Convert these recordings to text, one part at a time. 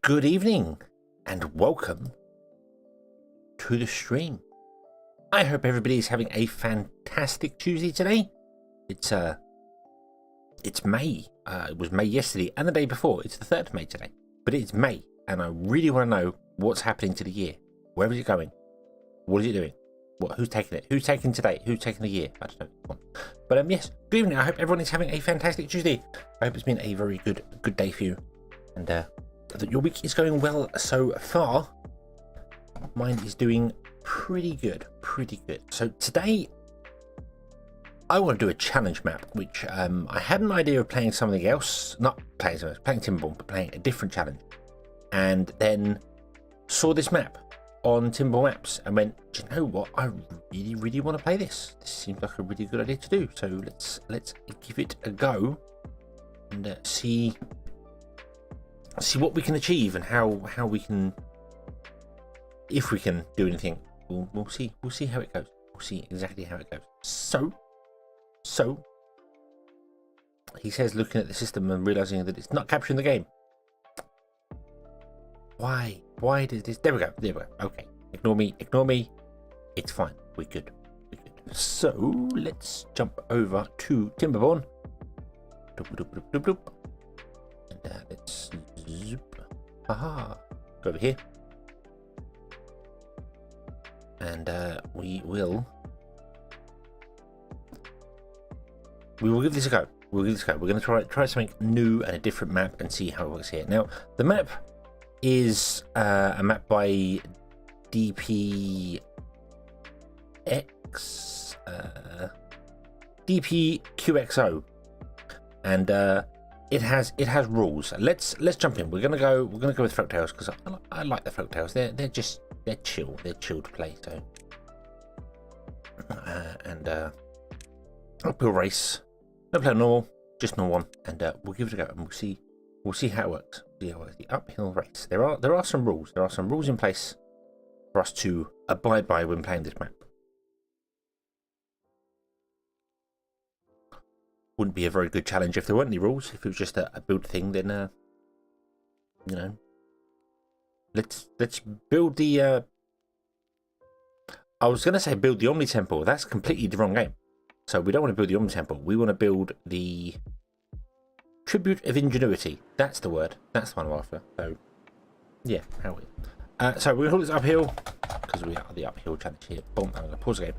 Good evening and welcome to the stream. I hope everybody is having a fantastic Tuesday today. It's May. It was May yesterday and the day before. It's the 3rd of May today, but it's May, and I really want to know what's happening to the year. Where is it going? What is it doing? What? Who's taking it? Who's taking today? Who's taking the year? I don't know. But yes, good evening. I hope everyone is having a fantastic Tuesday. I hope it's been a very good day for you, and that your week is going well so far. Mine is doing pretty good. So today, I want to do a challenge map, which I had an idea of playing something else, not playing something else, playing TIMBERBORN, but playing a different challenge, and then saw this map on Timber Maps and went, do you know what? I really want to play this. This seems like a really good idea to do. So let's give it a go and see what we can achieve and how we can, if we can do anything. We'll see how it goes. We'll see exactly how it goes. So he says, looking at the system and realizing that it's not capturing the game. Why did this? There we go. Okay. Ignore me. It's fine. We're good. So let's jump over to TIMBERBORN. And let's zoop. Aha. Go over here. And we will give this a go. We're going to try something new and a different map and see how it works here. Now, the map is a map by DPXO, and it has rules. Let's jump in. We're gonna go with folktales because I like the folktales. They're chill to play. So and uphill race, no play normal, just normal one, and we'll give it a go and we'll see how it works. The uphill race. There are some rules. There are some rules in place for us to abide by when playing this map. Wouldn't be a very good challenge if there weren't any rules. If it was just a build thing, then you know, let's build the. I was gonna say build the Omni Temple. That's completely the wrong game. So we don't want to build the Omni Temple. We want to build the Tribute of Ingenuity. That's the word. That's the one I'm after. So, yeah, how we. So we're going to hold this uphill because we are the uphill challenge here. Boom. I'm going to pause the game.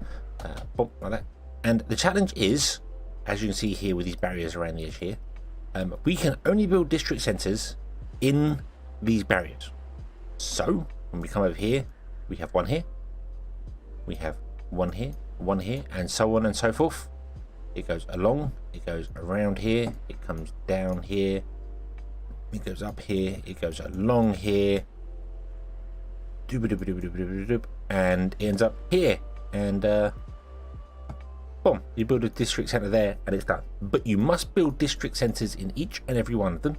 Boom, like that. And the challenge is, as you can see here with these barriers around the edge here, we can only build district centres in these barriers. So when we come over here, we have one here, we have one here, and so on and so forth. It goes along, it goes around here, it comes down here, it goes up here, it goes along here, and it ends up here. And boom, you build a district centre there and it's done. But you must build district centres in each and every one of them.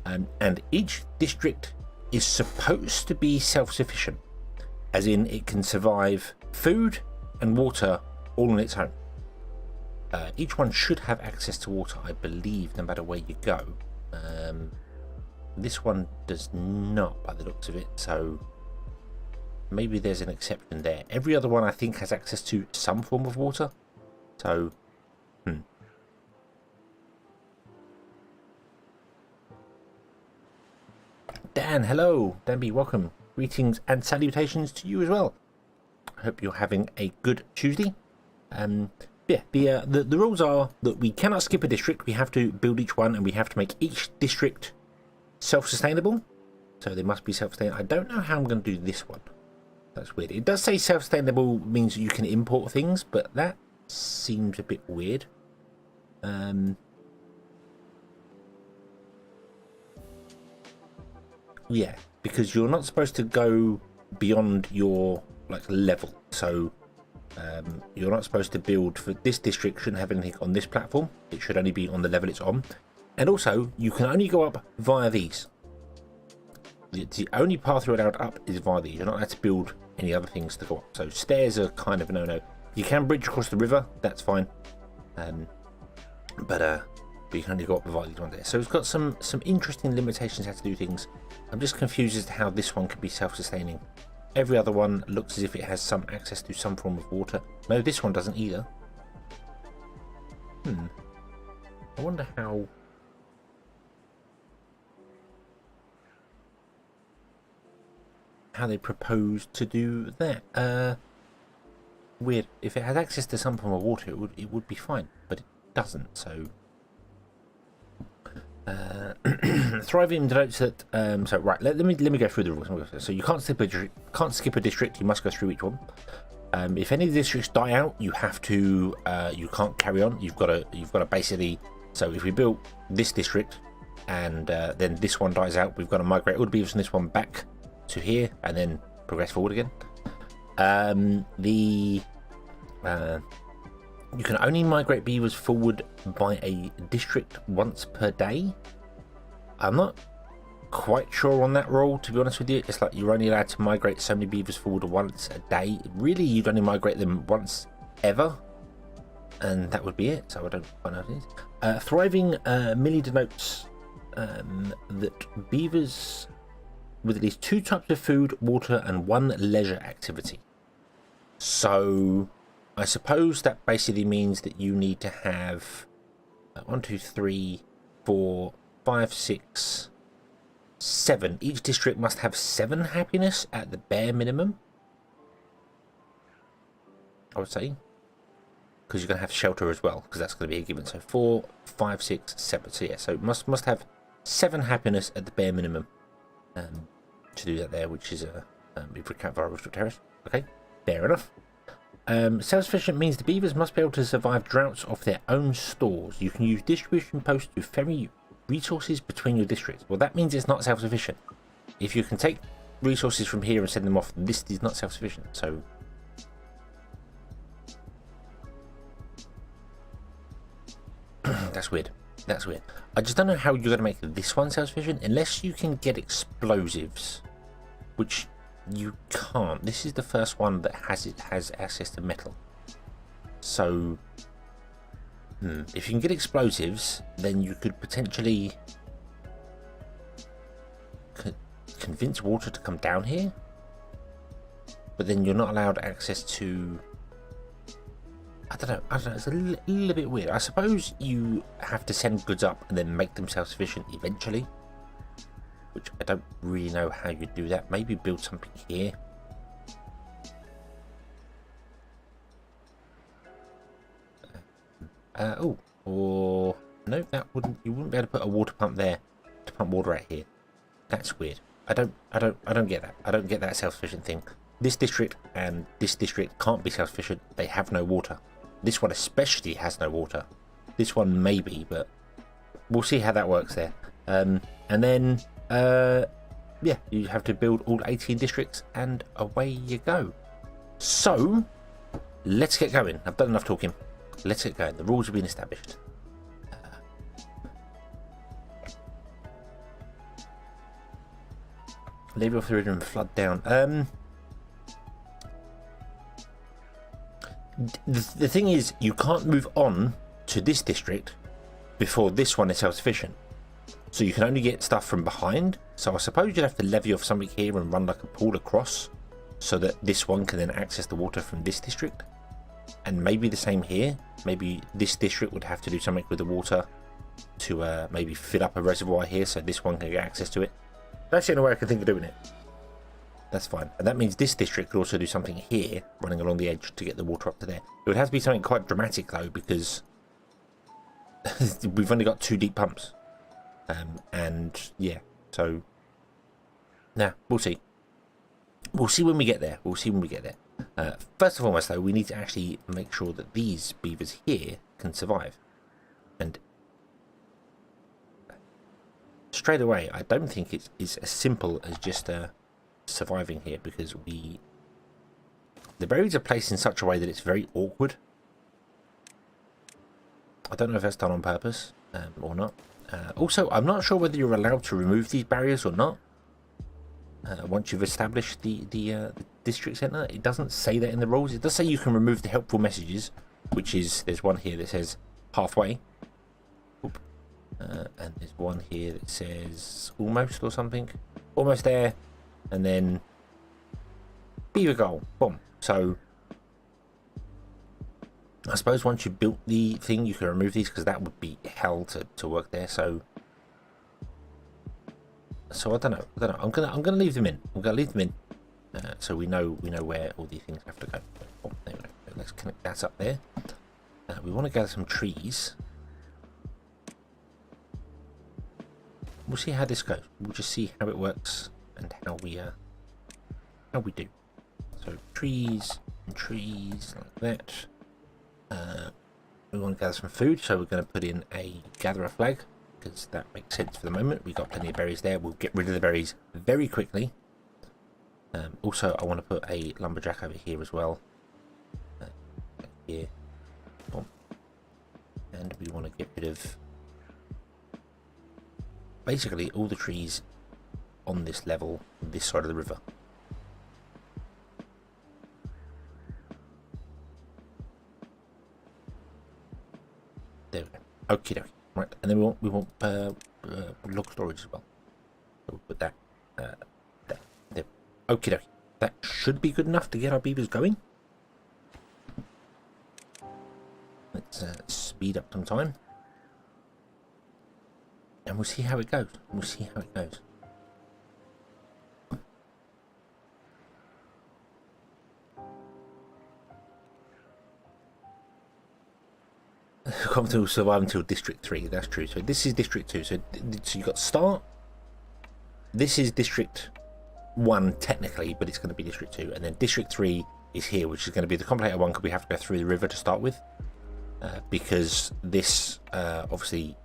And each district is supposed to be self-sufficient, as in it can survive food and water all on its own. Each one should have access to water, I believe, no matter where you go. This one does not, by the looks of it, so maybe there's an exception there. Every other one, I think, has access to some form of water. So, Dan, hello. Danby, welcome. Greetings and salutations to you as well. I hope you're having a good Tuesday. Yeah, the rules are that we cannot skip a district. We have to build each one, and we have to make each district self-sustainable. So they must be self-sustainable. I don't know how I'm going to do this one. That's weird. It does say self-sustainable means you can import things, but that seems a bit weird. Yeah, because you're not supposed to go beyond your level. So you're not supposed to build for this district. Shouldn't have anything on this platform. It should only be on the level it's on. And also, you can only go up via these. The only path you're allowed up is via these. You're not allowed to build any other things to go up. So stairs are kind of a no-no. You can bridge across the river. That's fine. But you can only go up via these ones there. So it's got some interesting limitations how to do things. I'm just confused as to how this one can be self-sustaining. Every other one looks as if it has some access to some form of water. No, this one doesn't either. I wonder how... how they propose to do that. Weird. If it had access to some form of water, it would be fine, but it doesn't. So thriving denotes that. So right, let me go through the rules. So you can't skip a district. You must go through each one. If any of the districts die out, you have to. You can't carry on. You've got to basically. So if we built this district, and then this one dies out, we've got to migrate all the beavers from this one back to here, and then progress forward again. You can only migrate beavers forward by a district once per day. I'm not quite sure on that rule, to be honest with you. It's like you're only allowed to migrate so many beavers forward once a day. Really, you'd only migrate them once ever, and that would be it. So I don't quite know what it is. Thriving merely denotes that beavers with at least 2 types of food, water, and 1 leisure activity. So I suppose that basically means that you need to have 1, 2, 3, 4, 5, 6, 7. Each district must have 7 happiness at the bare minimum, I would say, because you're going to have shelter as well, because that's going to be a given. So 4, 5, 6, 7. So yeah, so must have 7 happiness at the bare minimum to do that there, which is if we count via terrace. Okay, fair enough. Self-sufficient means the beavers must be able to survive droughts off their own stores. You can use distribution posts to ferry resources between your districts. Well, that means it's not self-sufficient. If you can take resources from here and send them off, this is not self-sufficient. So that's weird. That's weird. I just don't know how you're going to make this one self-sufficient unless you can get explosives, which you can't. This is the first one that has access to metal. So if you can get explosives, then you could potentially convince water to come down here, but then you're not allowed access to. I don't know. It's a little bit weird. I suppose you have to send goods up and then make them self-sufficient eventually, which I don't really know how you do that. Maybe build something here. Or no, that wouldn't. You wouldn't be able to put a water pump there to pump water out here. That's weird. I don't get that. I don't get that self-sufficient thing. This district and this district can't be self-sufficient. They have no water. This one especially has no water. This one maybe, but we'll see how that works there. And then yeah, you have to build all 18 districts, and away you go. So let's get going. I've done enough talking. Let's get going. The rules have been established. Leave off the river and flood down. The thing is, you can't move on to this district before this one is self-sufficient. So you can only get stuff from behind. So I suppose you'd have to levy off something here and run like a pool across, so that this one can then access the water from this district. And maybe the same here. Maybe this district would have to do something with the water to maybe fill up a reservoir here, so this one can get access to it. That's the only way I can think of doing it. That's fine. And that means this district could also do something here, running along the edge to get the water up to there. It would have to be something quite dramatic though, because we've only got 2 deep pumps. And yeah, so nah, we'll see. We'll see when we get there. We'll see when we get there. First and foremost though, we need to actually make sure that these beavers here can survive. And straight away, I don't think it's as simple as just surviving here, because the berries are placed in such a way that it's very awkward. I don't know if that's done on purpose or not. Also, I'm not sure whether you're allowed to remove these barriers or not once you've established the district centre. It doesn't say that in the rules. It does say you can remove the helpful messages, which is, there's one here that says halfway. And there's one here that says almost or something. Almost there. And then beaver goal. Boom. So I suppose once you built the thing, you can remove these, because that would be hell to work there. So I don't know. I'm gonna leave them in. I'm gonna leave them in. so we know where all these things have to go. Oh, there we go. So let's connect that up there. We want to gather some trees. We'll see how this goes. We'll just see how it works and how we do. So trees and trees like that. We want to gather some food, so we're going to put in a gatherer flag because that makes sense for the moment. We've got plenty of berries there. We'll get rid of the berries very quickly. Also, I want to put a lumberjack over here as well. Here. Boom. And we want to get rid of basically all the trees on this level, this side of the river. There we go. Okie dokie. Right, and then we want log storage as well. So we'll put that there. Okie dokie. That should be good enough to get our beavers going. Let's speed up some time. And we'll see how it goes. We'll see how it goes. Come to survive until District 3, that's true. So this is District 2. So you've got start. This is District 1 technically, but it's going to be District 2. And then District 3 is here, which is going to be the complicated one because we have to go through the river to start with. Because this, obviously,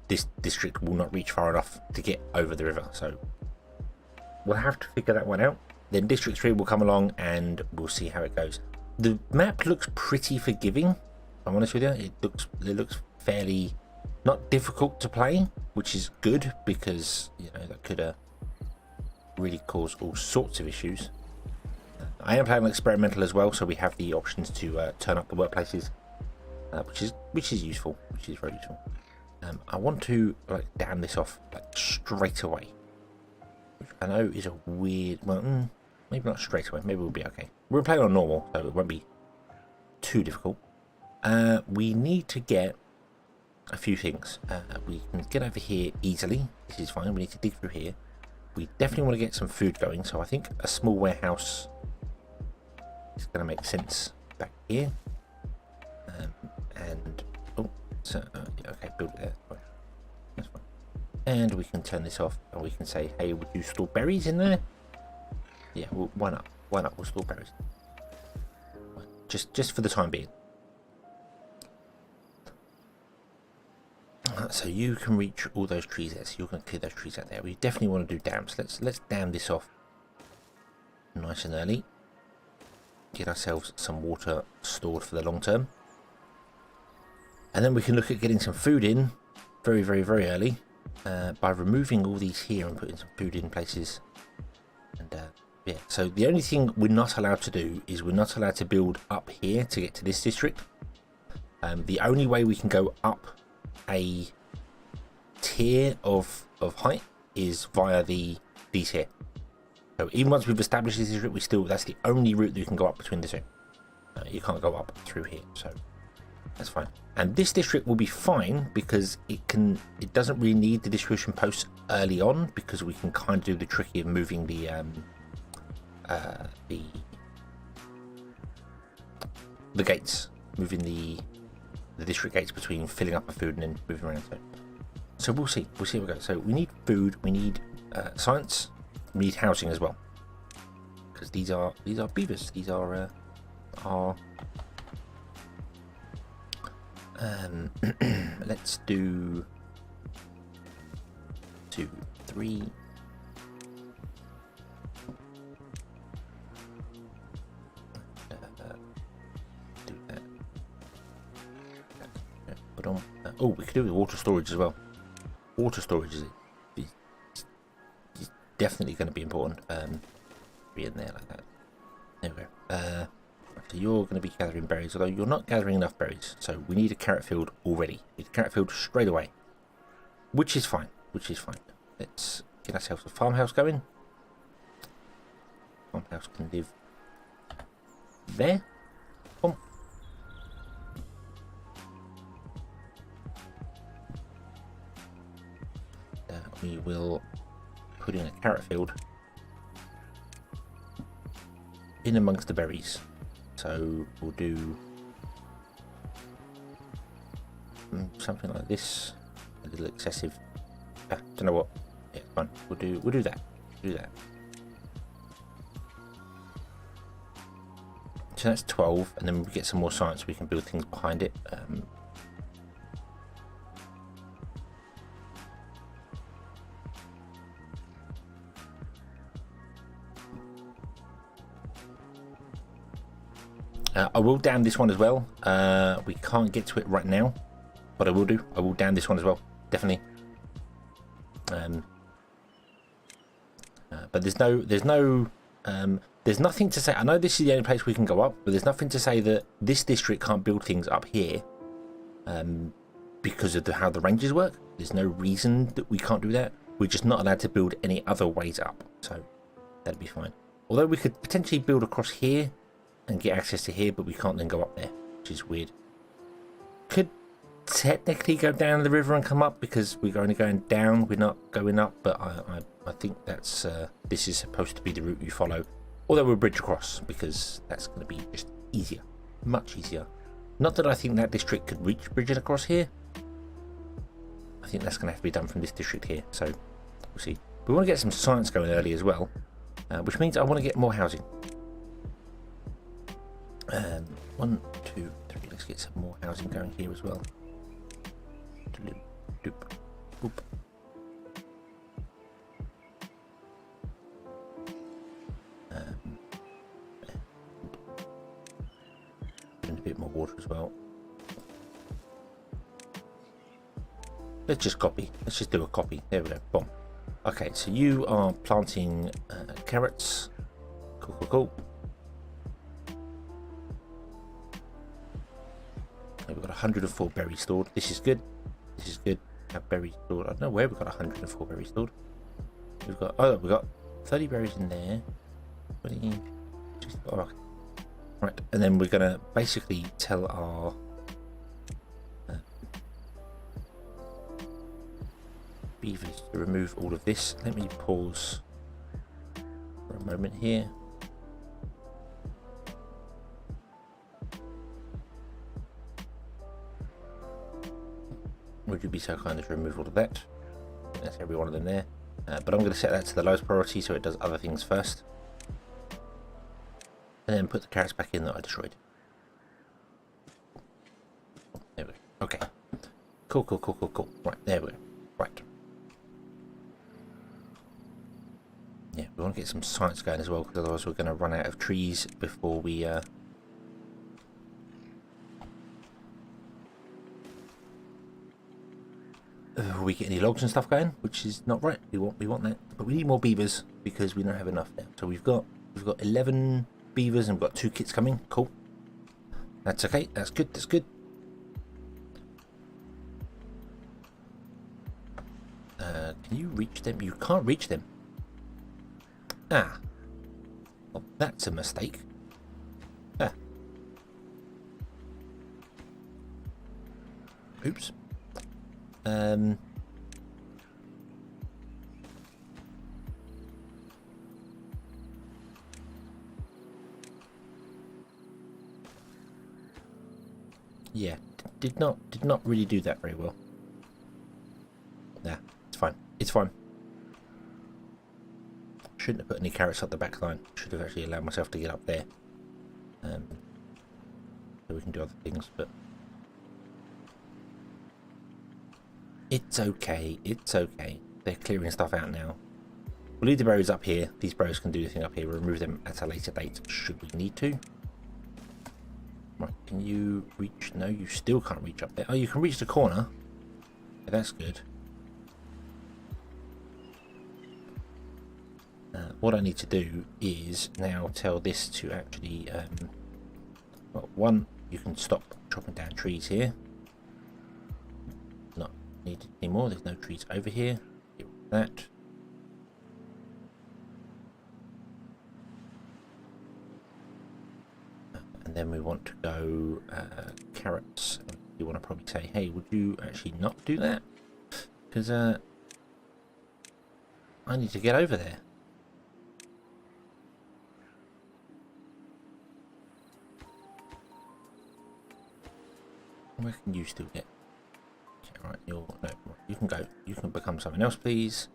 this district will not reach far enough to get over the river. So we'll have to figure that one out. Then District 3 will come along and we'll see how it goes. The map looks pretty forgiving, if I'm honest with you. It looks fairly not difficult to play, which is good because, you know, that could really cause all sorts of issues. I am playing experimental as well, so we have the options to turn up the workplaces, which is useful, which is very useful. I want to like dam this off like straight away, which I know is a weird. Well, maybe not straight away. Maybe we'll be okay. We're playing on normal, so it won't be too difficult. We need to get a few things. We can get over here easily. This is fine. We need to dig through here. We definitely want to get some food going, so I think a small warehouse is going to make sense back here. And oh, so yeah, okay, build it there. Fine. That's fine. And we can turn this off, and we can say, "Hey, would you store berries in there?" Yeah, well, why not? Why not? We'll store berries. Just for the time being. So you can reach all those trees there. So you're going to clear those trees out there. We definitely want to do dams. Let's dam this off nice and early. Get ourselves some water stored for the long term. And then we can look at getting some food in very, very, very early by removing all these here and putting some food in places. And yeah, so the only thing we're not allowed to do is we're not allowed to build up here to get to this district. The only way we can go up a tier of height is via these here. So even once we've established this district, that's the only route that you can go up between the two. You can't go up through here, so that's fine. And this district will be fine because it doesn't really need the distribution posts early on, because we can kind of do the tricky of moving the gates, moving the district gates between filling up the food and then moving around. So we'll see how we go. So we need food, we need science, we need housing as well, because these are beavers. These are our let's do 2, 3. Do that. Put on. Oh, we could do the water storage as well. Water storage is definitely going to be important. Be in there like that. There we go. So you're going to be gathering berries, although you're not gathering enough berries. So we need a carrot field already. We need a carrot field straight away, which is fine. Let's get ourselves a farmhouse going. Farmhouse can live there. Boom. We will put in a carrot field in amongst the berries. So we'll do something like this. A little excessive. Don't know what. Yeah, fine. We'll do that. Do that. So that's 12, and then we get some more science. We can build things behind it. I will down this one as well. We can't get to it right now, but I will do. I will down this one as well, definitely. But there's nothing to say. I know this is the only place we can go up, but there's nothing to say that this district can't build things up here, because of how the ranges work. There's no reason that we can't do that. We're just not allowed to build any other ways up, so that'd be fine. Although we could potentially build across here and get access to here, but we can't then go up there, which is weird. Could technically go down the river and come up because we're only going down, we're not going up, but I think that's this is supposed to be the route we follow. Although we'll bridge across because that's going to be just easier, much easier. Not that I think that district could reach bridging across here. I think that's going to have to be done from this district here, so we'll see. We want to get some science going early as well, which means I want to get more housing. 1, 2, 3. Let's get some more housing going here as well. Doop, boop. And a bit more water as well. Let's just copy. Let's just do a copy. There we go. Boom. Okay, so you are planting carrots. Cool, cool, cool. Okay, we've got 104 berries stored. This is good. This is good. Have berries stored. I don't know where we've got 104 berries stored. We've got, oh, we've got 30 berries in there. 20. Oh, okay. Right, and then we're gonna basically tell our beavers to remove all of this. Let me pause for a moment here. Would you be so kind as to remove all of that? That's every one of them there. But I'm going to set that to the lowest priority so it does other things first. And then put the carrots back in that I destroyed. There we go. Okay. Cool, cool, cool, cool, cool. Right, there we go. Right. Yeah, we want to get some science going as well, because otherwise we're going to run out of trees before we get any logs and stuff going, which is not right. We want that, but we need more beavers because we don't have enough now. So we've got 11 beavers and we've got 2 kits coming. Cool. That's okay. That's good. That's good. Can you reach them? You can't reach them. Ah. Well, that's a mistake. Ah. Oops. Yeah, did not really do that very well. Nah, it's fine. It's fine. Shouldn't have put any carrots up the back line. Should have actually allowed myself to get up there. So we can do other things, but it's okay. It's okay. They're clearing stuff out now. We'll leave the berries up here. These berries can do the thing up here. We'll remove them at a later date should we need to. Right, can you reach? No, you still can't reach up there. Oh, you can reach the corner. Yeah, that's good. What I need to do is now tell this to actually, well, one, you can stop chopping down trees here. Not needed anymore. There's no trees over here. Get rid of that. And then we want to go carrots. You want to probably say, hey, would you actually not do that? Because I need to get over there. Where can you still get? Okay, right, no, you can go. You can become something else, please.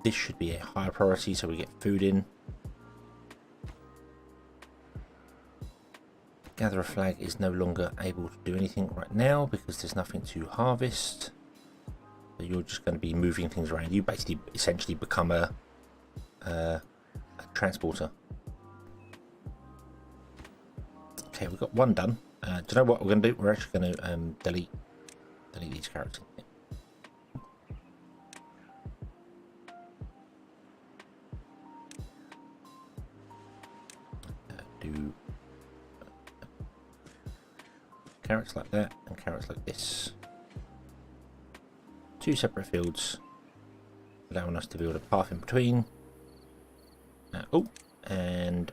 This should be a higher priority, so we get food in. Gather a flag is no longer able to do anything right now because there's nothing to harvest. So you're just going to be moving things around. You basically essentially become a transporter. Okay, we've got one done. Do you know what we're going to do? We're actually going to delete these characters. Do carrots like that and carrots like this. Two separate fields, allowing us to build a path in between. Oh, and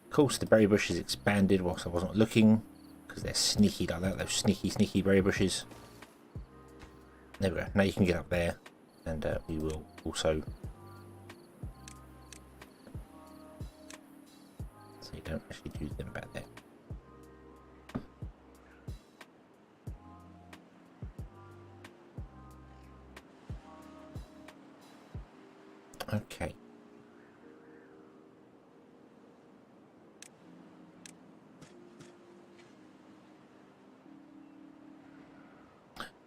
of course the berry bush is expanded whilst I wasn't looking, because they're sneaky like that, those sneaky berry bushes. There we go, now you can get up there, and we will also, so you don't actually do them back there. Okay.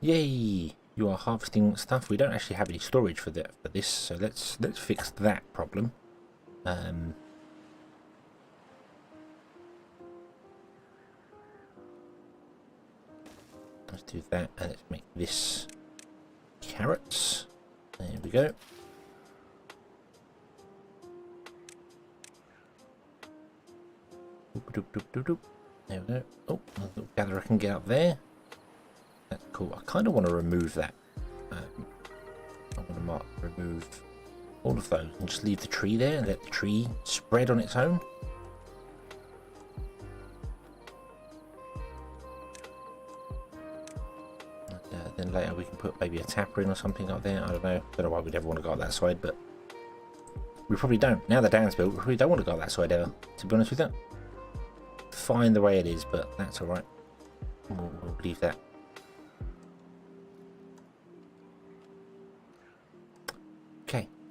Yay! You are harvesting stuff. We don't actually have any storage for this, so let's fix that problem. Let's do that, and let's make this carrots. There we go. There we go. Oh, a little gatherer can get up there. That's cool. I kind of want to remove that. I'm going to remove all of those and just leave the tree there and let the tree spread on its own. And, then later we can put maybe a tapper in or something up there. I don't know. Don't know why we'd ever want to go up that side, but we probably don't. Now the dam's built, we probably don't want to go up that side ever, to be honest with you. Fine the way it is, but that's alright. We'll leave that.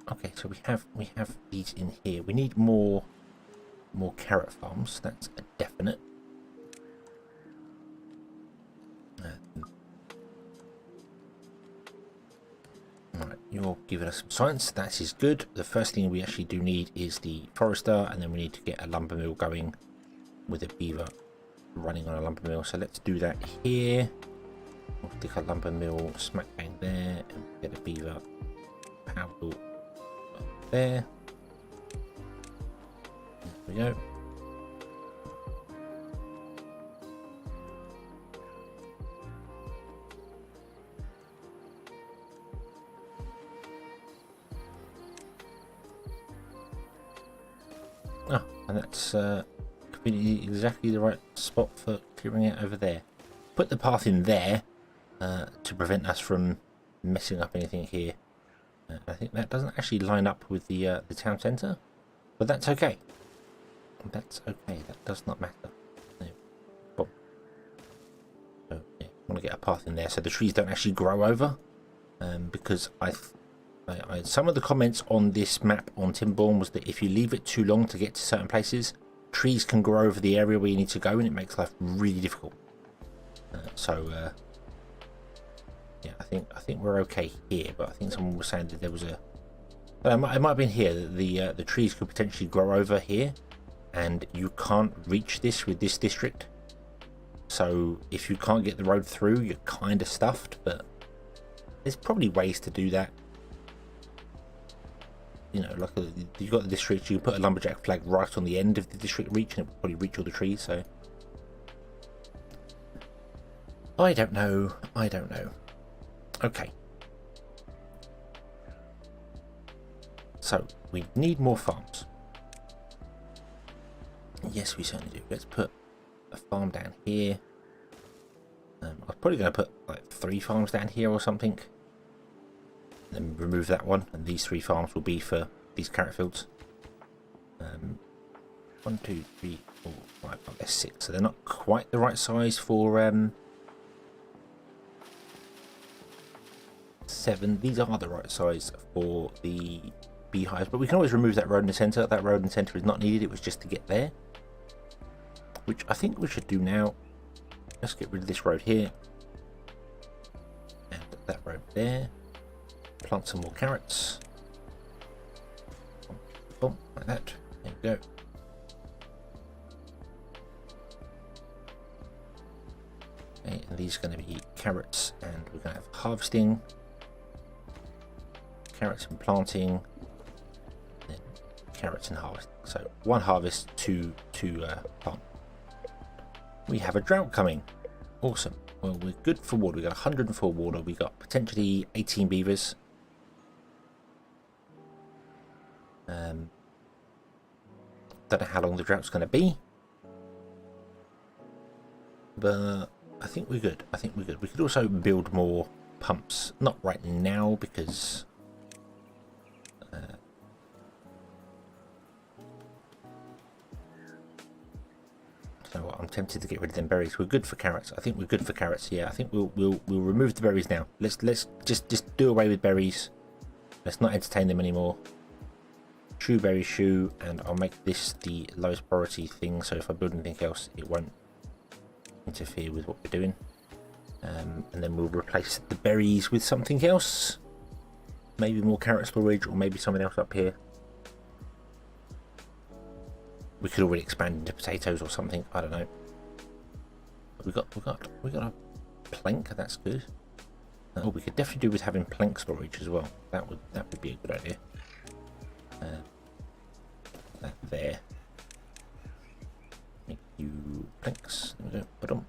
Okay, so we have these in here. We need more carrot farms. That's a definite. Alright, you're giving us some science. That is good. The first thing we actually do need is the forester, and then we need to get a lumber mill going with a beaver running on a lumber mill. So let's do that here. We'll stick a lumber mill smack bang there, and get a beaver power tool there. There we go. Ah, and that's exactly the right spot for clearing it over there. Put the path in there to prevent us from messing up anything here. I think that doesn't actually line up with the town centre, but that's okay. That's okay. That does not matter. So, yeah, I want to get a path in there so the trees don't actually grow over. Because some of the comments on this map on Timberborn was that if you leave it too long to get to certain places, trees can grow over the area where you need to go, and it makes life really difficult. Yeah, I think we're okay here, but I think someone was saying that there was a. It might have been here that the trees could potentially grow over here, and you can't reach this with this district. So if you can't get the road through, you're kind of stuffed. But there's probably ways to do that. You know, like you've got the district, you can put a lumberjack flag right on the end of the district reach, and it will probably reach all the trees. So I don't know. Okay. So we need more farms. Yes, we certainly do. Let's put a farm down here. I was probably going to put like 3 farms down here or something. Then remove that one, and these 3 farms will be for these carrot fields. 1, 2, 3, 4, 5. Oh, there's 6. So they're not quite the right size for 7. These are the right size for the beehives, but we can always remove that road in the center. That road in the center is not needed. It was just to get there, which I think we should do now. Let's get rid of this road here and that road there. Plant some more carrots. Boom, like that. There we go. Okay, and these are going to be carrots, and we're going to have harvesting, carrots and planting, then carrots and harvesting. So 1 harvest, 2 plant. We have a drought coming. Awesome. Well, we're good for water. We got 104 water. We got potentially 18 beavers. Don't know how long the drought's going to be, but I think we're good. I think we're good. We could also build more pumps. Not right now because so what, I'm tempted to get rid of them berries. We're good for carrots. I think we're good for carrots. Yeah, I think we'll remove the berries now. Let's just do away with berries. Let's not entertain them anymore. Shoe, berry, shoe, and I'll make this the lowest priority thing, so if I build anything else it won't interfere with what we're doing. And then we'll replace the berries with something else, maybe more carrot storage, or maybe something else up here. We could already expand into potatoes or something, I don't know. We got a plank, that's good. Oh, we could definitely do with having plank storage as well. That would be a good idea. That there. Make you planks. There we go.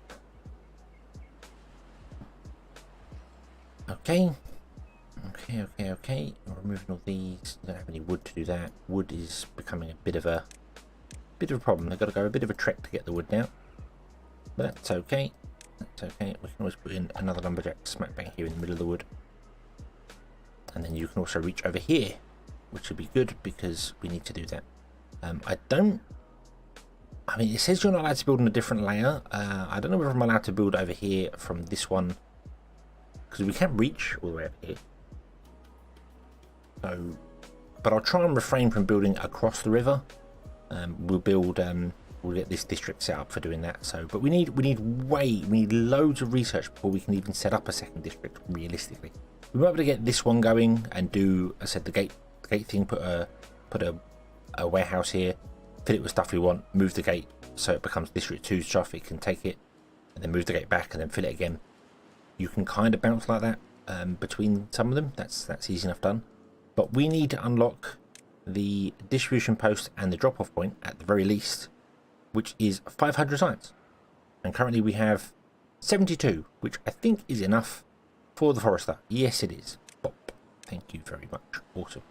Okay. Okay. We're removing all these. We don't have any wood to do that. Wood is becoming a bit of a problem. They've got to go a bit of a trek to get the wood now. But that's okay. That's okay. We can always put in another lumberjack smack bang here in the middle of the wood. And then you can also reach over here, which would be good because we need to do that. I mean, it says you're not allowed to build on a different layer. I don't know whether I'm allowed to build over here from this one, because we can't reach all the way up here. So, but I'll try and refrain from building across the river. We'll get this district set up for doing that. So, but we need loads of research before we can even set up a second district. Realistically, we might be able to get this one going and do, I said, the gate thing. Put a warehouse here, fill it with stuff we want, move the gate so it becomes District 2 stuff. It can take it and then move the gate back and then fill it again. You can kind of bounce like that between some of them. That's easy enough done. But we need to unlock the distribution post and the drop-off point at the very least, which is 500 science. And currently we have 72, which I think is enough for the forester. Yes, it is. Bop. Thank you very much. Awesome.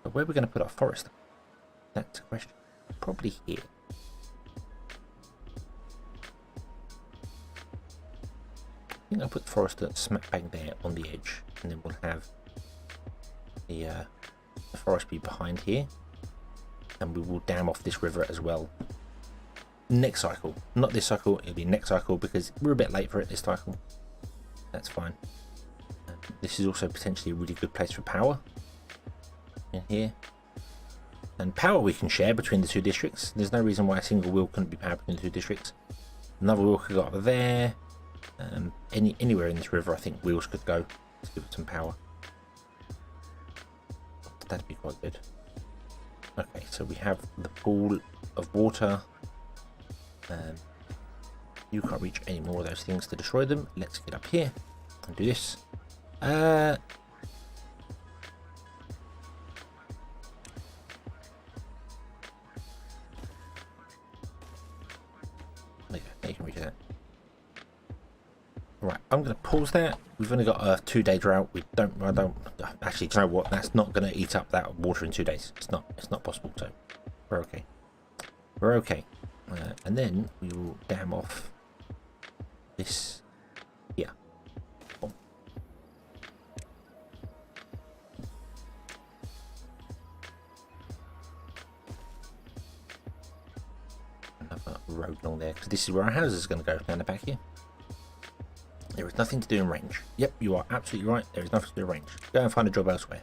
But where are we going to put our forester? That's a question. Probably here. I think I'll put the forester smack bang there on the edge, and then we'll have the forest be behind here, and we will dam off this river as well. Next cycle, not this cycle, it'll be next cycle because we're a bit late for it this cycle. That's fine. This is also potentially a really good place for power in here. And power we can share between the 2 districts. There's no reason why a single wheel couldn't be powered between the 2 districts. Another wheel could go up there. Anywhere in this river I think wheels could go to give it some power. That'd be quite good. Okay, so we have the pool of water. You can't reach any more of those things to destroy them. Let's get up here and do this. You can reach that. Right, I'm going to pause there. We've only got a 2-day drought. I don't actually, do you know what? That's not going to eat up that water in 2 days. It's not possible. So we're okay. We're okay. And then we will dam off this here. Boom. road along there, because this is where our house is going to go, down the back here. There is nothing to do in range. Yep, you are absolutely right. There is nothing to do in range. Go and find a job elsewhere.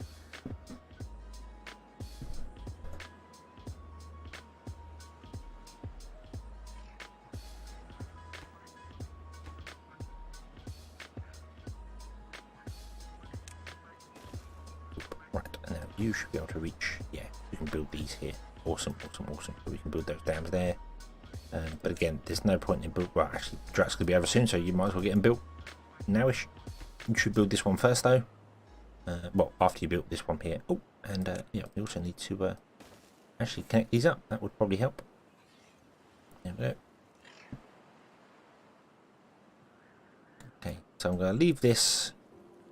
Right, and now you should be able to reach. Yeah, you can build these here. Awesome, awesome, awesome. So we can build those dams there. But again, there's no point in build. Well, actually, Drought's going to be over soon, so you might as well get them built nowish. You should build this one first, though. Well, after you built this one here. Oh, and yeah, we also need to actually connect these up. That would probably help. There we go. Okay, so I'm going to leave this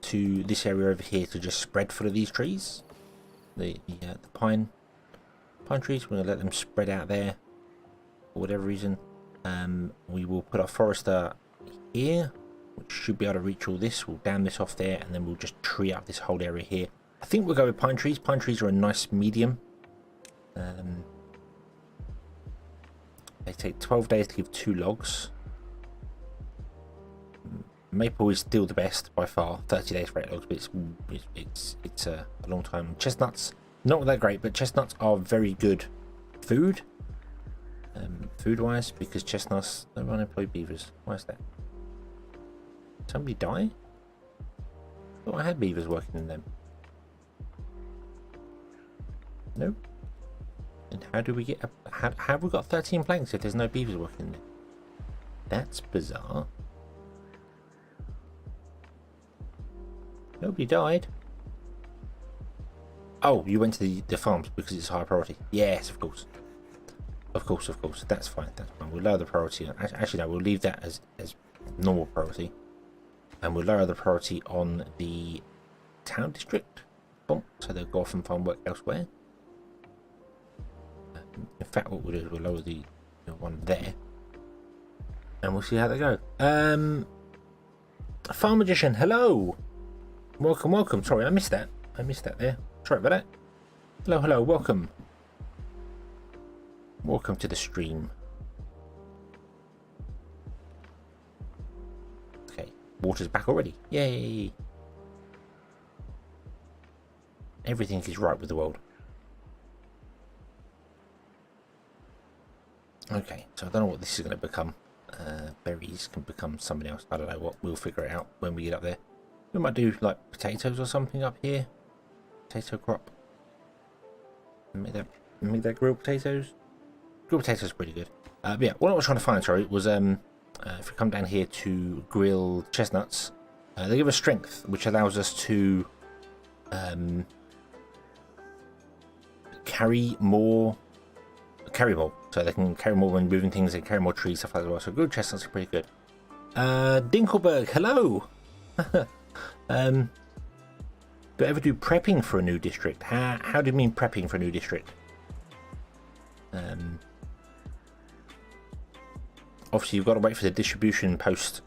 to this area over here to just spread full of these trees. The pine trees. We're going to let them spread out there for whatever reason. We will put our forester here, which should be able to reach all this. We'll dam this off there, and then we'll just tree up this whole area here. I think we'll go with pine trees. Pine trees are a nice medium. They take 12 days to give 2 logs. Maple is still the best by far. 30 days for 8 logs, but it's a long time. Chestnuts, not that great, but chestnuts are very good food. Food-wise, because chestnuts don't unemploy beavers. Why is that? Somebody die? I thought I had beavers working in them. No. And how do we get how have we got 13 planks if there's no beavers working in there? That's bizarre. Nobody died. Oh, you went to the farms because it's high priority. Yes, of course. Of course, of course. That's fine. That's fine. We'll lower the priority. Actually, no, we'll leave that as normal priority. And we'll lower the priority on the town district. Oh, so they'll go off and find work elsewhere. In fact, what we'll do is we'll lower the one there. And we'll see how they go. Farm Magician, hello! Welcome, welcome. Sorry, I missed that. I missed that there. Sorry about that. Hello, hello, welcome. Welcome to the stream. Okay, water's back already. Yay! Everything is right with the world. Okay, so I don't know what this is going to become. Berries can become something else. I don't know what. We'll figure it out when we get up there. We might do like potatoes or something up here. Potato crop. Make that grilled potatoes. Grilled potatoes are pretty good. But yeah, what I was trying to find, sorry, was if we come down here to grill chestnuts, they give us strength, which allows us to carry more. So they can carry more when moving things and carry more trees, stuff like that as well. So grilled chestnuts are pretty good. Dinkelberg, hello. Do you ever do prepping for a new district? How do you mean prepping for a new district? Obviously, you've got to wait for the distribution post,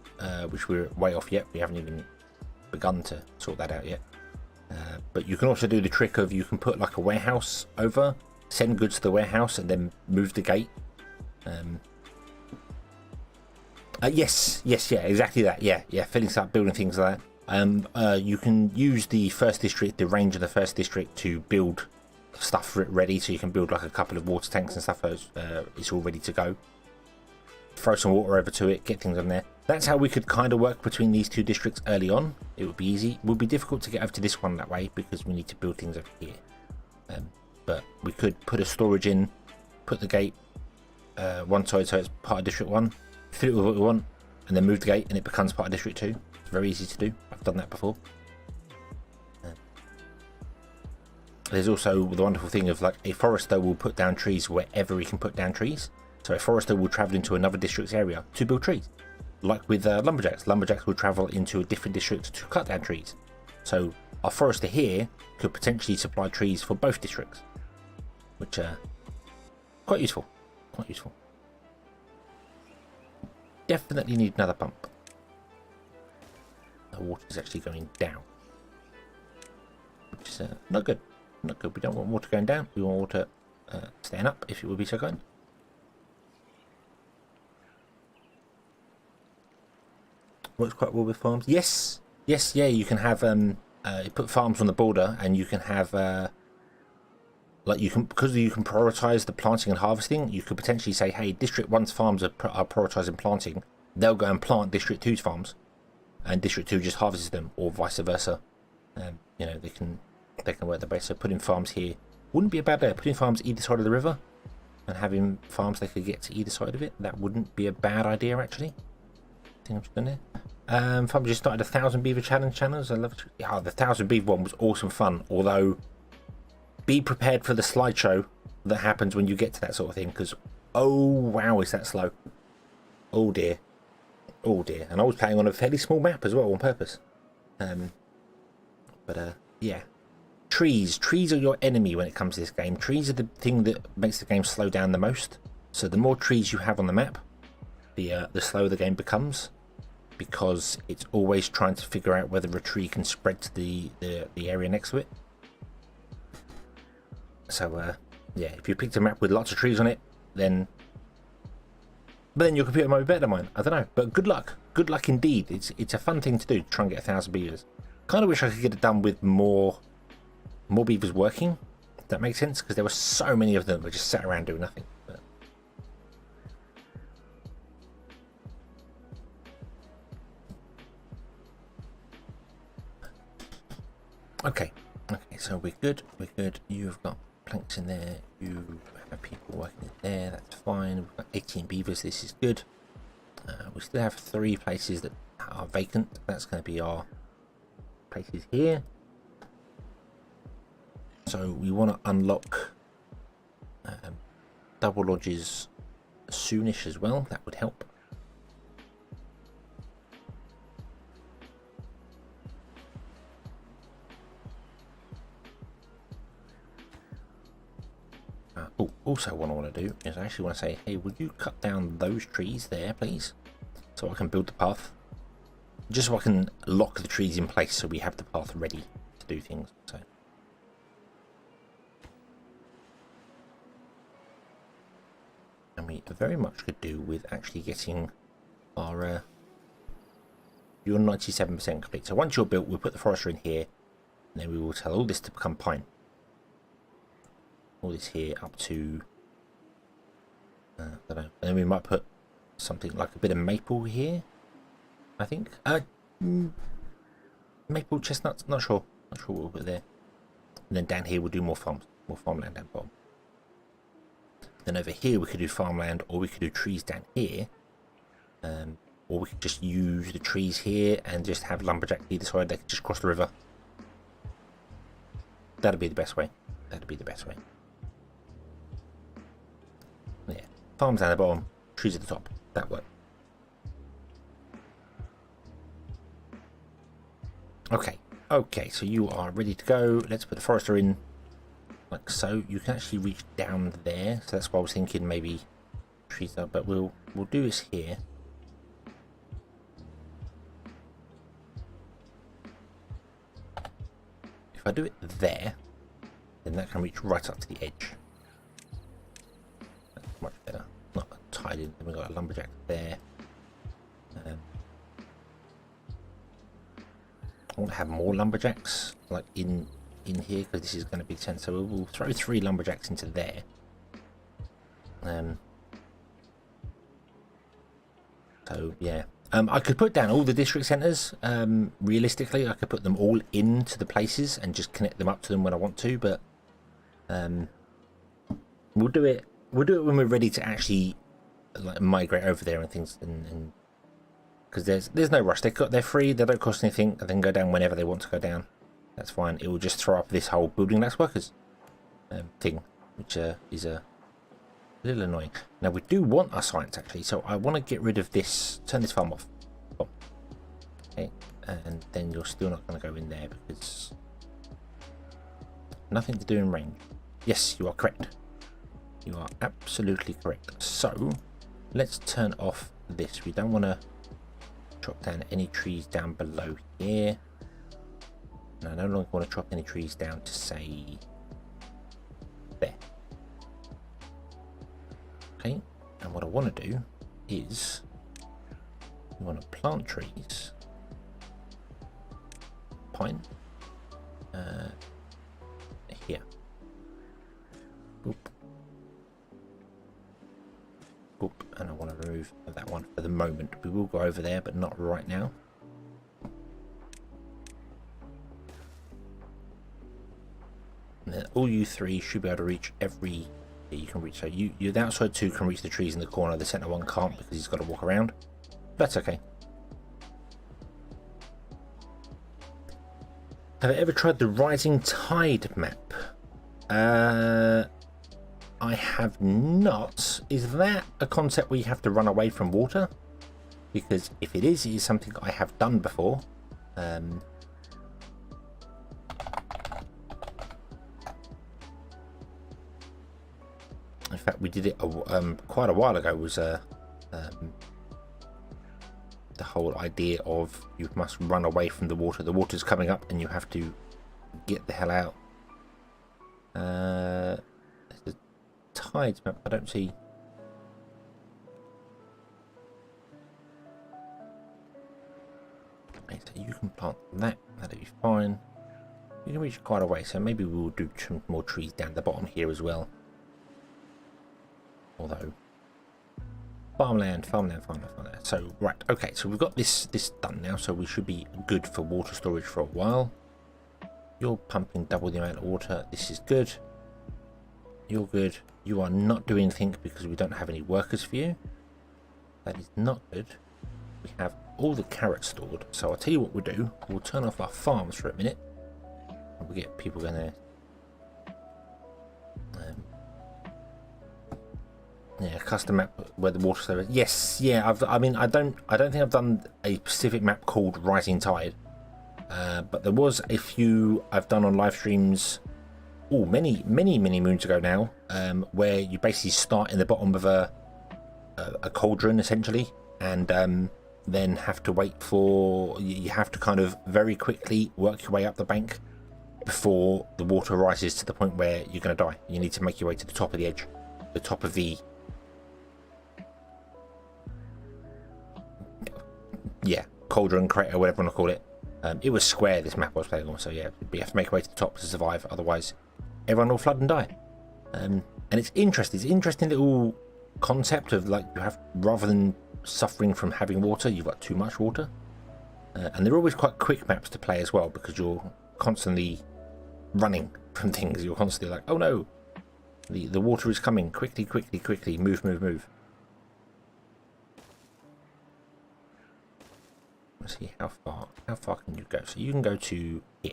which we're way off yet. We haven't even begun to sort that out yet. But you can also do the trick of you can put like a warehouse over, send goods to the warehouse, and then move the gate. Yes, yeah, exactly that. Yeah, filling up, building things like that. You can use the first district, the range of the first district, to build stuff ready, so you can build like a couple of water tanks and stuff. It's all ready to go. Throw some water over to it, get things on there. That's how we could kind of work between these two districts early on. It would be easy. It would be difficult to get over to this one that way because we need to build things over here. But we could put a storage in, put the gate one side so it's part of District 1, fill it with what we want, and then move the gate and it becomes part of District 2. It's very easy to do. I've done that before. There's also the wonderful thing of like a forester will put down trees wherever he can put down trees. So a forester will travel into another district's area to build trees. Like with lumberjacks. Lumberjacks will travel into a different district to cut down trees. So our forester here could potentially supply trees for both districts. Which quite useful. Quite useful. Definitely need another pump. The water is actually going down. Which is not good. Not good. We don't want water going down. We want water staying up, if it would be so kind. Works quite well with farms. Yes, yes, yeah. You can have you put farms on the border, and you can have like you can, because you can prioritize the planting and harvesting. You could potentially say, hey, District 1's farms are prioritizing planting. They'll go and plant District 2's farms, and District 2 just harvests them, or vice versa. You know, they can work the base. So putting farms here wouldn't be a bad idea. Putting farms either side of the river, and having farms they could get to either side of it, that wouldn't be a bad idea actually. I think I'm just gonna. Farm just started 1,000 beaver channels. I love it. Yeah, the 1,000 beaver one was awesome fun. Although, be prepared for the slideshow that happens when you get to that sort of thing. Because, oh wow, is that slow? Oh dear, oh dear. And I was playing on a fairly small map as well on purpose. Yeah. Trees are your enemy when it comes to this game. Trees are the thing that makes the game slow down the most. So the more trees you have on the map, the slower the game becomes, because it's always trying to figure out whether a tree can spread to the area next to it. So yeah, if you picked a map with lots of trees on it, then your computer might be better than mine. I don't know, but good luck indeed. It's a fun thing to do, try and get 1,000 beavers. Kind of wish I could get it done with more beavers working, if that makes sense, because there were so many of them that just sat around doing nothing. But okay, so we're good. You've got planks in there, you have people working in there, that's fine. We've got 18 beavers, this is good. We still have 3 places that are vacant. That's going to be our places here. So we want to unlock double lodges soonish as well. That would help. Also what I want to do is I actually want to say, hey, would you cut down those trees there, please? So I can build the path. Just so I can lock the trees in place so we have the path ready to do things. So. And we very much could do with actually getting our you're 97% complete. So once you're built, we'll put the forester in here, and then we will tell all this to become pine. All this here up to I don't know. And then we might put something like a bit of maple here, I think. Maple chestnuts, not sure what we'll put there. And then down here we'll do more farmland down bottom. Then over here we could do farmland, or we could do trees down here, or we could just use the trees here and just have lumberjack either side. They could just cross the river. That'd be the best way. Yeah, farms down the bottom, trees at the top. That works. Okay, so you are ready to go. Let's put the forester in like so. You can actually reach down there, so that's why I was thinking maybe trees up, but we'll do this here. If I do it there, then that can reach right up to the edge. That's much better. Not tied in. Then we've got a lumberjack there. I want to have more lumberjacks like in here, because this is going to be 10. So we'll throw 3 lumberjacks into there. So yeah, I could put down all the district centres. Realistically, I could put them all into the places and just connect them up to them when I want to. But we'll do it when we're ready to actually like migrate over there and things, and because there's no rush. They're free. They don't cost anything. They can go down whenever they want to go down. That's fine. It will just throw up this whole building less workers thing, which is a little annoying. Now we do want our science actually, so I want to get rid of this. Turn this farm off. Oh. Okay, and then you're still not going to go in there because nothing to do in range. Yes, you are correct. You are absolutely correct. So let's turn off this. We don't want to chop down any trees down below here. And I no longer want to chop any trees down to say there. Okay, and what I want to do is We want to plant trees. Pine. Here. Boop. Boop. And I want to remove that one for the moment. We will go over there, but not right now. And then all you three should be able to reach every... You can reach, so you the outside two can reach the trees in the corner, the center one can't because he's got to walk around. That's okay. Have I ever tried the rising tide map? I have not. Is that a concept where you have to run away from water? Because if it is something I have done before. In fact, we did it quite a while ago. Was the whole idea of you must run away from the water. The water's coming up, and you have to get the hell out. There's a tides map. I don't see. Okay, so you can plant that. That'll be fine. You can reach quite a way, so maybe we will do some more trees down the bottom here as well. Although farmland. So right, okay, so we've got this done now, so we should be good for water storage for a while. You're pumping double the amount of water. This is good. You're good. You are not doing anything because we don't have any workers for you. That is not good. We have all the carrots stored, so I'll tell you what we'll do. We'll turn off our farms for a minute, and we'll get people going there. Yeah, custom map where the water flow is. Yes, yeah. I mean, I don't think I've done a specific map called Rising Tide, but there was a few I've done on live streams. Oh, many moons ago now, where you basically start in the bottom of a cauldron essentially, and then have to wait for. You have to kind of very quickly work your way up the bank before the water rises to the point where you're going to die. You need to make your way to the top of the edge, the top of the. Yeah, cauldron, crater, whatever you want to call it. It was square, this map I was playing on, so yeah, but you have to make your way to the top to survive, otherwise everyone will flood and die. And it's interesting. It's an interesting little concept of, like, you have, rather than suffering from having water, you've got too much water. And they're always quite quick maps to play as well, because you're constantly running from things. You're constantly like, oh no, the water is coming, quickly, move. Let's see how far can you go. So you can go to here.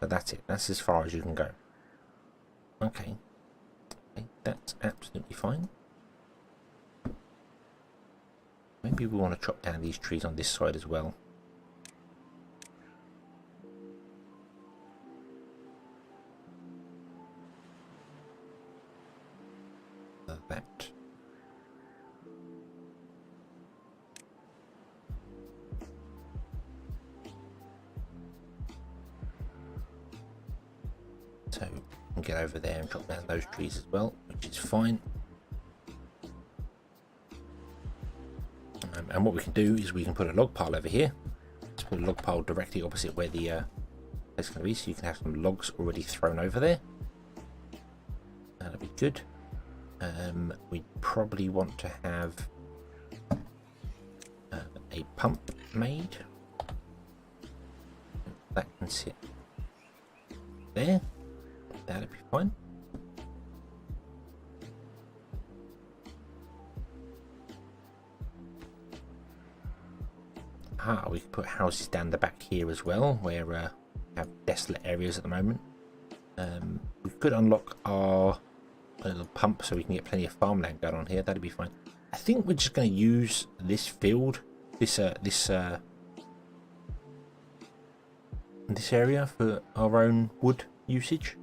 So that's it. That's as far as you can go. Okay, that's absolutely fine. Maybe we want to chop down these trees on this side as well. That. So we can get over there and chop down those trees as well, which is fine. And what we can do is we can put a log pile over here. Let's put a log pile directly opposite where the place is going to be, so you can have some logs already thrown over there. That'll be good. We probably want to have a pump made. That can sit there. That'll be fine. We can put houses down the back here as well, where we have desolate areas at the moment. We could unlock our little pump so we can get plenty of farmland going on here. That'd be fine. I think we're just going to use this field, this area for our own wood usage.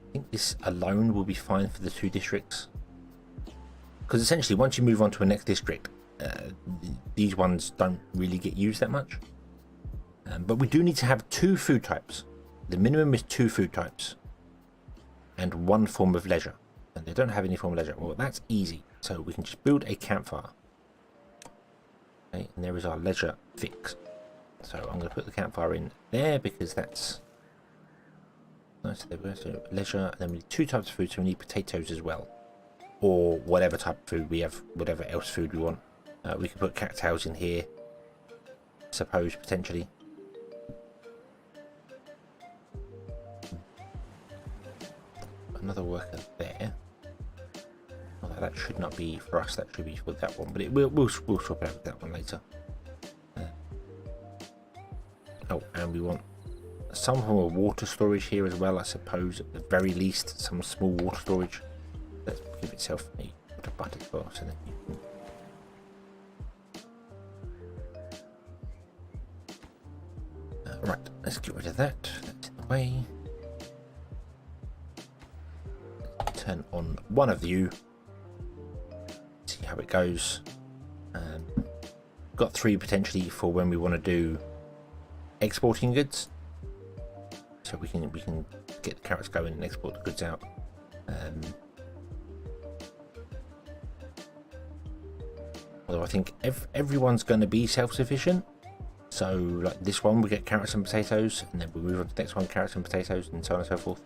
I think this alone will be fine for the two districts, because essentially once you move on to a next district, these ones don't really get used that much. But we do need to have 2 food types. The minimum is 2 food types and 1 form of leisure. And they don't have any form of leisure. Well, that's easy. So we can just build a campfire. Okay, and there is our leisure fix. So I'm going to put the campfire in there because that's nice. There we go. So leisure, and then we need 2 types of food, so we need potatoes as well, or whatever type of food we have, whatever else food we want. We can put cattails in here, suppose, potentially. Another worker there. Although that should not be for us, that should be for that one, but we'll swap out that one later. Oh, and we want some form of water storage here as well, I suppose, at the very least, some small water storage. Let's give itself a water butt as well, so that you can... right, let's get rid of that. That's in the way. Turn on one of you. See how it goes. Got 3 potentially for when we want to do exporting goods, so we can get the carrots going and export the goods out. Although I think everyone's going to be self-sufficient, so like this one we get carrots and potatoes, and then we move on to the next one, carrots and potatoes, and so on and so forth.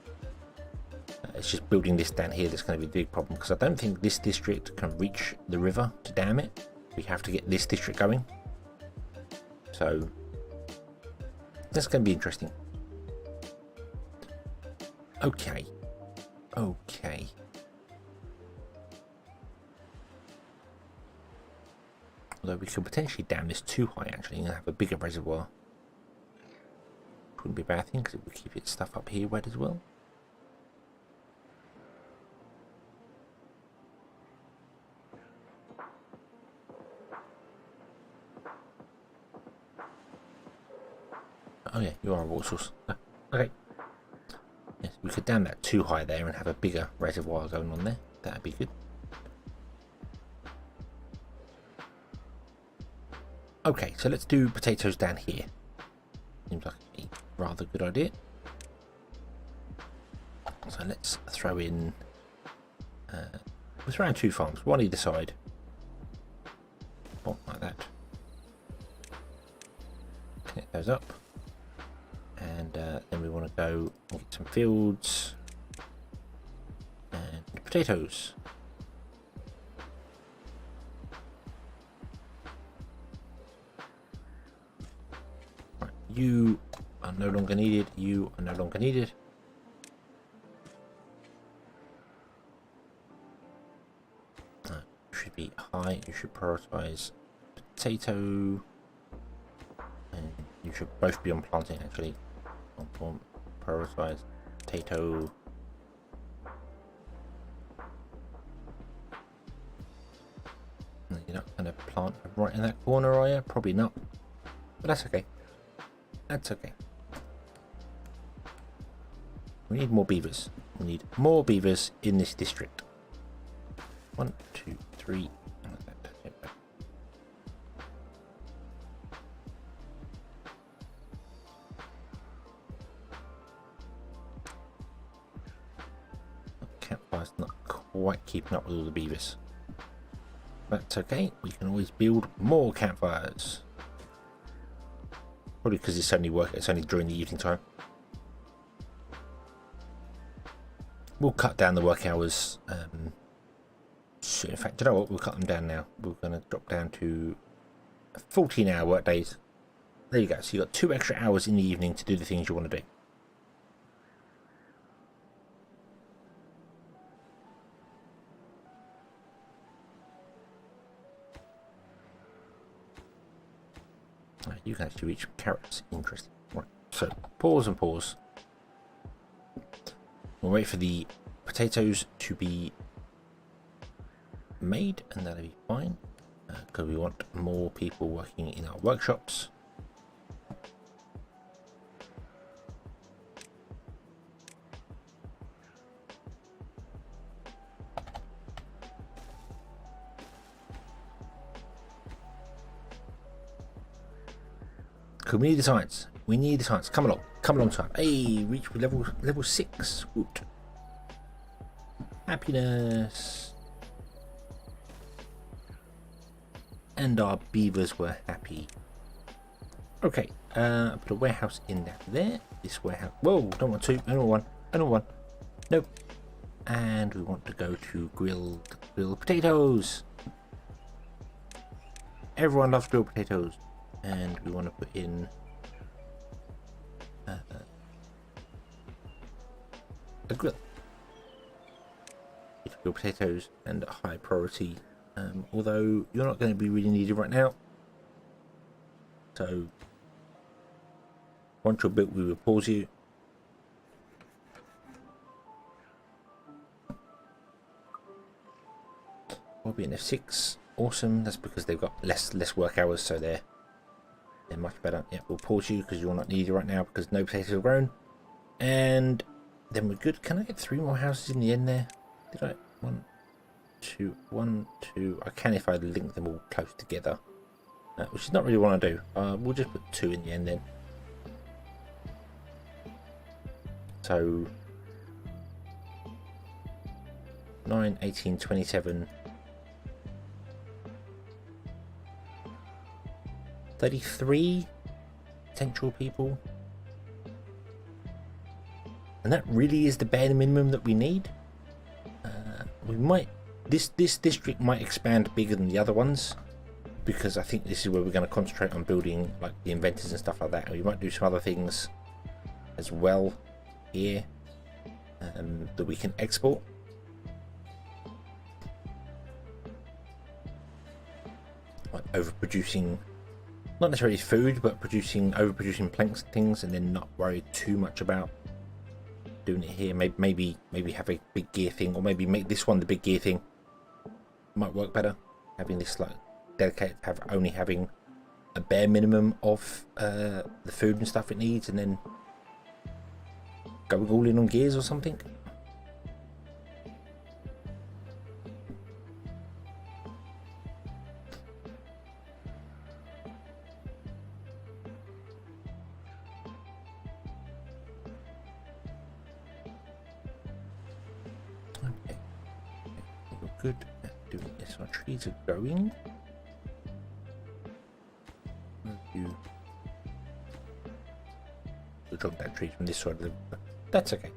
It's just building this down here that's going to be the big problem, because I don't think this district can reach the river to dam it. We have to get this district going, so that's going to be interesting. Okay. Although we could potentially dam this too high actually and have a bigger reservoir. Wouldn't be a bad thing because it would keep its stuff up here wet as well. Oh yeah, you are a water source. Oh, okay. Yes, we could dam that too high there and have a bigger reservoir going on there. That'd be good. Okay, so let's do potatoes down here. Seems like a rather good idea. So let's throw in... we'll throw in 2 farms, one either side. Oh, like that. Connect those up. And then we want to go and get some fields and potatoes. Right, you are no longer needed. You are no longer needed. You should be high. You should prioritize potato, and you should both be on planting actually. Prioritize potato. You're not going to plant right in that corner, are you? Probably not, but that's okay. That's okay. We need more beavers. We need more beavers in this district. 1, 2, 3. Campfire's not quite keeping up with all the beavers. That's okay. We can always build more campfires. Probably because it's only during the evening time. We'll cut down the work hours. So in fact, you know what? We'll cut them down now. We're going to drop down to 14-hour work days. There you go. So you've got 2 extra hours in the evening to do the things you want to do. You can actually reach carrots. Interesting. Right. So pause and pause. We'll wait for the potatoes to be made, and that'll be fine because we want more people working in our workshops. Because we need the science. We need the science. Come along, time. Hey, reach level 6. Woot. happiness. And our beavers were happy. Okay, put a warehouse in there. This warehouse. Whoa, don't want two. I don't want one. I don't want one. Nope. And we want to go to grilled potatoes. Everyone loves grilled potatoes. And we want to put in a grill. Grilled potatoes and a high priority. Although you're not going to be really needed right now. So once you're built, we will pause you. We'll be in F6. Awesome. That's because they've got less work hours, so they're much better. Yeah, we'll pause you because you're not needed right now because no potatoes have grown. And then we're good. Can I get 3 more houses in the end there? Did I? 1, 2, 1, 2. I can if I link them all close together, which is not really what I do. We'll just put 2 in the end then. So 9, 18, 27, 33 potential people. And that really is the bare minimum that we need. We might, this district might expand bigger than the other ones, because I think this is where we're going to concentrate on building like the inventors and stuff like that. And we might do some other things as well here that we can export. Like overproducing, not necessarily food, but overproducing planks and things, and then not worry too much about doing it here. Maybe have a big gear thing, or maybe make this one the big gear thing. Might work better. Having this like dedicated, only having a bare minimum of the food and stuff it needs, and then going all in on gears or something. Okay, we're good at doing this. Our trees are growing. We'll drop that tree from this side of the. That's okay.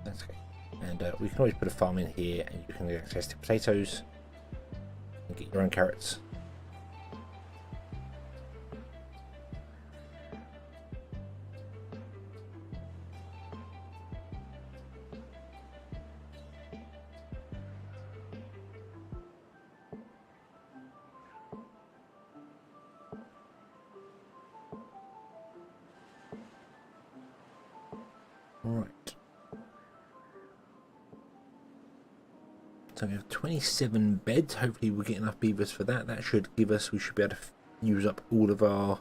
That's okay. And we can always put a farm in here, and you can get access to potatoes and get your own carrots. Right. So we have 27 beds. Hopefully we'll get enough beavers for that. That should give us, we should be able to use up all of our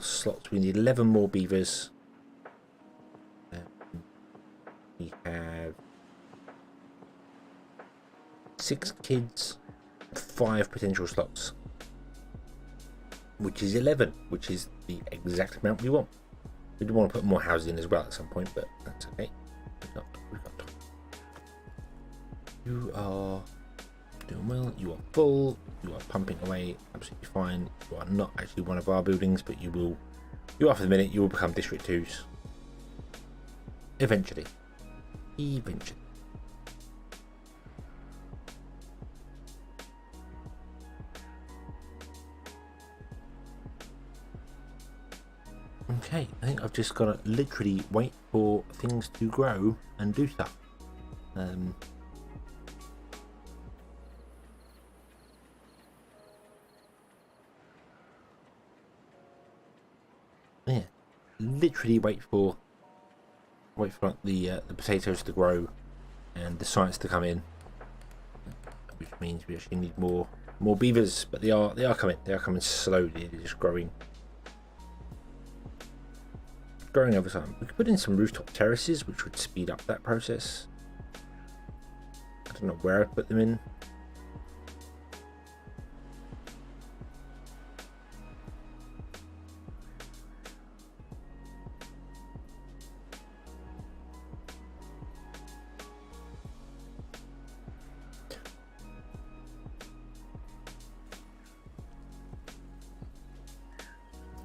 slots. We need 11 more beavers. We have 6 kids, 5 potential slots, which is 11, which is the exact amount we want. We do want to put more houses in as well at some point, but that's okay. We've got time. You are doing well. You are full. You are pumping away absolutely fine. You are not actually one of our buildings, but you will. You are for the minute. You will become District 2s eventually. Eventually. Okay, I think I've just got to literally wait for things to grow and do stuff. Yeah, literally wait for like the potatoes to grow and the science to come in, which means we actually need more beavers. But they are coming. They are coming slowly. They're just growing over time. We could put in some rooftop terraces, which would speed up that process. I don't know where I'd put them in.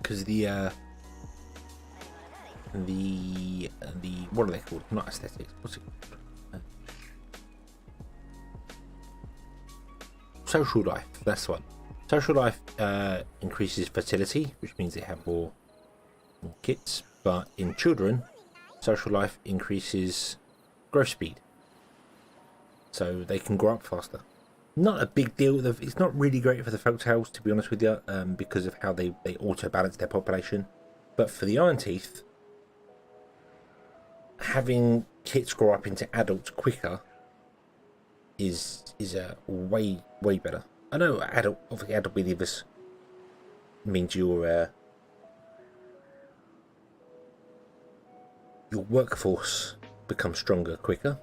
because the what are they called? Not aesthetics. What's it called? Social life. That's the one. Social life increases fertility, which means they have more kits. But in children, social life increases growth speed, so they can grow up faster. Not a big deal. It's not really great for the folktales, to be honest with you, because of how they auto balance their population. But for the iron teeth, having kits grow up into adults quicker is way better. I know obviously adult believers means your workforce becomes stronger quicker.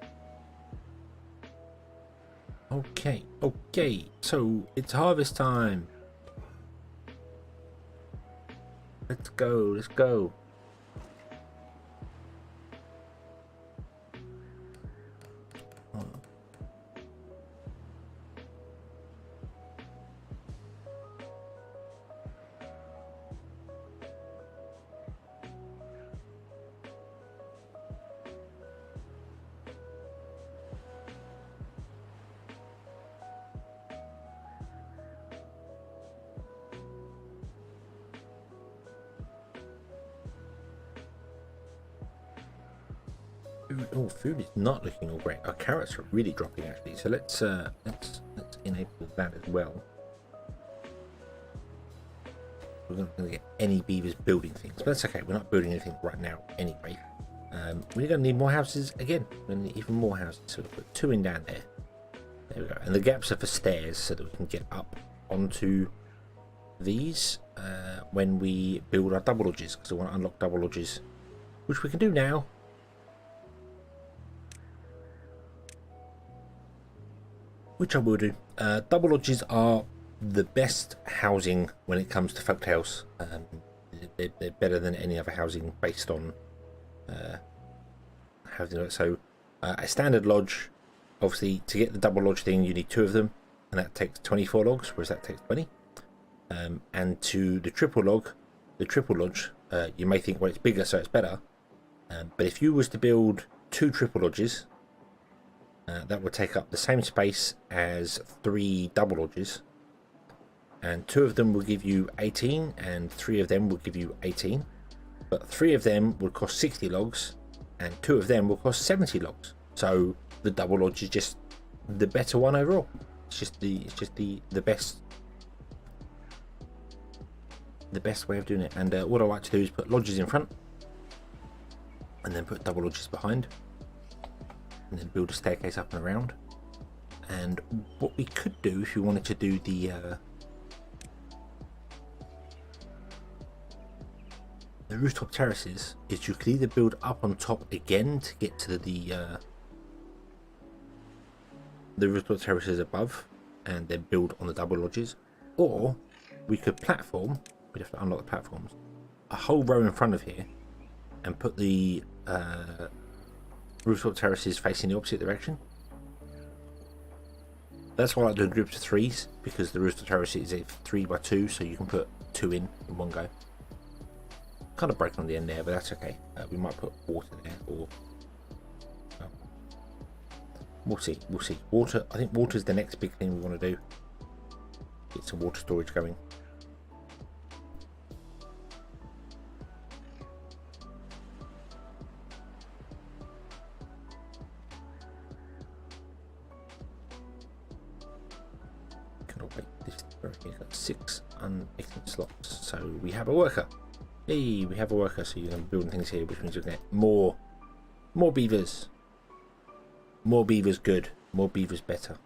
Okay, so it's harvest time. Let's go. Oh, food is not looking all great. Our carrots are really dropping actually. So let's enable that as well. We're not going to get any beavers building things, but that's okay. We're not building anything right now anyway. We're going to need more houses again. We're going to need even more houses. So we'll put 2 in down there. There we go. And the gaps are for stairs so that we can get up onto these when we build our double lodges, because I want to unlock double lodges, which we can do now. Which I will do. Double lodges are the best housing when it comes to folktales. They're better than any other housing based on housing. So a standard lodge, obviously, to get the double lodge thing, you need 2 of them, and that takes 24 logs, whereas that takes 20. And to the triple lodge, you may think, well, it's bigger, so it's better. But if you was to build 2 triple lodges, that would take up the same space as 3 double lodges, and 2 of them will give you 18 and 3 of them will give you 18, but 3 of them would cost 60 logs and 2 of them will cost 70 logs. So the double lodge is just the better one overall. It's just the best way of doing it. And what I like to do is put lodges in front and then put double lodges behind, and then build a staircase up and around. And what we could do if you wanted to do the rooftop terraces is you could either build up on top again to get to the rooftop terraces above and then build on the double lodges, or we could platform, we'd have to unlock the platforms, a whole row in front of here and put the rooftop terraces facing the opposite direction. That's why I like doing groups of 3s, because the rooftop terrace is a 3x2, so you can put 2 in one go. Kind of breaking on the end there, but that's okay. We might put water there, or we'll see. Water, I think water is the next big thing we want to do. Get some water storage going. We've got 6 unvacant slots, so we have a worker. Hey, we have a worker, so you're going to be building things here, which means you're going to get more beavers. More beavers good, more beavers better.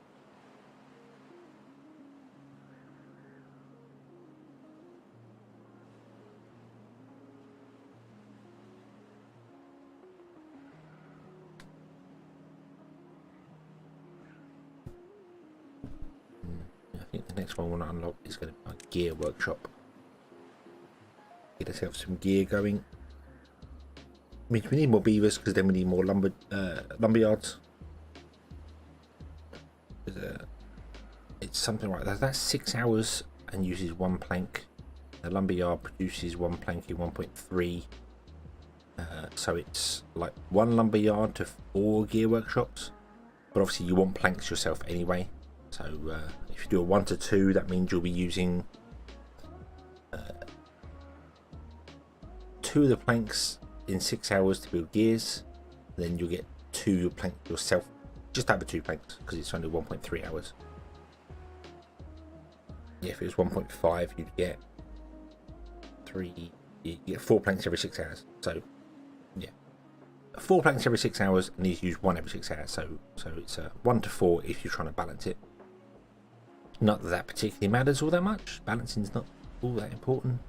Next one I want to unlock is going to be my gear workshop. Get ourselves some gear going. Means we need more beavers, because then we need more lumber yards. It's something like that. That's 6 hours and uses 1 plank. The lumberyard produces one plank in 1.3. So it's like one lumberyard to 4 gear workshops. But obviously you want planks yourself anyway. So if you do a 1 to 2, that means you'll be using 2 of the planks in 6 hours to build gears. Then you'll get 2 planks yourself, just over 2 planks, because it's only 1.3 hours. Yeah, if it was 1.5, you'd get 3. You get 4 planks every 6 hours. So yeah, 4 planks every 6 hours, and you use 1 every 6 hours. So it's 1 to 4 if you're trying to balance it. Not that that particularly matters all that much. Balancing's not all that important.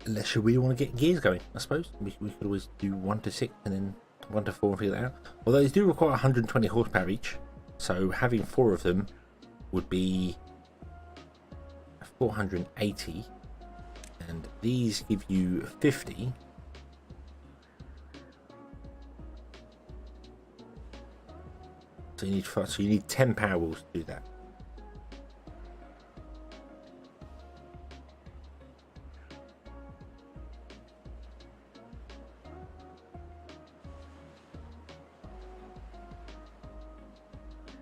Unless you really want to get gears going, I suppose. We could always do 1 to 6 and then 1 to 4 and figure that out. Although these do require 120 horsepower each, so having 4 of them would be 480, and these give you 50. So you need 10 power wheels to do that.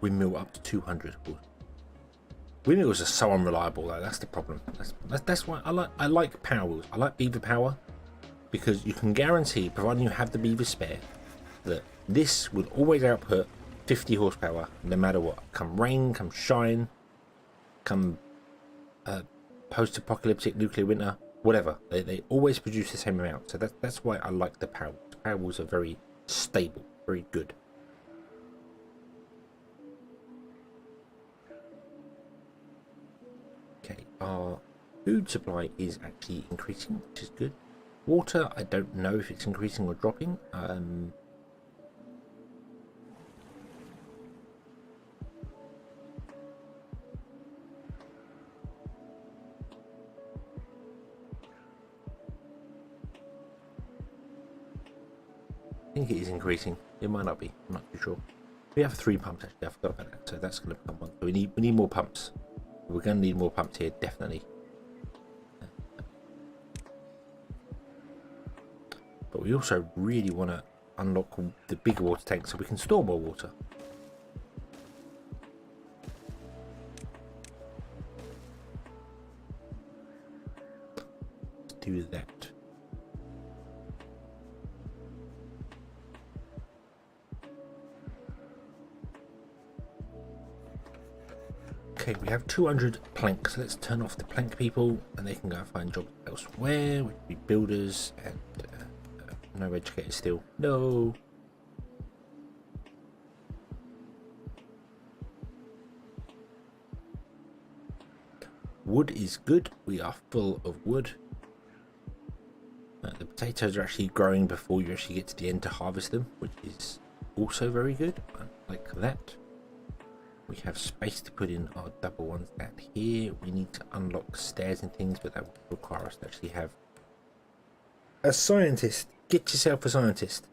Windmill up to 200. Windmills are so unreliable though, that's the problem. That's why I like power wheels. I like beaver power because you can guarantee, providing you have the beaver spare, that this would always output 50 horsepower no matter what. Come rain, come shine, come post-apocalyptic nuclear winter, whatever. They always produce the same amount. So that's why I like the power wheels. Power wheels are very stable, very good. Okay, our food supply is actually increasing, which is good. Water, I don't know if it's increasing or dropping. I think it is increasing. It might not be. I'm not too sure. We have 3 pumps actually. I forgot about that. So that's going to become 1. So we need more pumps. We're going to need more pumps here, definitely. But we also really want to unlock the bigger water tank so we can store more water. Let's do that. Okay, we have 200 planks. Let's turn off the plank people and they can go and find jobs elsewhere, which would be builders and no educators still. No. Wood is good. We are full of wood. The potatoes are actually growing before you actually get to the end to harvest them, which is also very good. I like that. We have space to put in our double ones down here. We need to unlock stairs and things, but that will require us to actually have a scientist. Get yourself a scientist.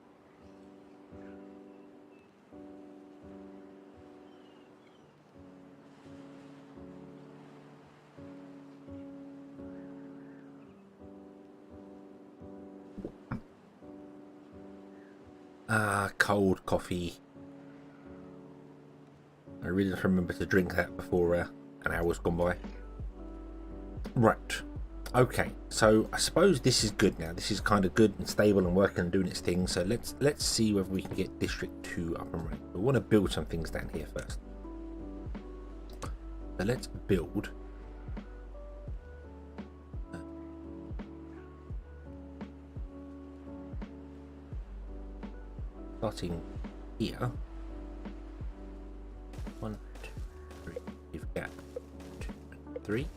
Cold coffee. I really have to remember to drink that before an hour's gone by. Right. Okay. So I suppose this is good now. This is kind of good and stable and working and doing its thing. So let's see whether we can get District 2 up and running. We want to build some things down here first. So let's build. Starting here. 1, 2, 3. You've got 2, 3.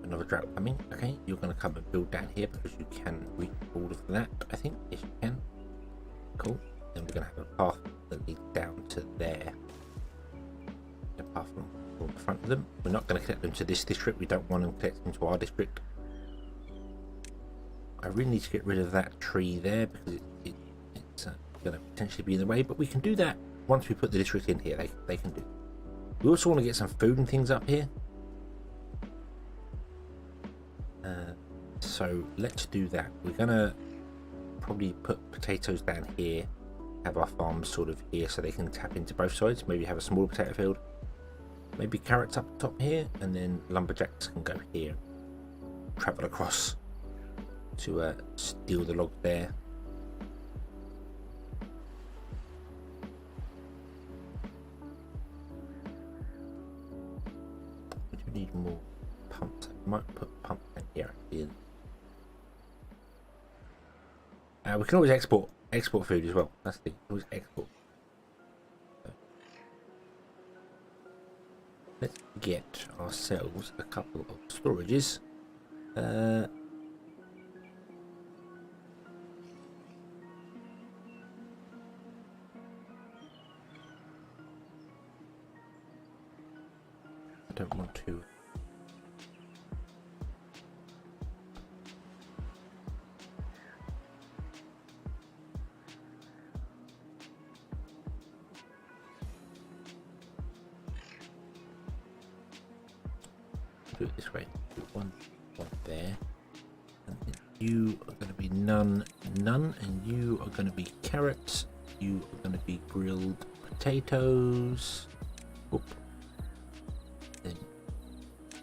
Another drought coming. Okay, you're going to come and build down here because you can reach all of that. I think yes, you can. Cool. Then we're going to have a path that leads down to there. A path from the front of them. We're not going to connect them to this district. We don't want them connecting to our district. I really need to get rid of that tree there because it's going to potentially be in the way, but we can do that once we put the district in here. They can do. We also want to get some food and things up here. So let's do that. We're gonna probably put potatoes down here, have our farms sort of here so they can tap into both sides. Maybe have a small potato field, maybe carrots up top here, and then lumberjacks can go here, travel across to steal the log there. We do need more pumps. I might put pumps down here actually. We can always export food as well. That's the thing. Always export. So, let's get ourselves a couple of storages. I don't want to. Do it this way. Put one there, and then you are going to be none, and you are going to be carrots. You are going to be grilled potatoes. Oop. Then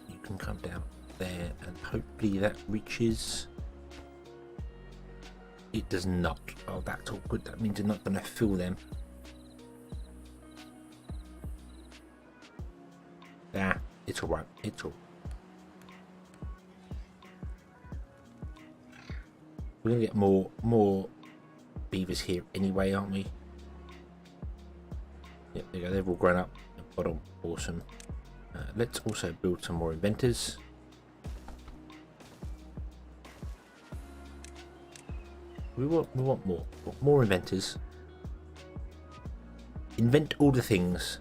you can come down there, and hopefully that reaches. It does not. Oh, that's all good. That means you're not going to fill them. Ah, it's all right. It's all. We're gonna get more beavers here anyway, aren't we? Yep, there you go. They've all grown up. Bottom, awesome. Let's also build some more inventors. We want more inventors. Invent all the things.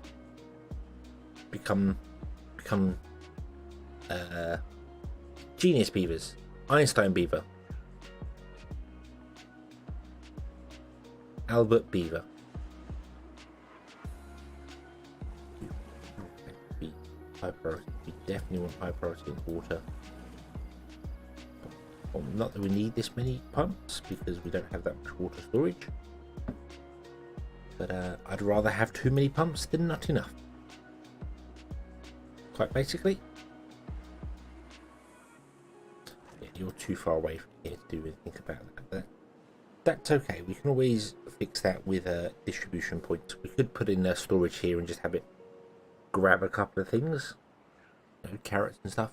Become genius beavers. Einstein beaver. Albert Beaver. High priority. We definitely want high priority in water. Well, not that we need this many pumps because we don't have that much water storage. But I'd rather have too many pumps than not enough. Quite basically. Yeah, you're too far away from here to do anything about that. But that's okay. We can always fix that with distribution points. We could put in storage here and just have it grab a couple of things, you know, carrots and stuff.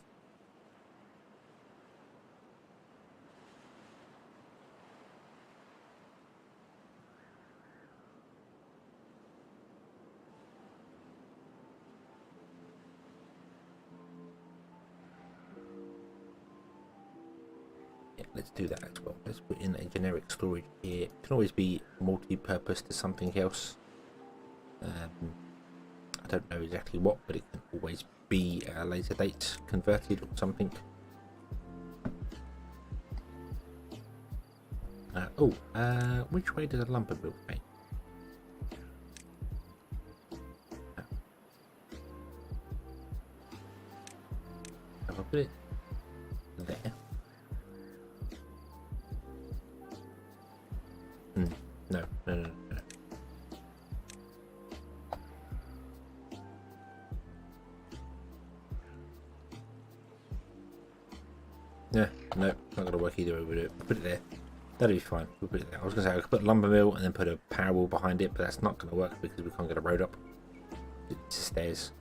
Let's do that as well. Let's put in a generic storage here. It can always be multi-purpose to something else. I don't know exactly what, but it can always be a later date converted or something. Which way does a lumber mill make? Have I put it there? No. Yeah, no, not gonna work either way. We'll put it there. That'll be fine. We'll put it there. I was gonna say I could put a lumber mill and then put a power wall behind it, but that's not gonna work because we can't get a road up. It's stairs.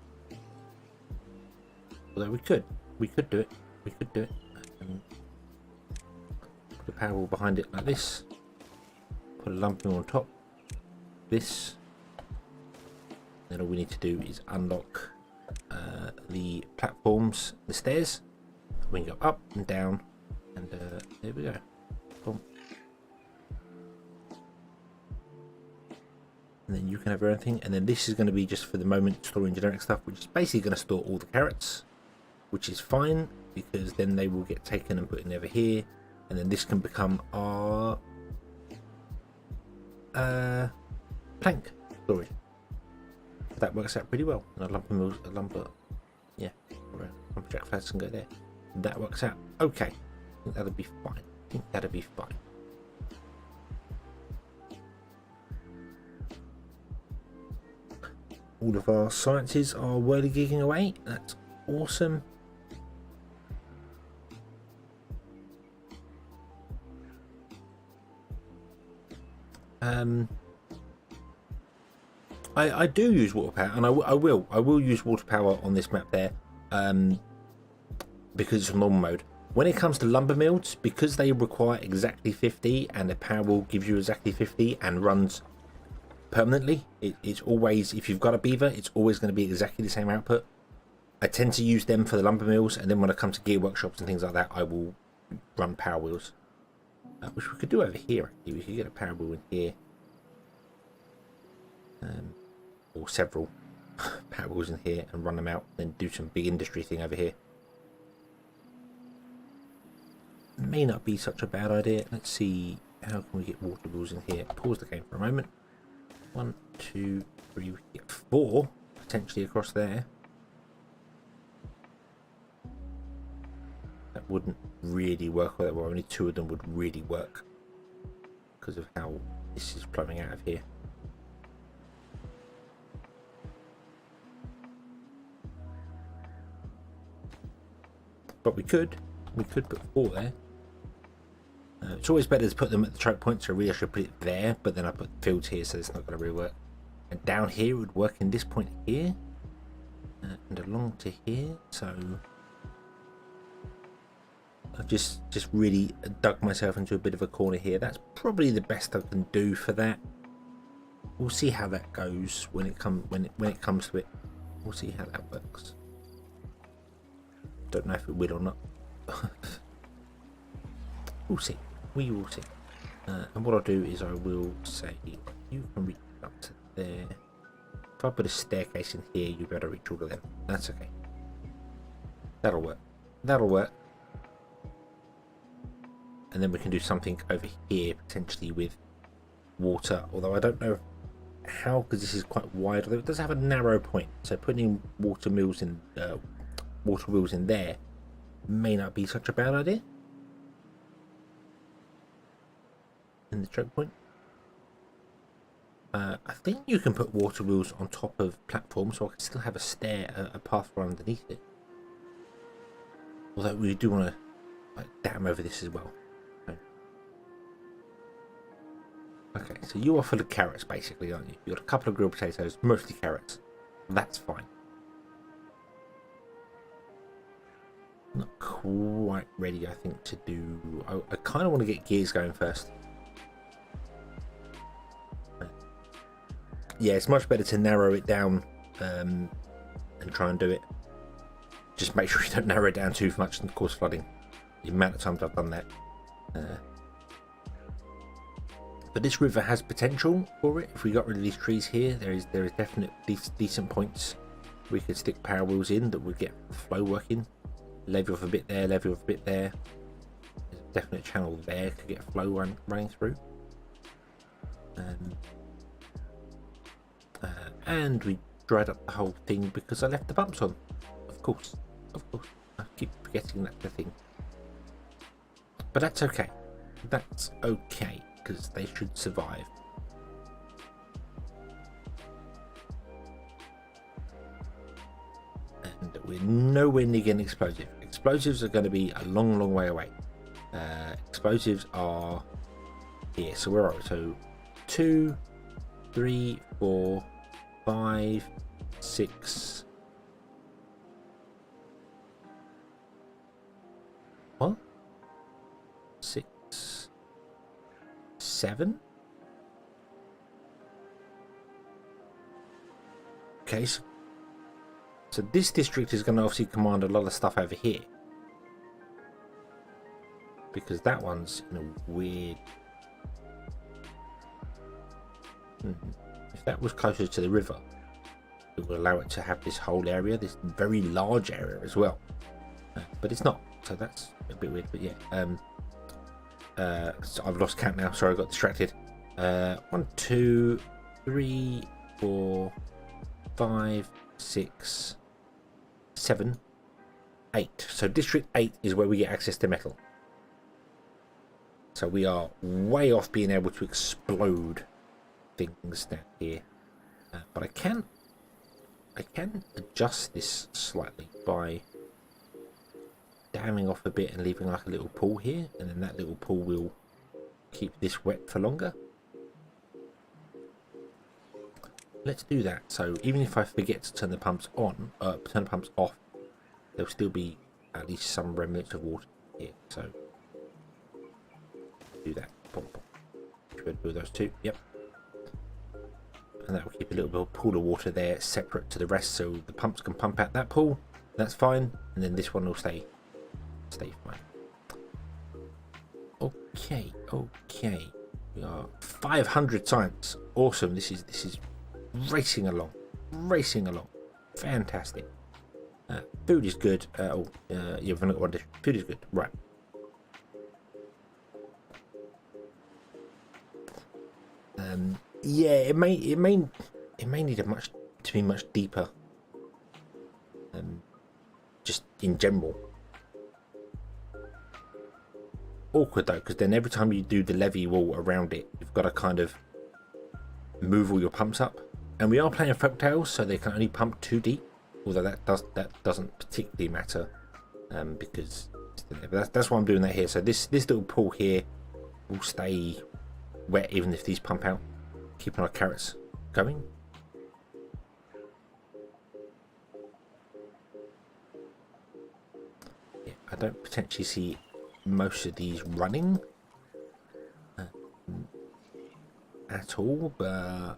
Although we could do it. Put a power wall behind it like this. Put a lumber mill on top. This. Then all we need to do is unlock the platforms, the stairs. We can go up and down, and there we go. Boom. And then you can have everything, and then this is going to be just for the moment storing generic stuff, which is basically going to store all the carrots, which is fine because then they will get taken and put in over here, and then this can become our plank storage. that works out pretty well. And a lumberjack fence can go there. That works out okay. I think that'll be fine. All of our sciences are whirligigging away. That's awesome. I do use water power, and I will use water power on this map there, because it's on normal mode. When it comes to lumber mills, because they require exactly 50, and the power will give you exactly 50 and runs permanently, it's always, if you've got a beaver, it's always going to be exactly the same output. I tend to use them for the lumber mills, and then when I come to gear workshops and things like that, I will run power wheels, which we could do over here. Actually, we could get a power wheel in here. Or several power wheels in here and run them out, then do some big industry thing over here. May not be such a bad idea. Let's see, how can we get water wheels in here? Pause the game for a moment. 1, 2, 3, we can get 4 potentially across there. That wouldn't really work well. Only 2 of them would really work because of how this is plumbing out of here. But we could put 4 there. It's always better to put them at the choke point, so really I should put it there, but then I put fields here, so it's not going to really work. And down here it would work in this point here, and along to here, so I've just really dug myself into a bit of a corner here. That's probably the best I can do for that. We'll see how that goes when it comes to it. We'll see how that works. Don't know if it will or not. We'll see. We will see. And what I'll do is I will say you can reach up to there. If I put a staircase in here, you better reach all of them. That's okay. That'll work. That'll work. And then we can do something over here potentially with water. Although I don't know how, because this is quite wide. Although it does have a narrow point, so putting water wheels in there may not be such a bad idea. In the choke point, I think you can put water wheels on top of platforms, so I can still have a path run underneath it. Although we do want to dam over this as well. Okay, so you are full of carrots basically, aren't you? You've got a couple of grilled potatoes, mostly carrots. That's fine. Not quite ready, I think, to do. I kind of want to get gears going first. Yeah, it's much better to narrow it down and try and do it. Just make sure you don't narrow it down too much and cause flooding. The amount of times I've done that. But this river has potential for it. If we got rid of these trees here, there is definite decent points we could stick power wheels in that would get flow working. Levy off a bit there, levy off a bit there. There's a definite channel there to get flow running through. And we dried up the whole thing because I left the bumps on. Of course. I keep forgetting that's the thing. But that's okay. That's okay, because they should survive. And we're nowhere near getting explosive. Explosives are going to be a long way away. Explosives are here. So where are we? So 2, 3, 4, 5, 6. What? 6, 7. Okay, so this district is going to obviously command a lot of stuff over here, because that one's in a weird. If that was closer to the river, it would allow it to have this whole area, this very large area as well. But it's not, so that's a bit weird. But yeah, so I've lost count now. Sorry, I got distracted. 1, 2, 3, 4, 5, 6, 7, 8. So District 8 is where we get access to metal. So we are way off being able to explode things down here. But I can adjust this slightly by damming off a bit and leaving like a little pool here, and then that little pool will keep this wet for longer. Let's do that. So even if I forget to turn the pumps on, turn the pumps off, there'll still be at least some remnants of water here. So do that. Should do those two. Yep. And that will keep a little bit of pool of water there separate to the rest, so the pumps can pump out that pool. That's fine, and then this one will stay fine. Okay. We are 500 times. Awesome. This is racing along. Fantastic. Food is good. Yeah, we've only got one dish. Food is good. Right. Yeah, it may need to be much deeper. Just in general. Awkward though, because then every time you do the levee wall around it, you've got to kind of move all your pumps up. And we are playing folktales, so they can only pump 2 deep. Although that doesn't particularly matter, because that's why I'm doing that here. So this little pool here will stay wet even if these pump out, keeping our carrots going. Yeah, I don't potentially see most of these running at all, but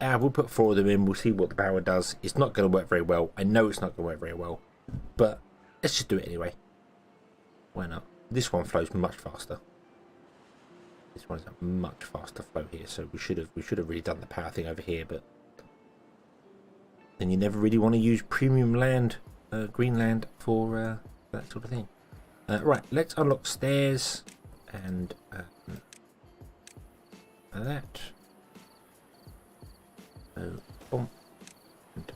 we'll put 4 of them in. We'll see what the power does. It's not going to work very well. I know it's not going to work very well, but let's just do it anyway. Why not? This one flows much faster. This one's a much faster flow here, so we should have really done the power thing over here, but then you never really want to use premium land, green land for that sort of thing. Right, let's unlock stairs and that. So boom and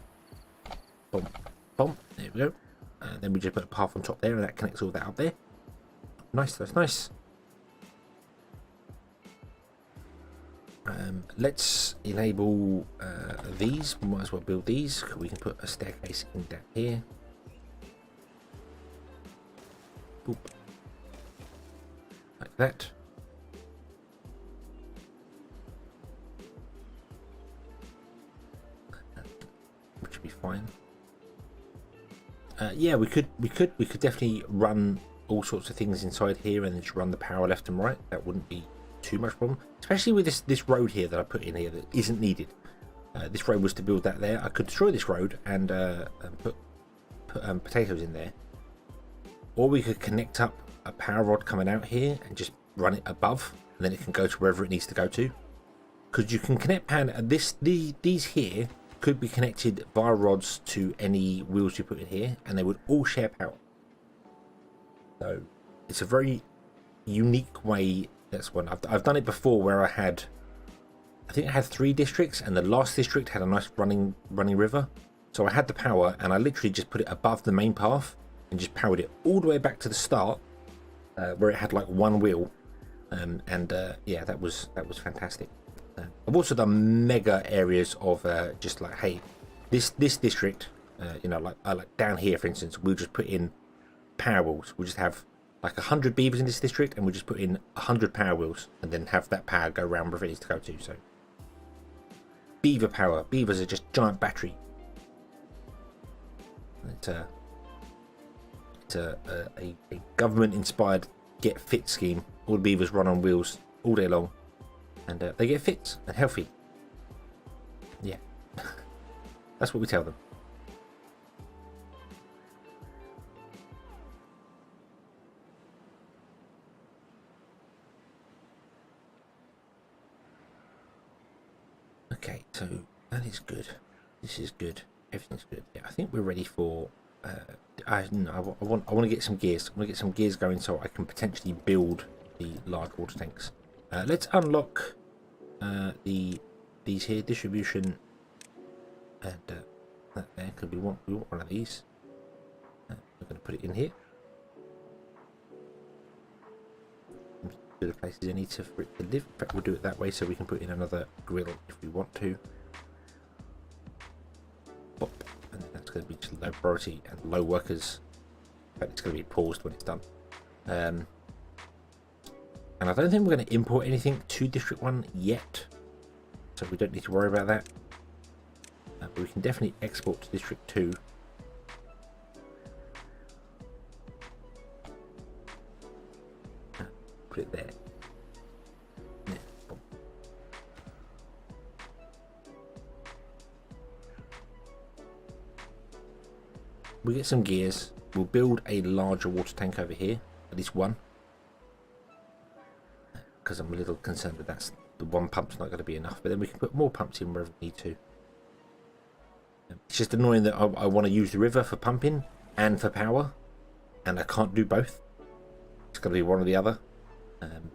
boom, boom. There we go. Then we just put a path on top there, and that connects all that up there. Nice, that's nice. Let's enable these. We might as well build these. We can put a staircase in down here. Boop. Like that. Which should be fine. Yeah, we could definitely run all sorts of things inside here and then just run the power left and right. That wouldn't be too much problem, especially with this road here that I put in here that isn't needed. This road was to build that there. I could destroy this road and put potatoes in there, or we could connect up a power rod coming out here and just run it above, and then it can go to wherever it needs to go to. Because you can connect these here could be connected via rods to any wheels you put in here, and they would all share power. So it's a very unique way. That's one I've done it before, where I think I had 3 districts, and the last district had a nice running river. So I had the power, and I literally just put it above the main path and just powered it all the way back to the start, where it had like 1 wheel, yeah, that was fantastic. I've also done mega areas of just like, hey, this district, you know, like down here for instance, we'll just put in power wheels. We'll just have like 100 beavers in this district, and we'll just put in 100 power wheels, and then have that power go around wherever it needs to go to. So beaver power. Beavers are just giant battery. It's a government-inspired get fit scheme. All the beavers run on wheels all day long, and they get fit and healthy. Yeah, that's what we tell them. Okay, so that is good. This is good. Everything's good. Yeah, I think we're ready for. I want to get some gears. I want to get some gears going so I can potentially build the large water tanks. Let's unlock these here. Distribution And that there, because we want one of these. We're going to put it in here. To the places I need to for it to live. In fact, we'll do it that way so we can put in another grill if we want to. Pop. And then that's going to be just low priority and low workers. In fact, it's going to be paused when it's done. And I don't think we're going to import anything to District 1 yet, so we don't need to worry about that. But we can definitely export to District 2. Put it there. Yeah. We get some gears. We'll build a larger water tank over here, at least one, because I'm a little concerned that that's the one pump's not going to be enough. But then we can put more pumps in wherever we need to. It's just annoying that I want to use the river for pumping and for power, and I can't do both. It's got to be one or the other.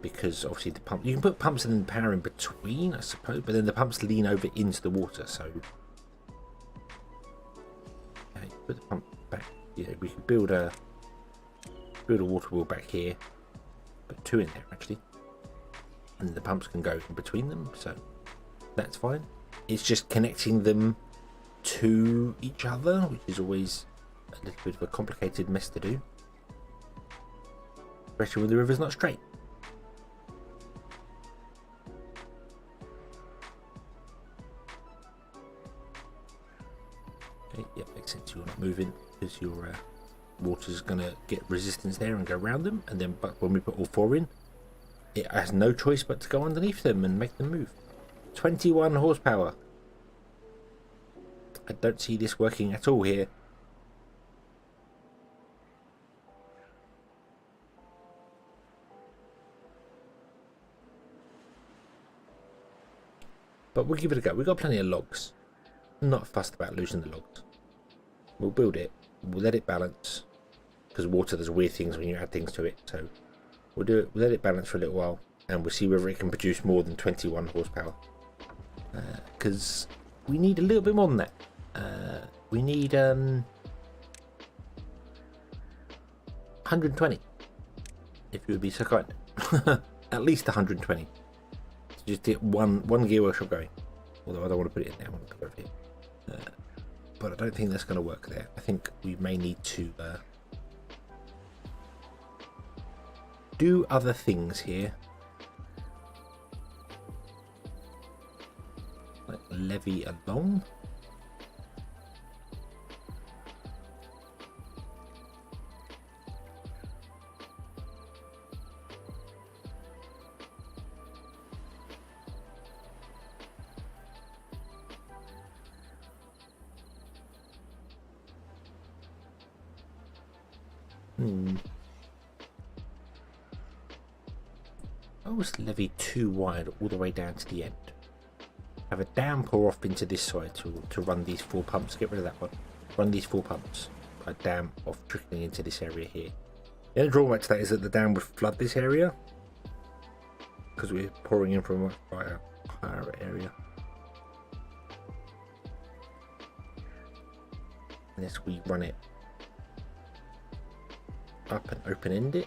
Because obviously the pump, you can put pumps and power in between, I suppose, but then the pumps lean over into the water, so okay, put the pump back. Yeah, we can build a water wheel back here, put two in there actually, and the pumps can go in between them, so that's fine. It's just connecting them to each other, which is always a little bit of a complicated mess to do, especially when the river's not straight. Okay, yep, makes sense. You're not moving because your water's gonna get resistance there and go around them, and then but when we put all four in, it has no choice but to go underneath them and make them move. 21 horsepower. I don't see this working at all here. But we'll give it a go. We've got plenty of logs. I'm not fussed about losing the logs. We'll build it. We'll let it balance. Because water does weird things when you add things to it. So we'll do it. We'll let it balance for a little while. And we'll see whether it can produce more than 21 horsepower. Because we need a little bit more than that. We need 120. If you would be so kind. At least 120. To just get one gear workshop going. Although I don't want to put it in there. I want to put it over here. But I don't think that's going to work there. I think we may need to do other things here. Like levy along. I always levy too wide all the way down to the end. Have a downpour off into this side to run these 4 pumps. Get rid of that one. Run these 4 pumps. A dam off trickling into this area here. The only drawback to that is that the dam would flood this area because we're pouring in from a higher area. Unless we run it up and open end it.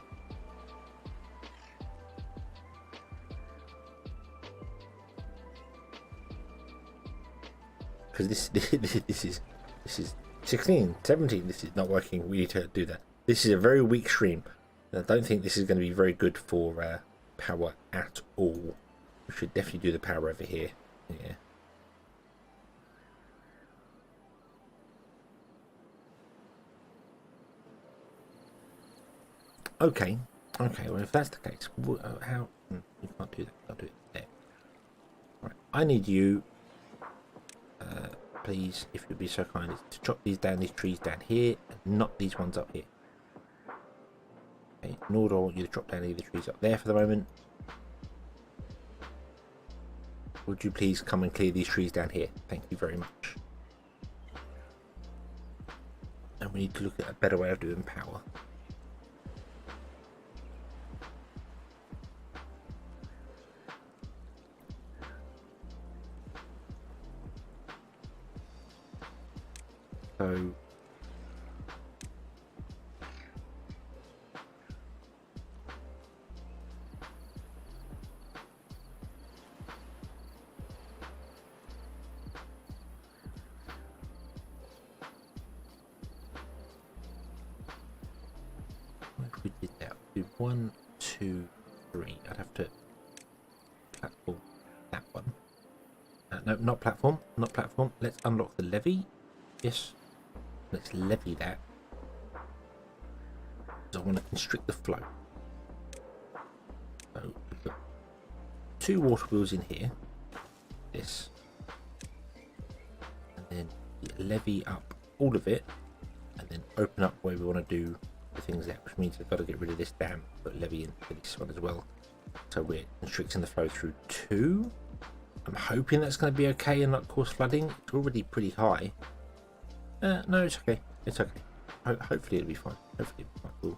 Because this is 16, 17. This is not working. We need to do that. This is a very weak stream. I don't think this is going to be very good for power at all. We should definitely do the power over here. Yeah. Okay. Okay. Well, if that's the case, how? You can't do that. I'll do it there. Right. I need you. Please, if you'd be so kind, to chop these trees down here, and not these ones up here. Okay, nor do I want you to chop down any of the trees up there for the moment. Would you please come and clear these trees down here? Thank you very much. And we need to look at a better way of doing power. So if we did that, do 1, 2, 3. I'd have to platform that one. No, not platform, not platform. Let's unlock the levee. Yes, let's levee that. So I want to constrict the flow. So we put 2 water wheels in here. This, and then levee up all of it, and then open up where we want to do the things there, which means we've got to get rid of this dam, put levee in for this one as well. So we're constricting the flow through 2. I'm hoping that's going to be okay and not cause flooding. It's already pretty high. No, it's okay. It's okay. Hopefully it'll be fine. Hopefully it'll be fine.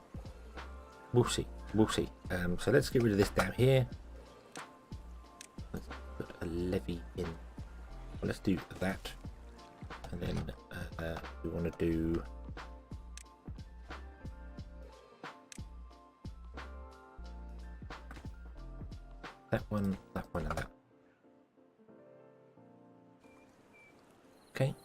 We'll see. We'll see. So let's get rid of this dam here. Let's put a levee in. Well, let's do that. And then we want to do that one, and that. Okay.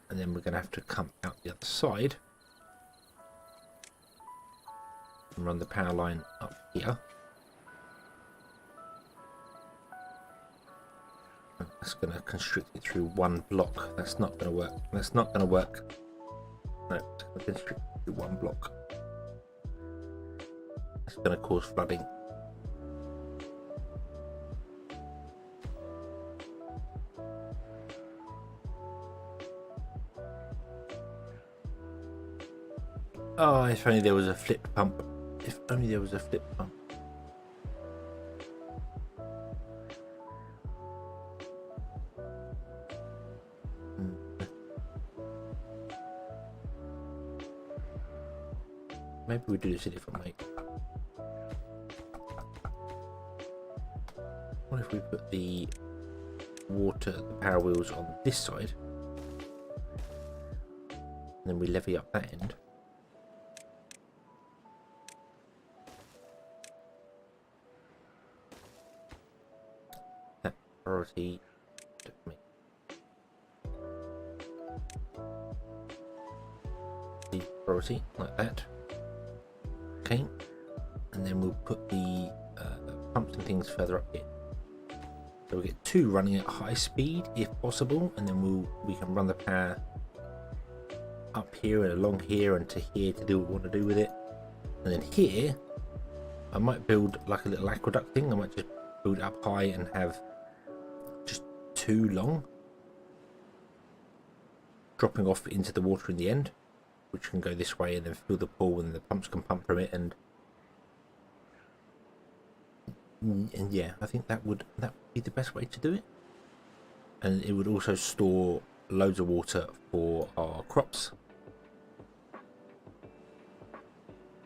And then we're going to have to come out the other side and run the power line up here. And that's going to constrict it through 1 block. That's not going to work. That's not going to work. No, it's going to constrict it through 1 block. That's going to cause flooding. Oh, if only there was a flip pump. If only there was a flip pump. Maybe we do this a different way. What if we put the power wheels on this side, and then we levee up that end. That priority like that. Okay, and then we'll put the pumps and things further up here. So we'll get 2 running at high speed if possible, and then we can run the power up here and along here and to here to do what we want to do with it. And then here I might build like a little aqueduct thing. I might just build it up high and have just 2 long dropping off into the water in the end, which can go this way and then fill the pool, and the pumps can pump from it. And yeah, I think that would be the best way to do it. And it would also store loads of water for our crops.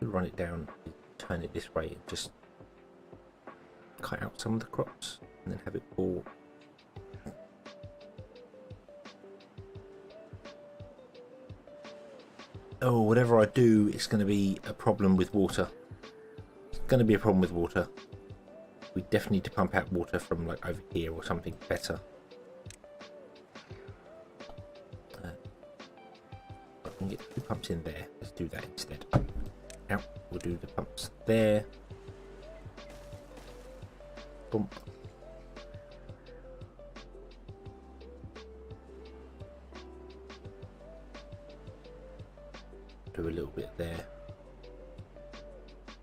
We run it down, turn it this way, and just cut out some of the crops, and then have it all. Oh, whatever I do, it's going to be a problem with water. It's going to be a problem with water. We definitely need to pump out water from like over here or something better. I can get 2 pumps in there. Let's do that instead. Out. We'll do the pumps there. Bump. Do a little bit there.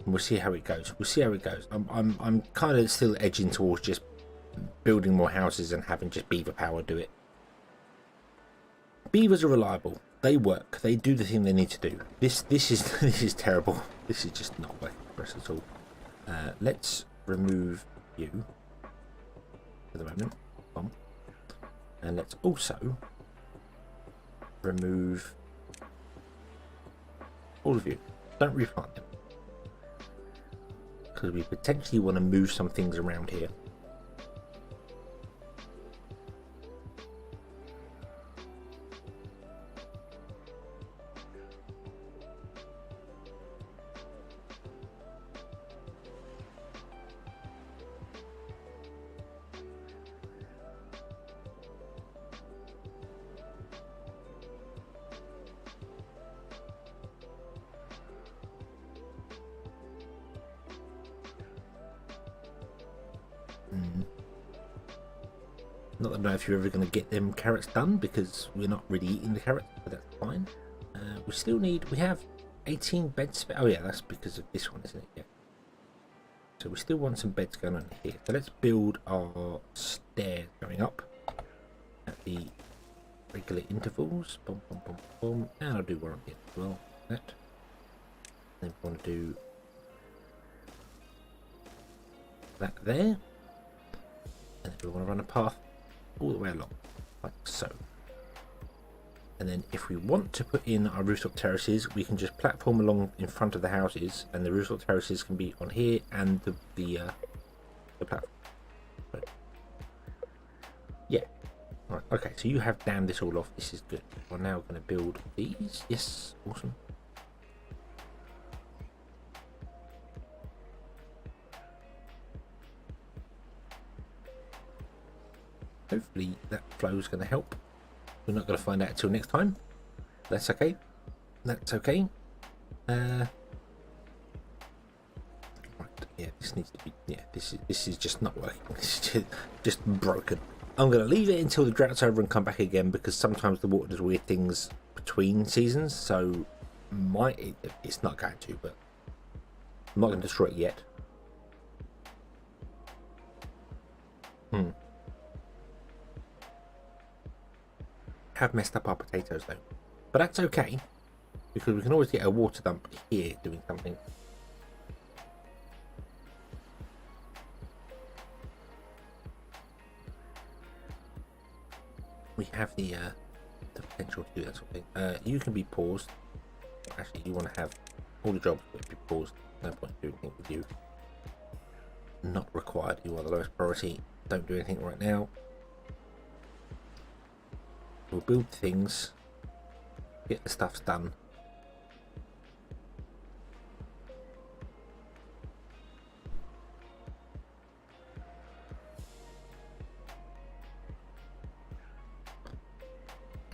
And we'll see how it goes. We'll see how it goes. I'm kind of still edging towards just building more houses and having just beaver power do it. Beavers are reliable. They work. They do the thing they need to do. This is terrible. This is just not working for us at all. Let's remove you for the moment. And let's also remove all of you. Don't replant them, because we potentially want to move some things around here. Not that I know if you're ever going to get them carrots done, because we're not really eating the carrots, but that's fine. We still need, we have 18 beds. Oh yeah, that's because of this one, isn't it? Yeah. So we still want some beds going on here. So let's build our stairs going up at the regular intervals. Boom, boom, boom, boom. And I'll do one on here as well. That. Then we want to do that there. And then we want to run a path all the way along, like so. And then if we want to put in our rooftop terraces, we can just platform along in front of the houses, and the rooftop terraces can be on here and the platform. But yeah. Right. Okay. So you have dammed this all off. This is good. We're now going to build these. Yes. Awesome. Hopefully that flow is going to help. We're not going to find out until next time. That's okay. That's okay. Right. Yeah, this needs to be. Yeah, this is just not working. This is just broken. I'm going to leave it until the drought's over and come back again, because sometimes the water does weird things between seasons. So it's not going to, but I'm not going to destroy it yet. Have messed up our potatoes though, but that's okay, because we can always get a water dump here doing something. We have the potential to do that sort of thing. You can be paused. Actually, you want to have all the jobs that be paused. No point doing anything with you. Not required. You are the lowest priority. Don't do anything right now. We'll build things, get the stuffs done.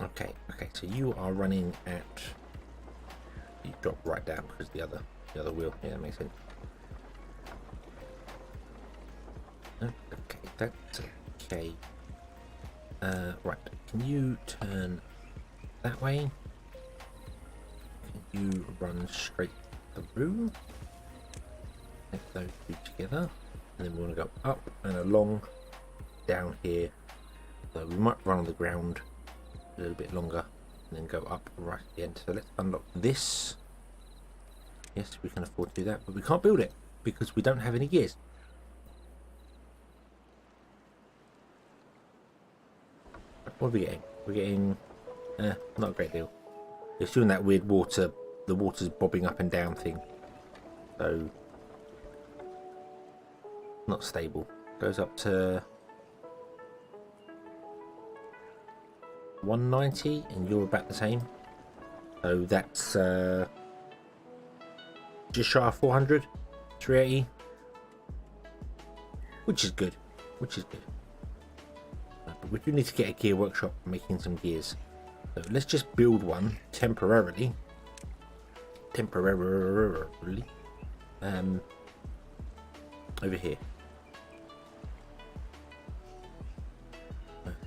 Okay, so you are running at, you drop right down because the other wheel. Yeah, that makes sense. Okay, that's okay. Right, can you turn that way? Can you run straight through? Take those two together, and then we want to go up and along down here. So we might run on the ground a little bit longer and then go up right at the end. So let's unlock this. Yes, we can afford to do that, but we can't build it because we don't have any gears. What are we getting? We're getting not a great deal. It's doing that weird water, the water's bobbing up and down thing. So not stable. Goes up to 190 and you're about the same. So that's just shy of 400, 380. Which is good. But we do need to get a gear workshop making some gears. So let's just build one temporarily. Over here.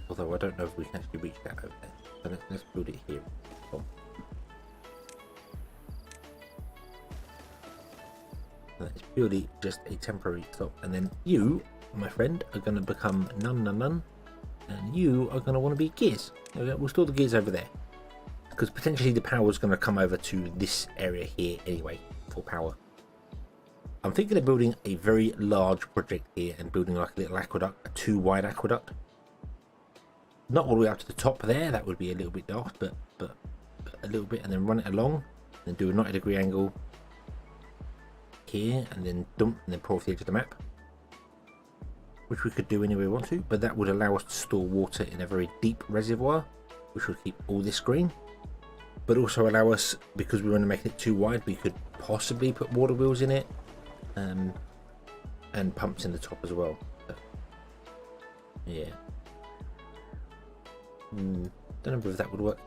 Although I don't know if we can actually reach that over there. So let's build it here. So that's purely just a temporary stop. And then you, my friend, are going to become none. And you are going to want to be gears. We'll store the gears over there, because potentially the power is going to come over to this area here anyway for power. I'm thinking of building a very large project here and building like a little aqueduct, a 2-wide aqueduct. Not all the way up to the top there, that would be a little bit daft, but a little bit, and then run it along, and do a 90-degree angle here, and then dump, and then pour off the edge of the map. Which we could do any way we want to, but that would allow us to store water in a very deep reservoir, which would keep all this green, but also allow us, because we want to make it too wide, we could possibly put water wheels in it, and pumps in the top as well. So, yeah, don't know if that would work.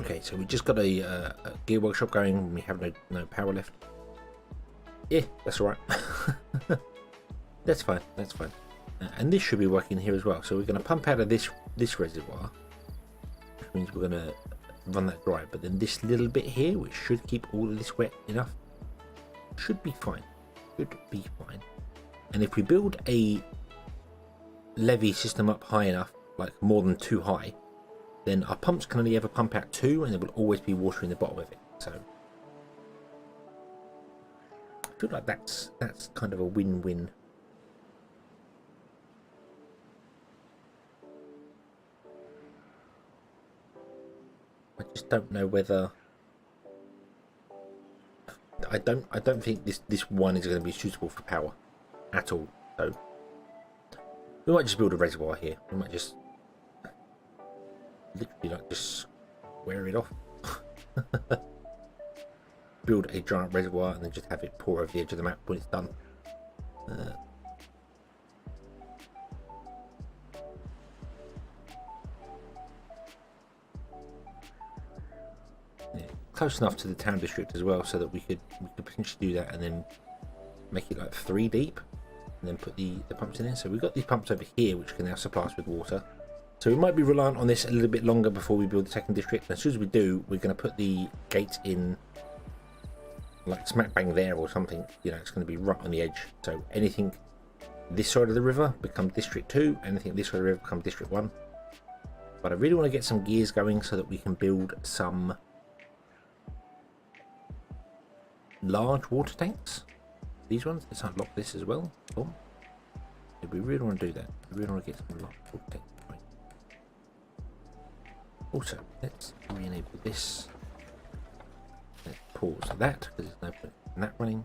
Okay, so we just got a gear workshop going. We have no power left. Yeah, that's all right. That's fine. That's fine. And this should be working here as well. So we're going to pump out of this reservoir, which means we're going to run that dry. But then this little bit here, which should keep all of this wet enough, should be fine. Should be fine. And if we build a levee system up high enough, like more than 2 high, then our pumps can only ever pump out 2, and there will always be water in the bottom of it. So I feel like that's kind of a win-win. I just don't know whether I don't think this one is going to be suitable for power at all. So we might just build a reservoir here. We might just literally like just square it off. Build a giant reservoir and then just have it pour over the edge of the map when it's done. Yeah, close enough to the town district as well, so that we could potentially do that and then make it like 3 deep, and then put the pumps in there. So we've got these pumps over here which can now supply us with water. So we might be reliant on this a little bit longer before we build the second district. And as soon as we do, we're going to put the gate in like smack bang there or something. You know, it's going to be right on the edge. So anything this side of the river becomes District 2, anything this side of the river becomes District 1. But I really want to get some gears going so that we can build some large water tanks. These ones, let's unlock this as well. Boom. Yeah, we really want to do that. We really want to get some large water tanks. Also, let's re-enable this. Let's pause that because there's no point in that running.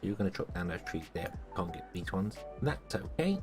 You're going to chop down those trees there. Can't get these ones. That's okay.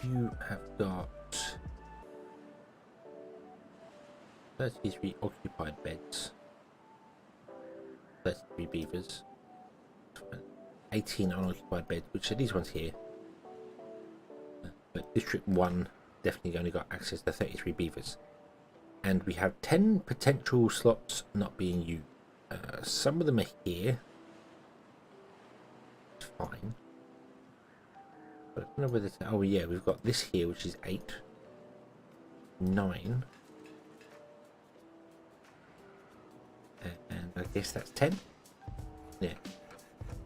You have got 33 occupied beds, 33 beavers, 18 unoccupied beds, which are these ones here. But District 1 definitely only got access to 33 beavers. And we have 10 potential slots not being used. Some of them are here. It's fine. But I don't know whether oh yeah, we've got this here which is 8, 9, and I guess that's 10. Yeah.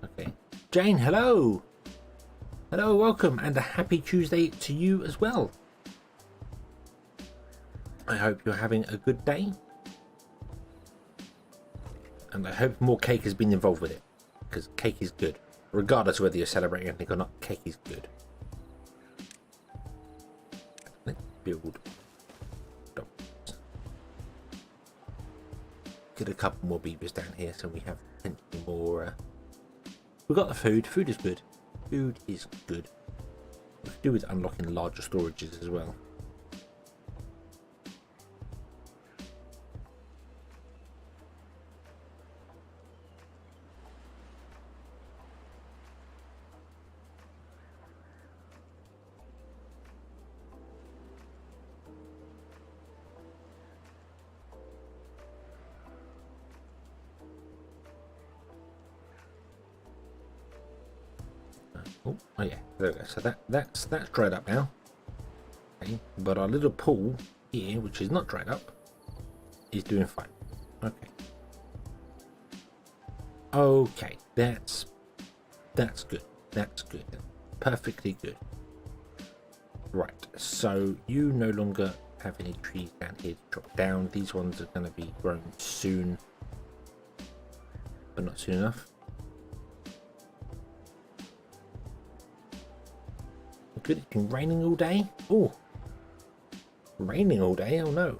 Okay. Jane, hello. Hello, welcome, and a happy Tuesday to you as well. I hope you're having a good day, and I hope more cake has been involved with it, because cake is good. Regardless of whether you're celebrating anything or not, cake is good. Let's build docks. Get a couple more beavers down here so we have plenty more. We've got the food. Food is good. Food is good. We could do with unlocking larger storages as well. Oh yeah, there we go. So that's dried up now. Okay, but our little pool here, which is not dried up, is doing fine. Okay. Okay, that's good. That's good. Perfectly good. Right. So you no longer have any trees down here to drop down. These ones are going to be grown soon, but not soon enough. Good, it's been raining all day. Oh, raining all day. Oh no.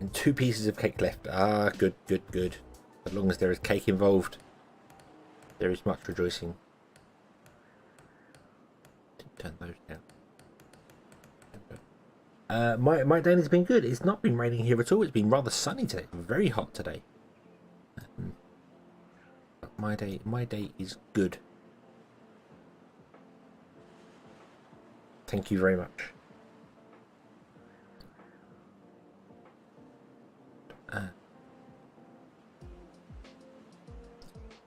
And 2 pieces of cake left. Ah, good, good, good. As long as there is cake involved, there is much rejoicing. Turn those down. My day has been good. It's not been raining here at all. It's been rather sunny today. Very hot today. But my day is good. Thank you very much.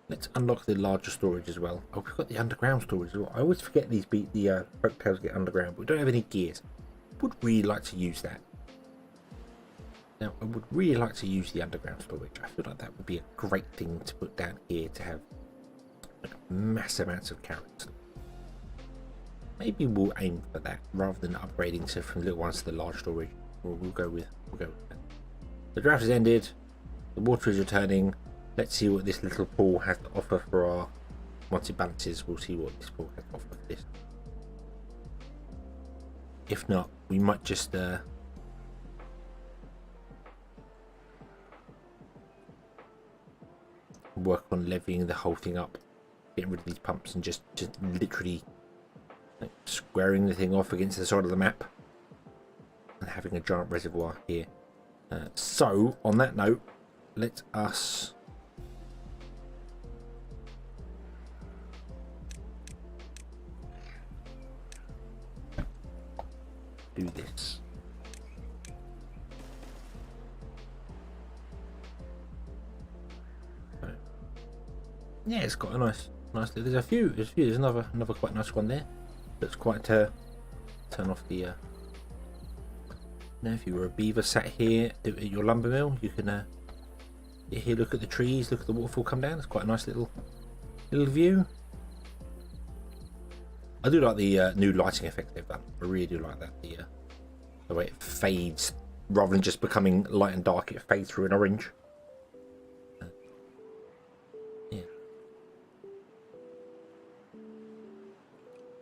Let's unlock the larger storage as well. Oh, we've got the underground storage as well. I always forget the folktales get underground, but we don't have any gears. Would really like to use that. Now, I would really like to use the underground storage. I feel like that would be a great thing to put down here to have like mass amounts of carrots. Maybe we'll aim for that rather than upgrading from little ones to the large storage. We'll go with that. The drought has ended. The water is returning. Let's see what this little pool has to offer for our once it balances. We'll see what this pool has to offer for this. If not, we might just work on levying the whole thing up, getting rid of these pumps and just literally like, squaring the thing off against the side of the map and having a giant reservoir here. So on that note, let us do this. Yeah, it's got a nice. There's a few. There's another quite nice one there. That's quite turn off the. Now, if you were a beaver sat here at your lumber mill, you can here look at the trees, look at the waterfall come down. It's quite a nice little view. I do like the new lighting effect they've done. I really do like that. The way it fades, rather than just becoming light and dark, it fades through an orange. Yeah.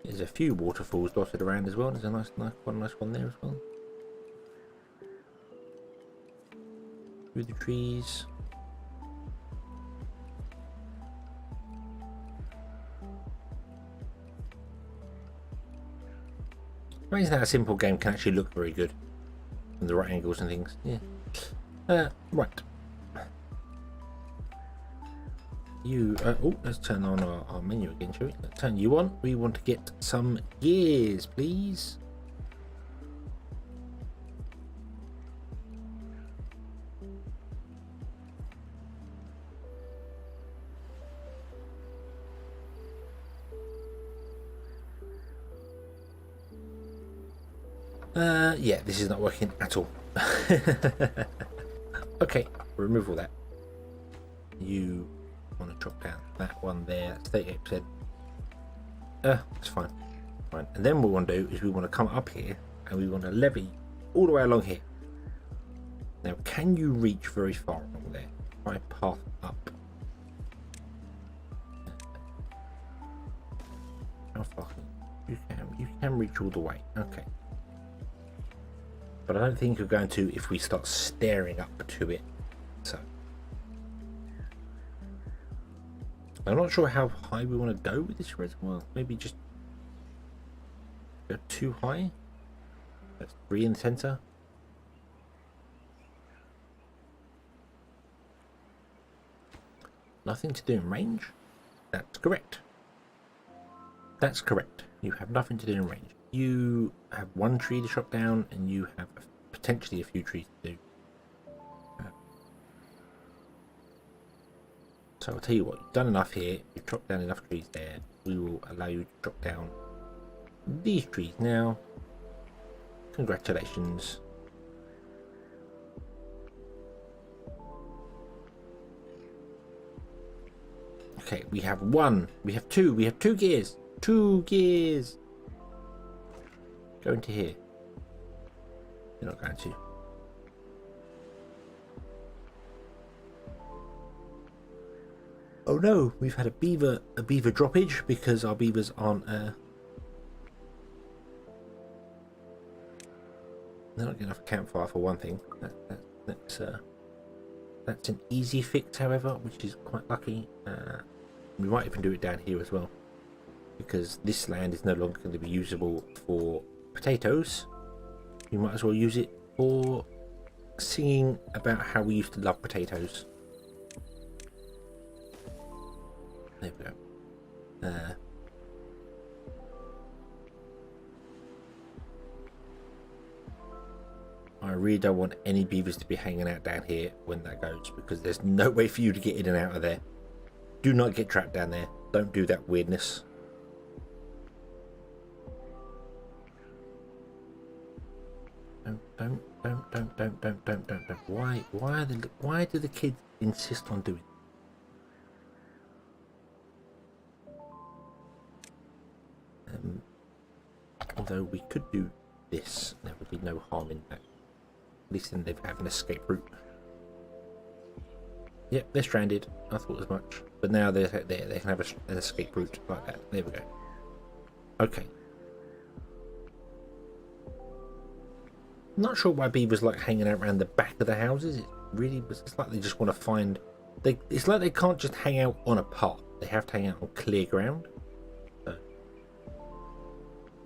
There's a few waterfalls dotted around as well. There's quite a nice one there as well. Through the trees. Amazing how a simple game can actually look very good from the right angles and things. Yeah. Right. Let's turn on our menu again, shall we? Let's turn you on. We want to get some gears, please. Yeah, this is not working at all. Okay, remove all that. You want to drop down that one there. That's 38%. That's fine. Fine. And then what we want to do is we want to come up here and we want to levy all the way along here. Now, can you reach very far along there? Try path up. How far? You can reach all the way. Okay. But I don't think you're going to if we start staring up to it. So I'm not sure how high we want to go with this reservoir. Maybe just go too high. That's 3 in the center. Nothing to do in range. That's correct. That's correct. You have nothing to do in range. You have 1 tree to chop down, and you have potentially a few trees to do. So I'll tell you what, you've done enough here. You've chopped down enough trees there. We will allow you to chop down these trees now. Congratulations. Okay, we have 1. We have 2. We have 2 gears. 2 gears. Go into here. You're not going to. Oh no, we've had a beaver droppage because our beavers aren't they're not getting enough campfire for one thing. That's an easy fix, however, which is quite lucky. We might even do it down here as well, because this land is no longer going to be usable for potatoes. You might as well use it for singing about how we used to love potatoes. There we go. I really don't want any beavers to be hanging out down here when that goes, because there's no way for you to get in and out of there. Do not get trapped down there. Don't do that weirdness. Don't. Why do the kids insist on doing it? Although we could do this, there would be no harm in that. At least then they've have an escape route. Yep, they're stranded. I thought as much. But now they can have an escape route like that. There we go. Okay. Not sure why beavers like hanging out around the back of the houses. It's like they just want to find. It's like they can't just hang out on a path. They have to hang out on clear ground. So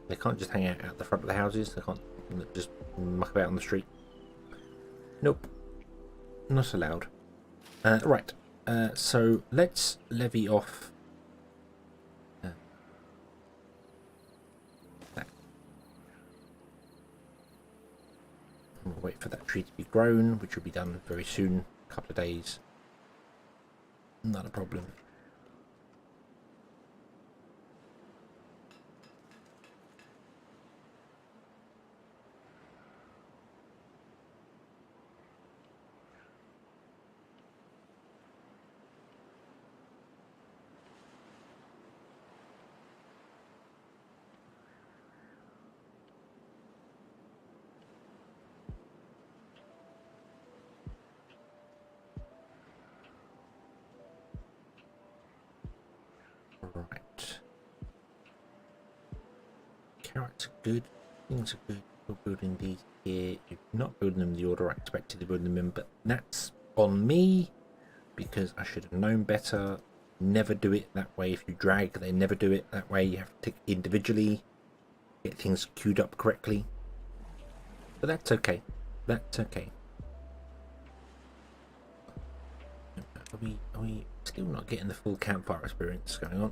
they can't just hang out at the front of the houses. They can't just muck about on the street. Nope, not allowed. Right. So let's levy off. That. We'll wait for that tree to be grown, which will be done very soon. A couple of days. Not a problem. Right. Carrots are good. Things are good. We're building these here. You're not building them the order I expected to build them in, but that's on me because I should have known better. Never do it that way. If you drag, they never do it that way. You have to individually get things queued up correctly. But that's okay. That's okay. Are we still not getting the full campfire experience going on?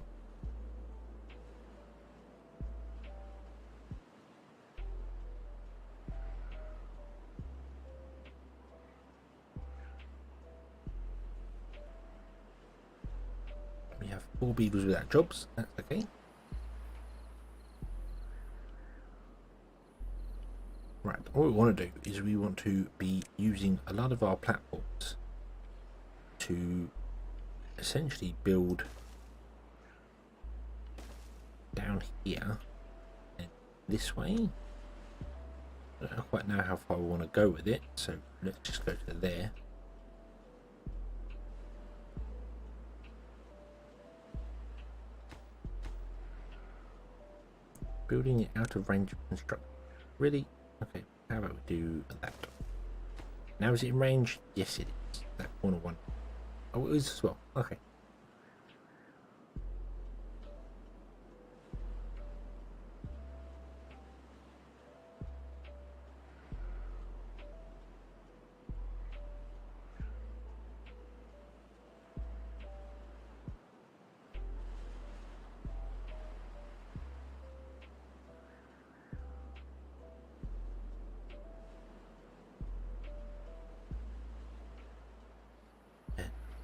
We have 4 beavers without jobs. That's okay. Right, what we want to do is we want to be using a lot of our platforms to essentially build down here and this way. I don't quite know how far we want to go with it, so let's just go to there. Building it out of range of construction. Really? Okay, how about we do that? Now is it in range? Yes it is. That corner one. Oh, it is as well. Okay.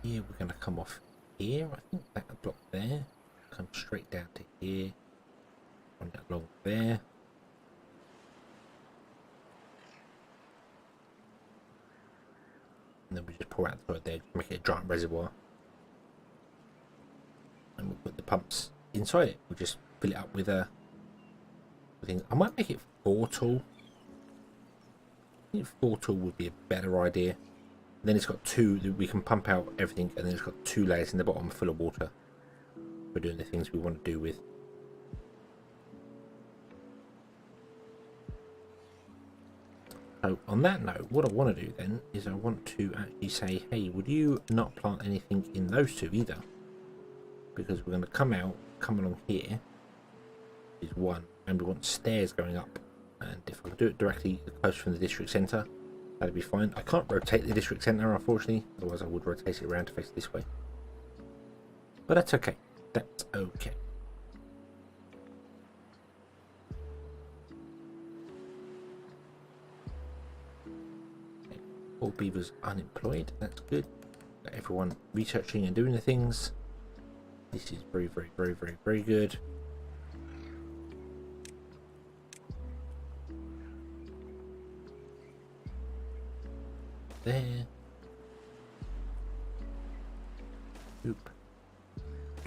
Here we're going to come off here. I think that block there. Come straight down to here. Run that along there. And then we just pour out the road there, make it a giant reservoir. And we'll put the pumps inside it. We'll just fill it up with a thing. I might make it 4 tall. I think 4 tall would be a better idea. Then it's got 2, we can pump out everything, and then it's got 2 layers in the bottom full of water for doing the things we want to do with. So on that note, what I want to do then is I want to actually say, hey, would you not plant anything in those two either? Because we're going to come along here is one, and we want stairs going up. And if I could do it directly close from the district centre, that'd be fine. I can't rotate the district centre, unfortunately, otherwise I would rotate it around to face this way. But that's okay. That's okay. All beavers unemployed. That's good. Got everyone researching and doing the things. This is very, very, very, very, very good. There. Oop.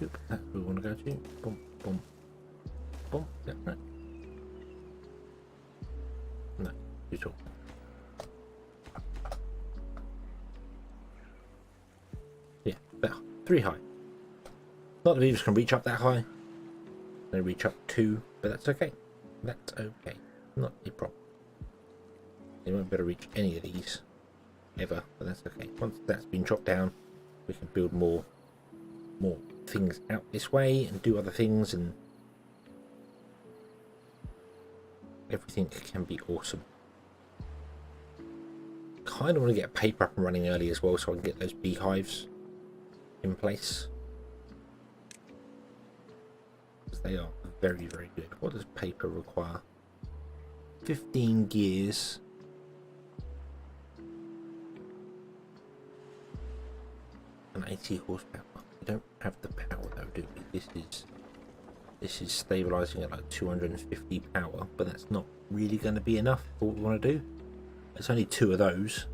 Oop. That's where we want to go to. Boom, boom, boom. Yeah, right. No, you talk. Yeah, better. 3 high. Not the beavers can reach up that high. They reach up 2, but that's okay. That's okay. Not a problem. They won't be able to reach any of these ever, but that's okay. Once that's been chopped down, we can build more things out this way and do other things, and everything can be awesome. Kind of want to get paper up and running early as well, so I can get those beehives in place, because they are very, very good. What does paper require? 15 gears. And 80 horsepower. We don't have the power though, do we? This is stabilizing at like 250 power, but that's not really going to be enough for what we want to do. It's only 2 of those.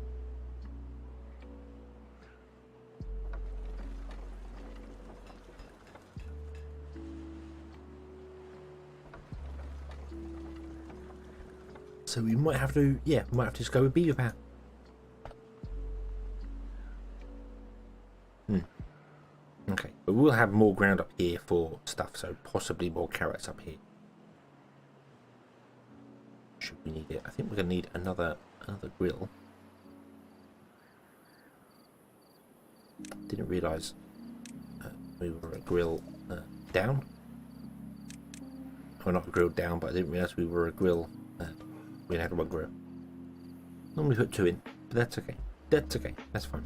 So we might have to, yeah, we might have to just go with beaver power. Okay, but we'll have more ground up here for stuff, so possibly more carrots up here. Should we need it? I think we're going to need another grill. Didn't realise we were a grill down. Well, not a grill down, but I didn't realise we were a grill. We had 1 grill. Normally put 2 in, but that's okay. That's okay. That's fine.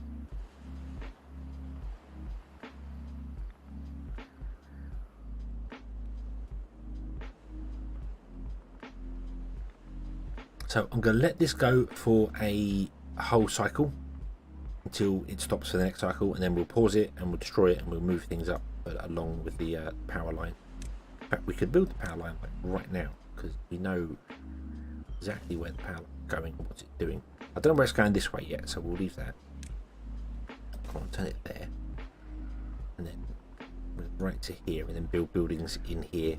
So I'm going to let this go for a whole cycle until it stops for the next cycle, and then we'll pause it and we'll destroy it and we'll move things up along with the power line. In fact, we could build the power line right now because we know exactly where the power line is going and what's it doing. I don't know where it's going this way yet, so we'll leave that. I'll turn it there, and then right to here, and then build buildings in here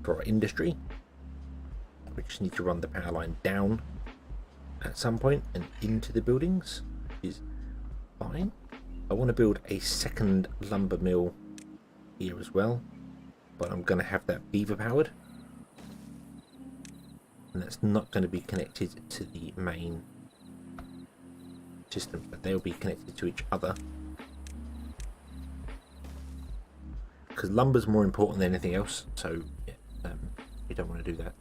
for our industry. We just need to run the power line down at some point and into the buildings, which is fine. I want to build a second lumber mill here as well, but I'm going to have that beaver powered, and that's not going to be connected to the main system, but they'll be connected to each other because lumber's more important than anything else. So yeah, you don't want to do that.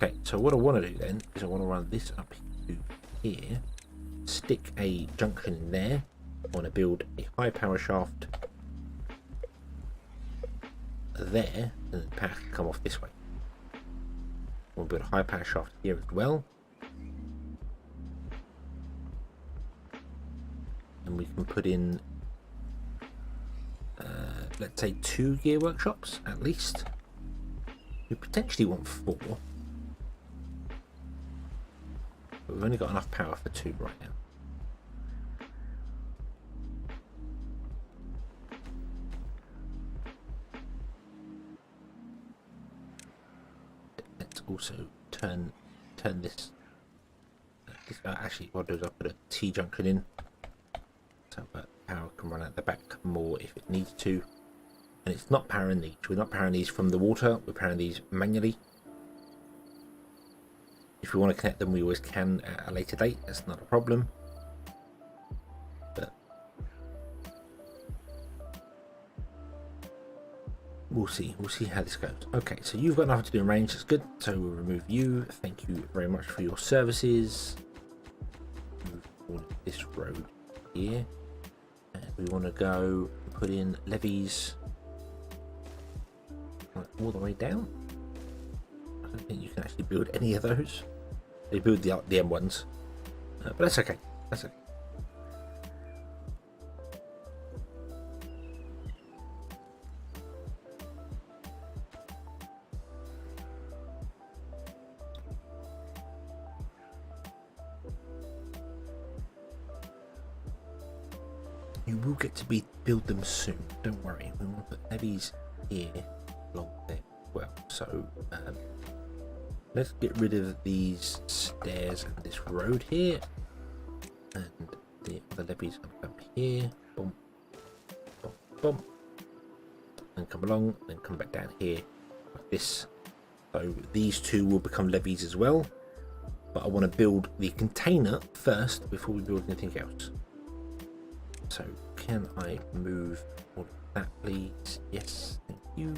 Okay, so what I want to do then is I want to run this up to here, stick a junction in there. I want to build a high power shaft there, and the power can come off this way. We'll build a high power shaft here as well, and we can put in let's say 2 gear workshops at least. We potentially want 4. But we've only got enough power for 2 right now. Let's also turn this. Actually, what I'll do is I'll put a T junction in, so that power can run out the back more if it needs to. And it's not powering these. We're not powering these from the water. We're powering these manually. If we want to connect them, we always can at a later date. That's not a problem. But we'll see. We'll see how this goes. Okay, so you've got nothing to do in range. That's good. So we'll remove you. Thank you very much for your services. Move on this road here. And we want to go put in levees all the way down. I don't think you can actually build any of those. They build the M1s, but that's okay. That's okay. You will get to build them soon. Don't worry. We want to put levees here along there. Well, so let's get rid of these stairs and this road here, and the other levees going to come here, boom, boom, boom, and come along, then come back down here like this. So these two will become levees as well, but I want to build the container first before we build anything else. So can I move all of that, please? Yes, thank you.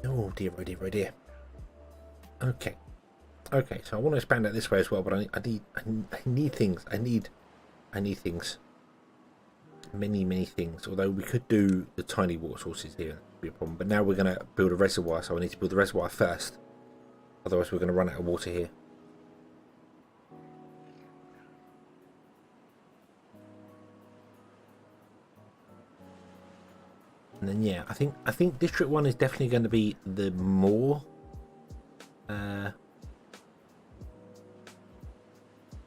Oh dear, oh dear, oh dear. Okay. Okay, so I want to expand out this way as well, but I need things. I need things. Many things. Although we could do the tiny water sources here, that'd be a problem. But now we're going to build a reservoir, so I need to build the reservoir first. Otherwise, we're going to run out of water here. And then yeah, I think District 1 is definitely going to be the more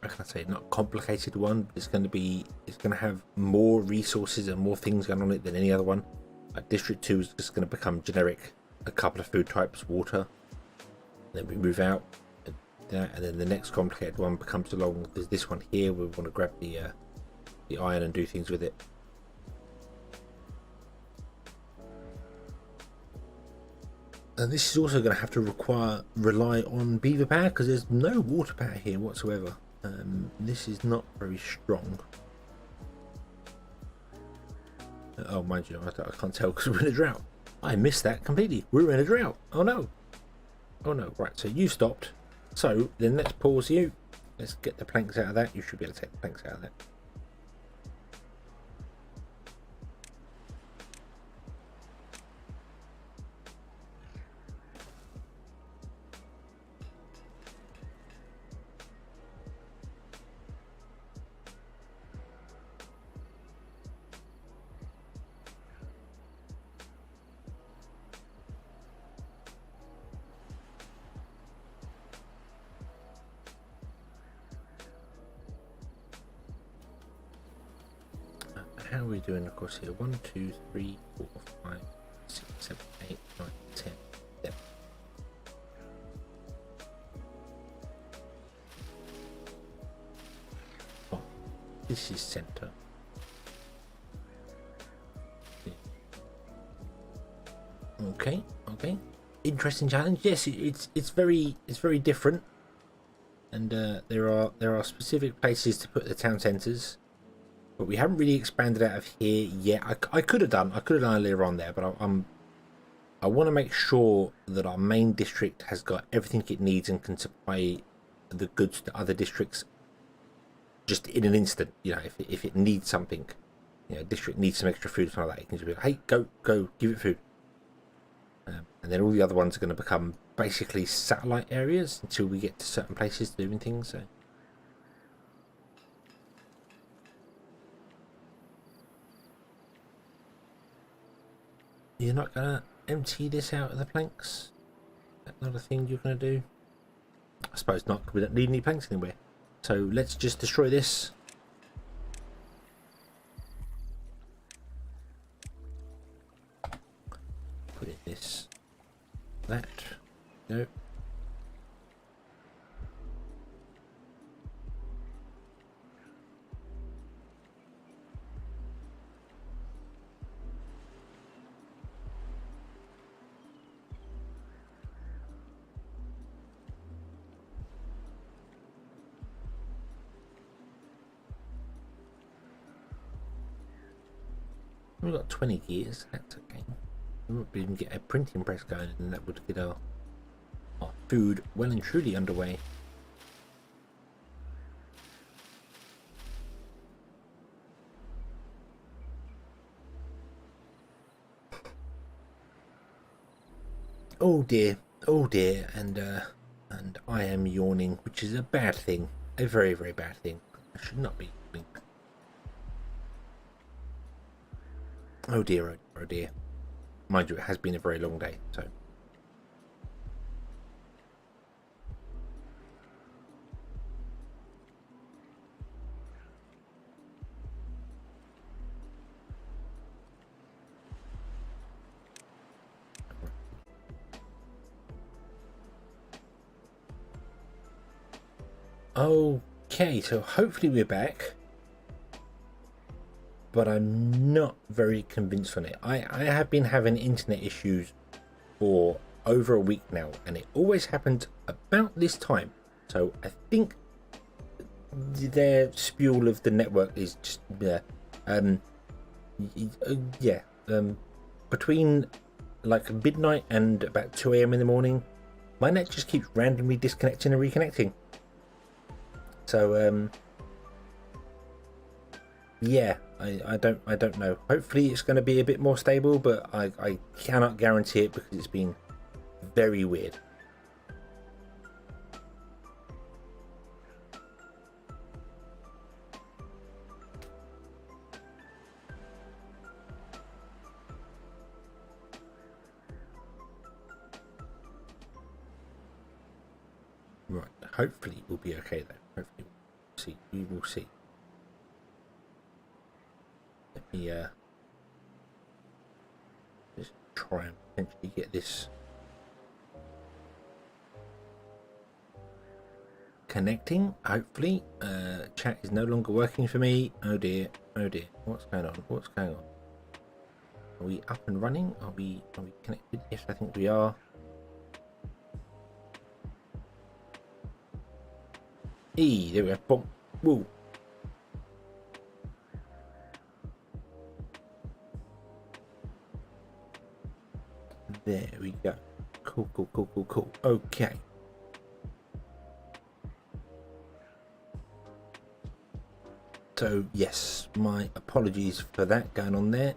how can I say, not complicated one, but it's going to have more resources and more things going on it than any other one. District 2 is just going to become generic, a couple of food types, water, then we move out, and then the next complicated one becomes along. There's this one here, we want to grab the iron and do things with it. And this is also going to have to rely on beaver power, because there's no water power here whatsoever. This is not very strong. Oh, mind you, I can't tell because we're in a drought. I missed that completely. We're in a drought. Oh no. Oh no. Right, so you stopped. So then let's pause you. Let's get the planks out of that. You should be able to take the planks out of that. How are we doing across here? 1, 2, 3, 4, 5, 6, 7, 8, 9, 10. Yeah. Oh, this is center. Yeah. Okay. Interesting challenge. Yes, it's very different, and there are specific places to put the town centres. But we haven't really expanded out of here yet. I could have done earlier on there, but I want to make sure that our main district has got everything it needs and can supply the goods to other districts just in an instant. You know, if it needs something, you know, district needs some extra food, something like that, it can just be like, hey, go, give it food. And then all the other ones are going to become basically satellite areas until we get to certain places doing things. So. You're not going to empty this out of the planks? That's not a thing you're going to do? I suppose not, because we don't need any planks anywhere. So let's just destroy this. Put in this No. We've got 20 gears, that's okay. We might even get a printing press going, and that would get our food well and truly underway. Oh dear, and I am yawning, which is a bad thing, a very, very bad thing. I should not be yawning. Oh dear, oh dear. Mind you, it has been a very long day, so. Okay, so hopefully we're back. But I'm not very convinced on it. I have been having internet issues for over a week now, and it always happens about this time. So I think their spewel of the network is just between like midnight and about 2 a.m. in the morning, my net just keeps randomly disconnecting and reconnecting. So yeah, I don't know. Hopefully it's going to be a bit more stable, but I cannot guarantee it because it's been very weird. Right, hopefully we'll be okay though. Hopefully we'll see. We will see. Let me just try and potentially get this connecting. Hopefully, chat is no longer working for me. Oh dear, what's going on? What's going on? Are we up and running? Are we connected? Yes, I think we are. There we go. Boom. Woo. There we go. Cool. Okay. So yes, my apologies for that going on there.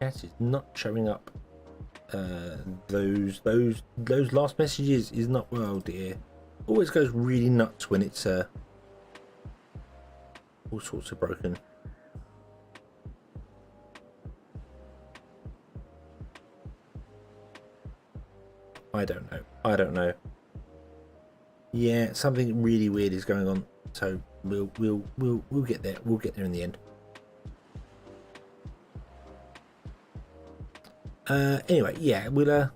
Chat is not showing up. Those last messages is not, well dear. Always goes really nuts when it's all sorts of broken. I don't know. Yeah, something really weird is going on. So we'll get there. We'll get there in the end. Anyway, yeah, we'll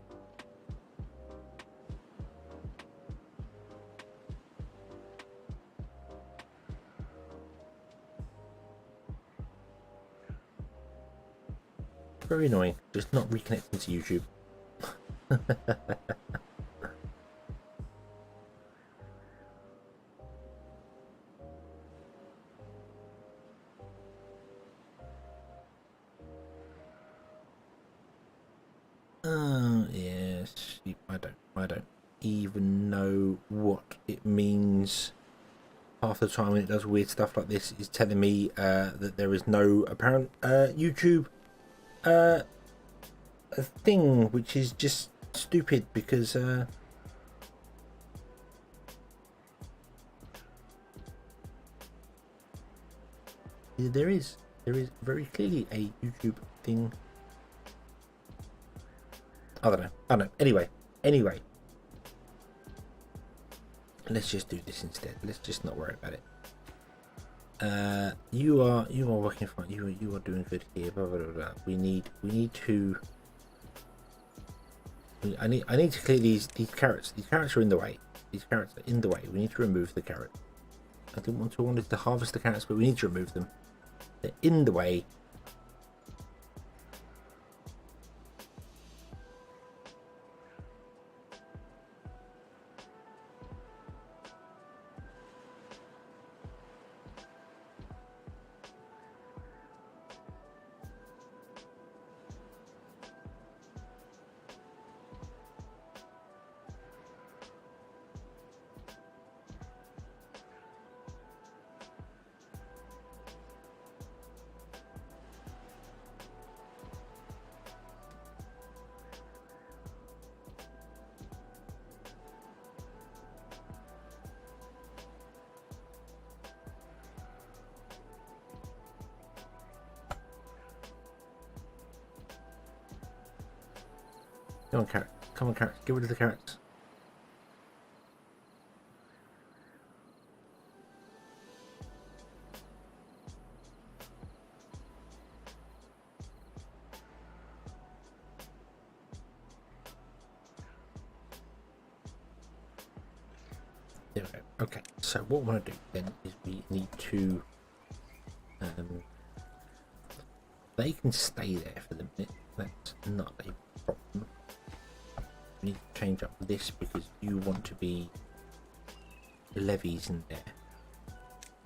very annoying, just not reconnecting to YouTube. Yes, I don't even know what it means. Half the time when it does weird stuff like this, is telling me that there is no apparent YouTube a thing, which is just stupid because there is very clearly a YouTube thing. I don't know. Anyway, let's just do this instead. Let's just not worry about it. You are working fine. You are doing good here. Blah, blah, blah, blah. We need to. I need to clear these carrots. These carrots are in the way. These carrots are in the way. We need to remove the carrot. I wanted to harvest the carrots, but we need to remove them. They're in the way. Come on, carrot. Come on, carrot. Get rid of the carrots. There we go. Okay, so what we want to do then is we need to... they can stay there for the minute. That's not a problem. We need to change up this because you want to be levees in there,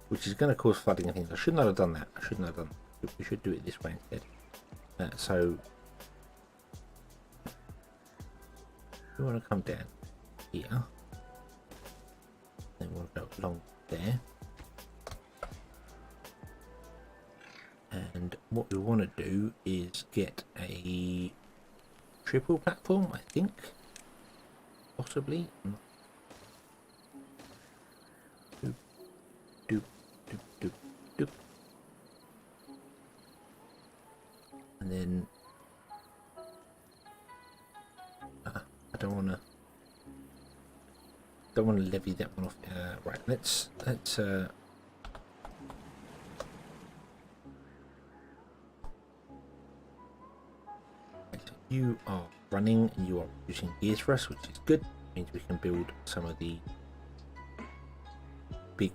which is going to cause flooding and things. I should not have done that. I shouldn't have done that. We should do it this way instead. So we want to come down here, then we'll go along there, and what we want to do is get a triple platform, I think, possibly. Doop, doop, doop, doop, doop. And then I don't want to levy that one off. Right, let's you are running and you are producing gears for us, which is good. It means we can build some of the big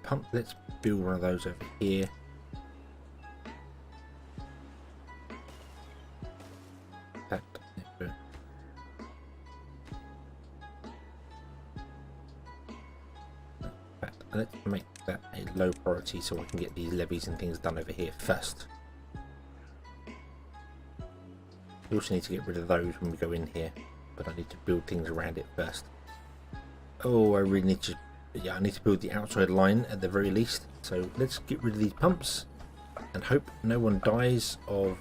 pump. Let's build one of those over here. That, let's make that a low priority so I can get these levies and things done over here first. We also need to get rid of those when we go in here, but I need to build things around it first. Oh, I really need to, I need to build the outside line at the very least. So let's get rid of these pumps and hope no one dies of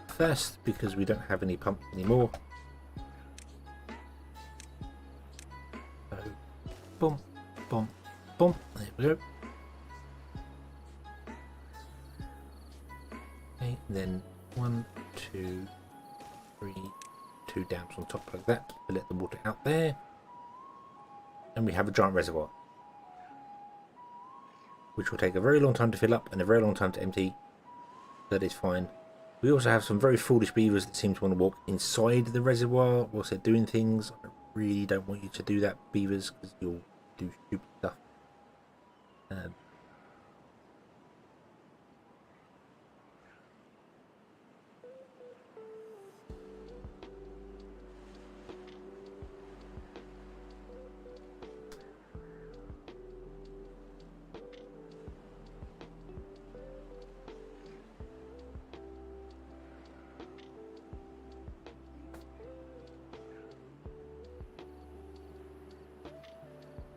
thirst because we don't have any pumps anymore. So, boom, boom, boom. There we go. Okay, then 1, 2, 3, 2 dams on top like that to let the water out there, and we have a giant reservoir which will take a very long time to fill up and a very long time to empty. That is fine. We also have some very foolish beavers that seem to want to walk inside the reservoir whilst they're doing things. I really don't want you to do that, beavers, because you'll do stupid stuff.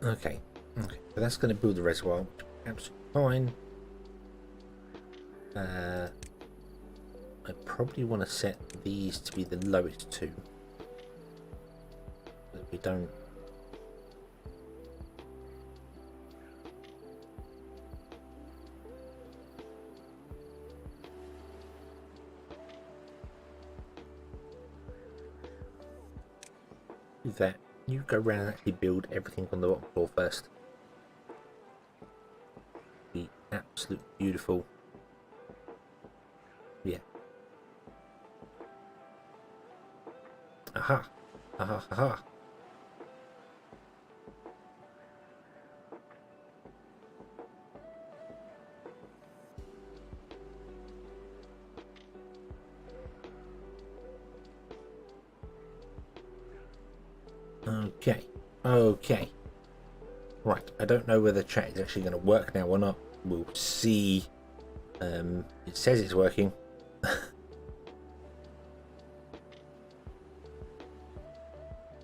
Okay, so that's going to build the reservoir, which is absolutely fine. I probably want to set these to be the lowest two, so that we don't. Do that, You go around and actually build everything on the bottom floor first. Be absolutely beautiful. Yeah. Aha. Aha. Aha. Okay. Okay. Right. I don't know whether chat is actually going to work now or not. We'll see. It says it's working.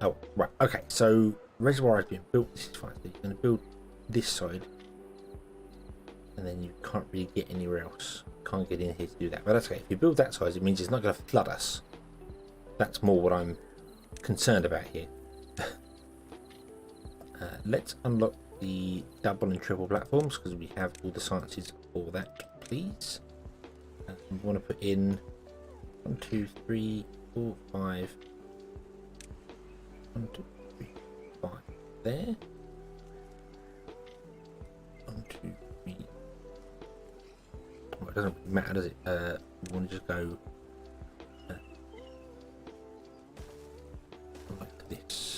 Oh, right. Okay. So reservoir has been built. This is fine. So you're going to build this side, and then you can't really get anywhere else. Can't get in here to do that. But that's okay. If you build that side, it means it's not going to flood us. That's more what I'm concerned about here. Let's unlock the double and triple platforms because we have all the sciences for that, please. We want to put in 1, 2, 3, 4, 5. 1, 2, 3, 5 there. 1, 2, 3. Well, it doesn't really matter, does it? We want to just go like this.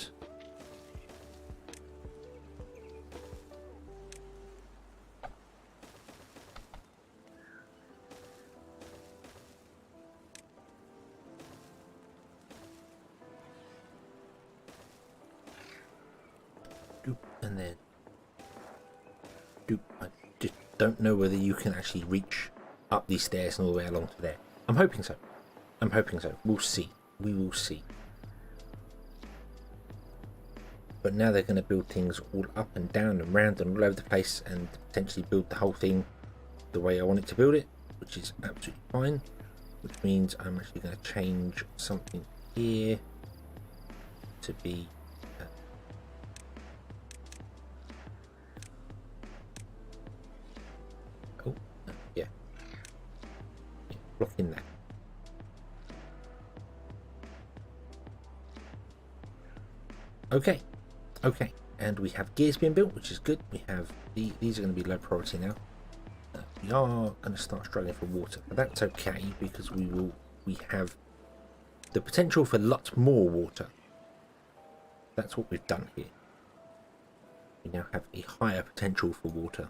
And then I just don't know whether you can actually reach up these stairs and all the way along to there. I'm hoping so. I'm hoping so. We'll see. We will see. But now they're going to build things all up and down and round and all over the place and potentially build the whole thing the way I want it to build it, which is absolutely fine. Which means I'm actually going to change something here to be blocking that. Okay, okay, and we have gears being built, which is good. We have these are going to be low priority now. We are going to start struggling for water, but that's okay because we have the potential for lots more water. That's what we've done here. We now have a higher potential for water.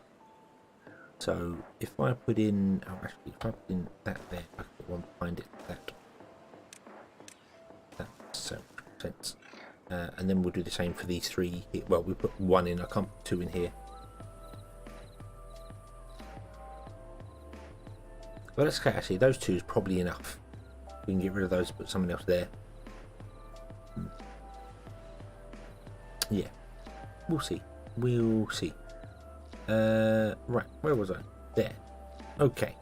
So if I put in, oh actually, if I put in that there, I can put one behind it, that makes so much sense. And then we'll do the same for these three here. Well, we put one in, I can't put two in here. Well, that's okay, actually, those two is probably enough. We can get rid of those, put something else there. Yeah, we'll see. We'll see. Right, where was I? There. Okay.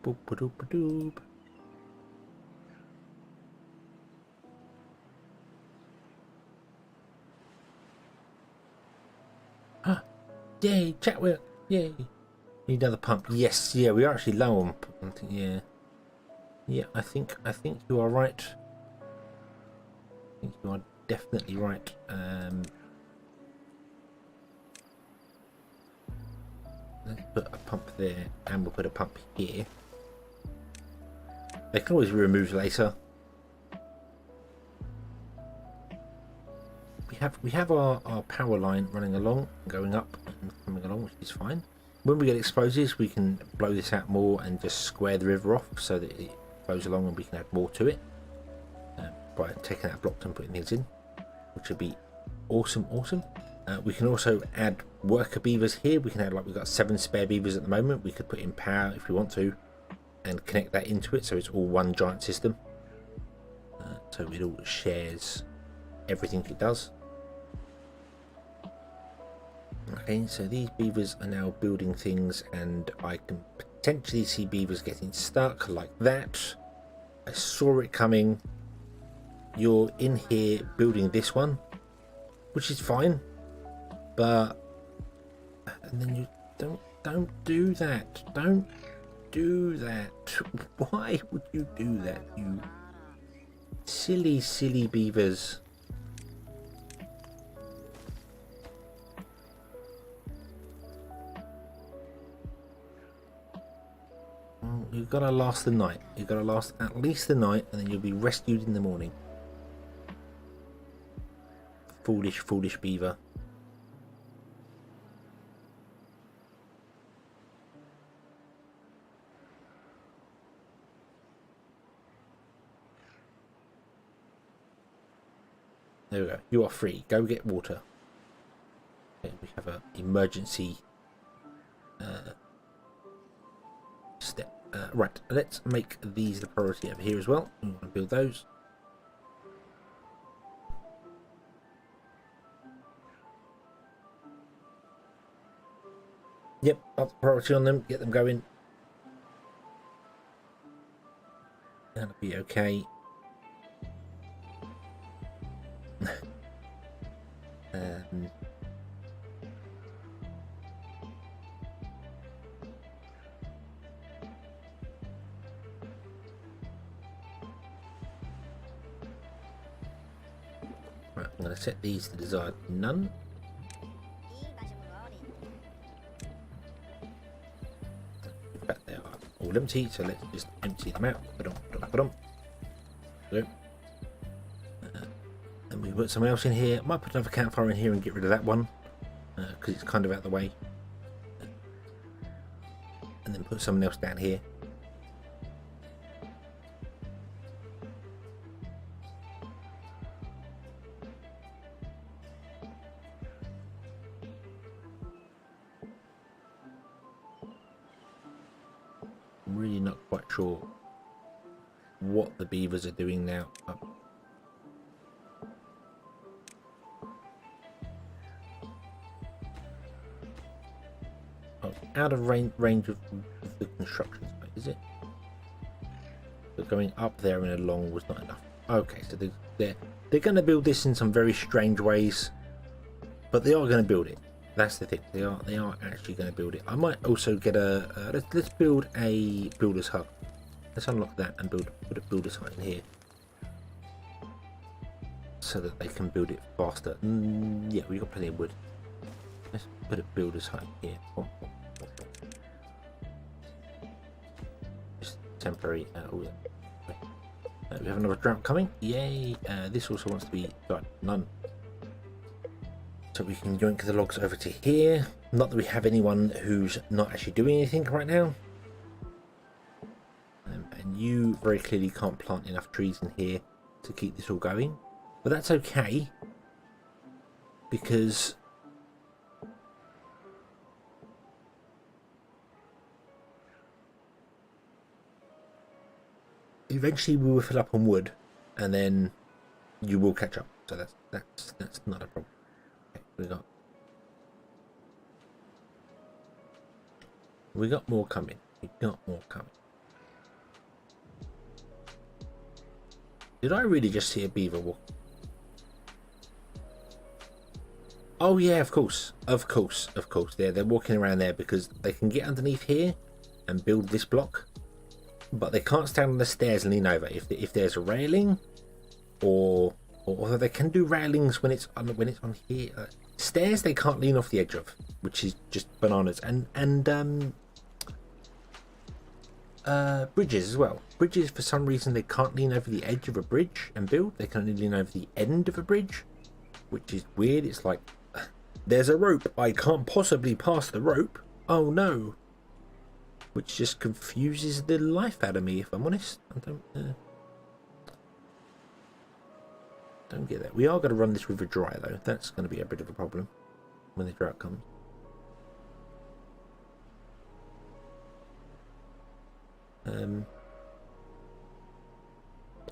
Boop a doop a doop. Yay, chat work. Yay. Need another pump. Yes, yeah, we are actually low on pump. Yeah. Yeah, I think you are right. I think you are definitely right. Let's put a pump there and we'll put a pump here. They can always be removed later. We have our power line running along, going up and coming along, which is fine. When we get explosives, we can blow this out more and just square the river off so that it flows along and we can add more to it by taking out blocks and putting things in, which would be awesome. We can also add worker beavers here. We can add, like, we've got 7 spare beavers at the moment. We could put in power if we want to and connect that into it so it's all one giant system, so it all shares everything it does. Okay, so these beavers are now building things, and I can potentially see beavers getting stuck like that. I saw it coming. You're in here building this one, which is fine, but and then you don't do that. Don't do that. Why would you do that, you silly beavers? You've got to last the night. You've got to last at least the night, and then you'll be rescued in the morning. Foolish beaver. There we go. You are free. Go get water. Okay, we have an emergency step. Right, let's make these the priority over here as well. We want to build those. Yep, up the priority on them. Get them going. That'll be okay. Right, I'm going to set these to desired none. In fact, they are all empty, so let's just empty them out. Put on. So, and we put something else in here. Might put another campfire in here and get rid of that one because it's kind of out of the way. And then put something else down here. I'm really not quite sure what the beavers are doing now. Out of range of the construction site, is it? But going up there and along was not enough. Okay, so they're going to build this in some very strange ways, but they are going to build it. That's the thing. They are actually going to build it. I might also get a let's build a builder's hut. Let's unlock that and put a builder's hut in here, so that they can build it faster. Yeah, we got plenty of wood. Let's put a builder's hut here. Just temporary. We have another drought coming. Yay! This also wants to be none. So we can yoink the logs over to here. Not that we have anyone who's not actually doing anything right now. And you very clearly can't plant enough trees in here to keep this all going. But that's okay, because eventually we will fill up on wood, and then you will catch up. So that's not a problem. Okay, we got more coming. Did I really just see a beaver walk? Oh yeah, of course. They're walking around there because they can get underneath here and build this block, but they can't stand on the stairs and lean over. If there's a railing, or they can do railings when it's on here. Stairs they can't lean off the edge of, which is just bananas. And bridges as well. Bridges, for some reason, they can't lean over the edge of a bridge and build. They can only lean over the end of a bridge, which is weird. It's like, there's a rope. I can't possibly pass the rope. Oh no. Which just confuses the life out of me, if I'm honest. I don't get that. We are going to run this river dry, though. That's going to be a bit of a problem when the drought comes.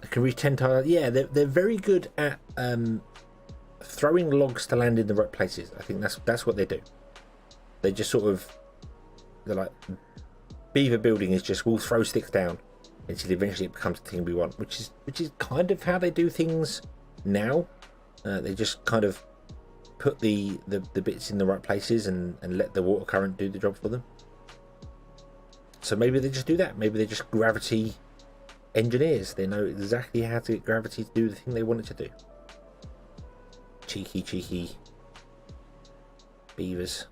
I can reach 10 tiles. Yeah, they're very good at throwing logs to land in the right places. I think that's what they do. They just sort of, they're like, beaver building is just, we'll throw sticks down until eventually it becomes the thing we want, which is kind of how they do things now. They just kind of put the bits in the right places and let the water current do the job for them. So maybe they just do that. Maybe they're just gravity engineers. They know exactly how to get gravity to do the thing they want it to do. Cheeky beavers.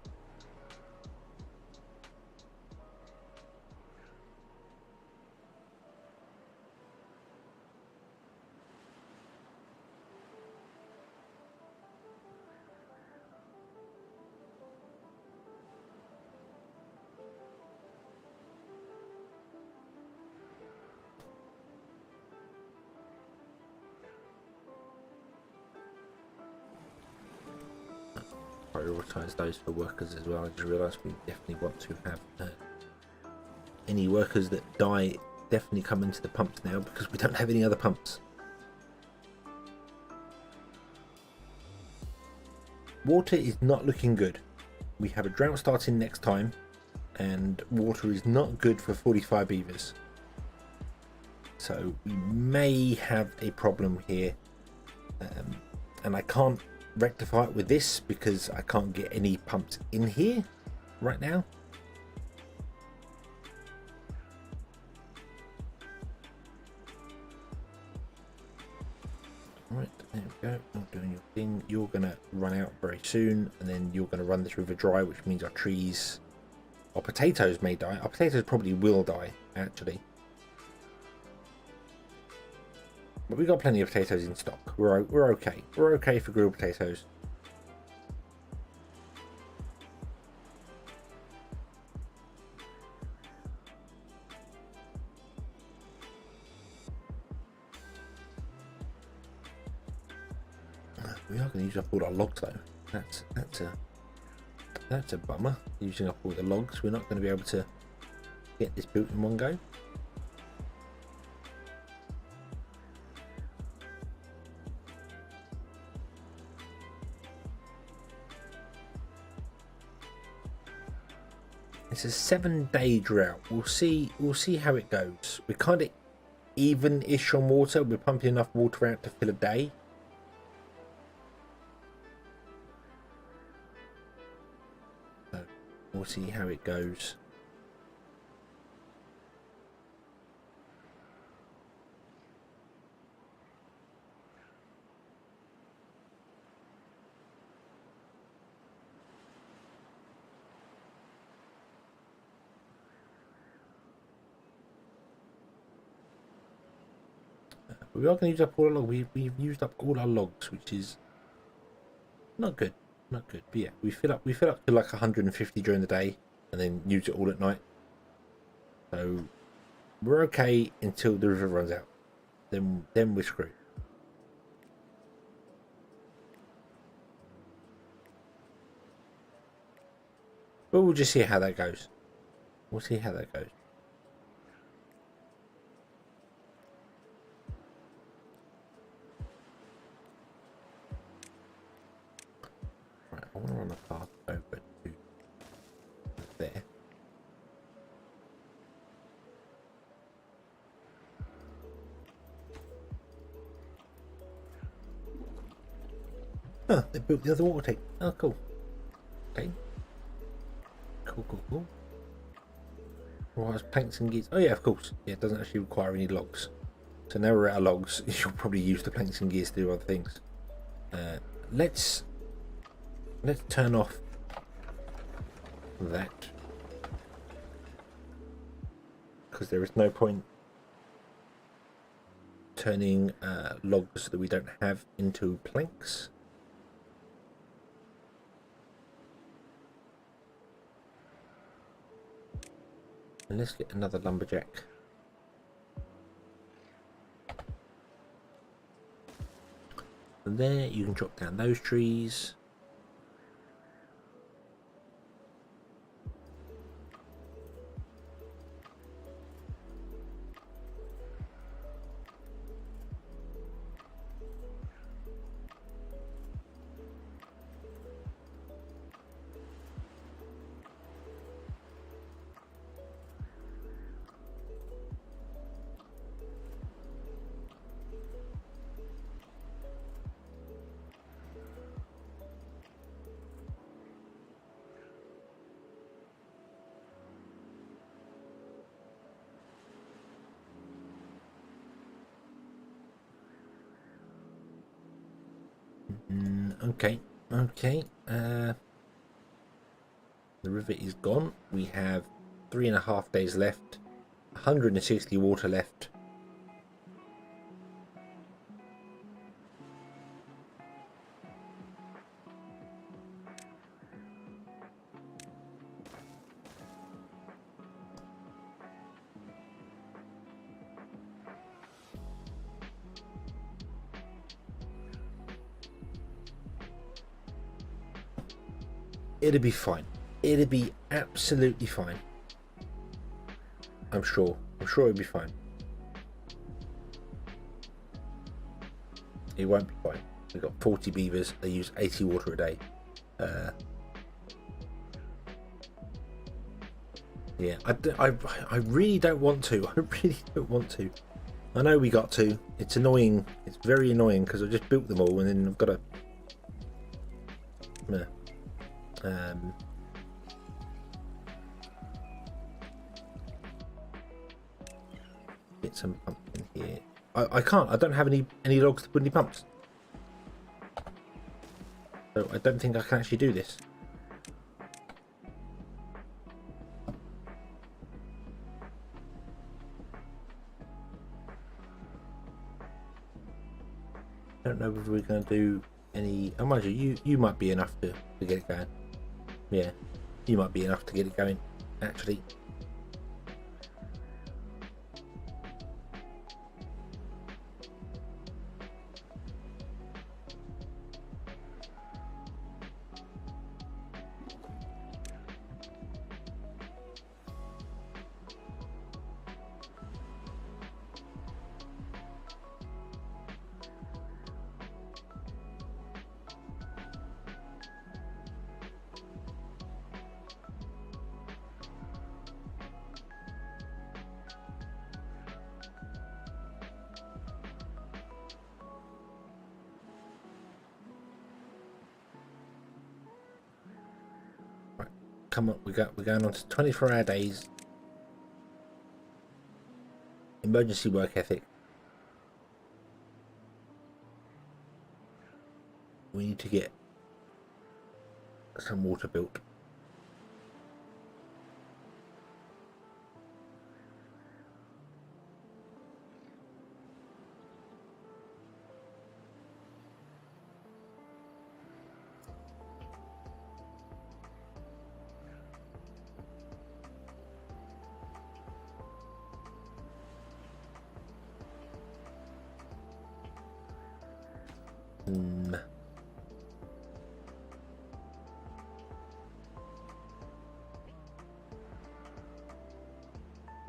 Prioritise those for workers as well. I just realised we definitely want to have any workers that die definitely come into the pumps now, because we don't have any other pumps. Water is not looking good. We have a drought starting next time, and water is not good for 45 beavers. So we may have a problem here, and I can't rectify it with this because I can't get any pumps in here right now. Right, there we go. You're doing your thing. You're gonna run out very soon, and then you're gonna run this river dry, which means our trees, our potatoes may die. Our potatoes probably will die, actually. But we got plenty of potatoes in stock. We're okay. We're okay for grilled potatoes. We are going to use up all our logs though. That's a bummer. Using up all the logs, we're not going to be able to get this built in one go. It's a 7-day drought. We'll see how it goes. We're kind of even-ish on water. We're pumping enough water out to fill a day. So we'll see how it goes. We are going to use up all our logs. We've used up all our logs, which is not good. Not good. But yeah, we fill up to like 150 during the day and then use it all at night. So we're okay until the river runs out. Then we're screwed. But we'll just see how that goes. We'll see how that goes. I want to run a path over to there. Oh, they built the other water tank. Oh, cool. Okay. Cool. Requires planks and gears. Oh yeah, of course. Yeah, it doesn't actually require any logs. So now we're out of logs. You'll probably use the planks and gears to do other things. Let's turn off that, because there is no point turning logs that we don't have into planks. And let's get another lumberjack. And there you can chop down those trees. Okay, okay. The river is gone. We have 3.5 days left. 160 water left. It'll be fine. It'll be absolutely fine. I'm sure. I'm sure it'll be fine. It won't be fine. We've got 40 beavers. They use 80 water a day. Yeah, I really don't want to. I really don't want to. I know we got to. It's annoying. It's very annoying because I just built them all and then I've got to... get some pumpkin here. I can't. I don't have any logs to put any pumps. So I don't think I can actually do this. I don't know whether we're going to do any... Oh, mind you might be enough to get it going. Yeah, you might be enough to get it going, actually. Come on, we're going on to 24-hour days. Emergency work ethic. We need to get some water built.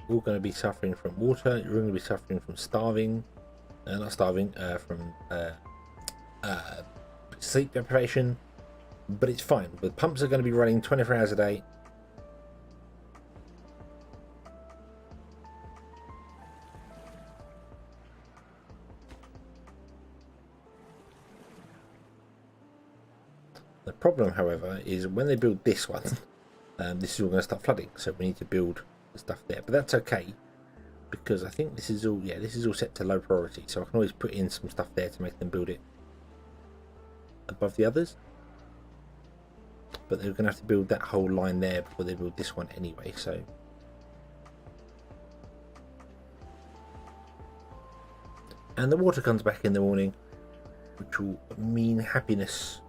You're all going to be suffering from water. You're going to be suffering from starving. Not starving, from sleep deprivation. But it's fine. The pumps are going to be running 24 hours a day. The problem, however, is when they build this one, this is all going to start flooding. So we need to build the stuff there. But that's okay, because I think this is all, yeah, this is all set to low priority. So I can always put in some stuff there to make them build it above the others. But they're going to have to build that whole line there before they build this one anyway. So and the water comes back in the morning, which will mean happiness.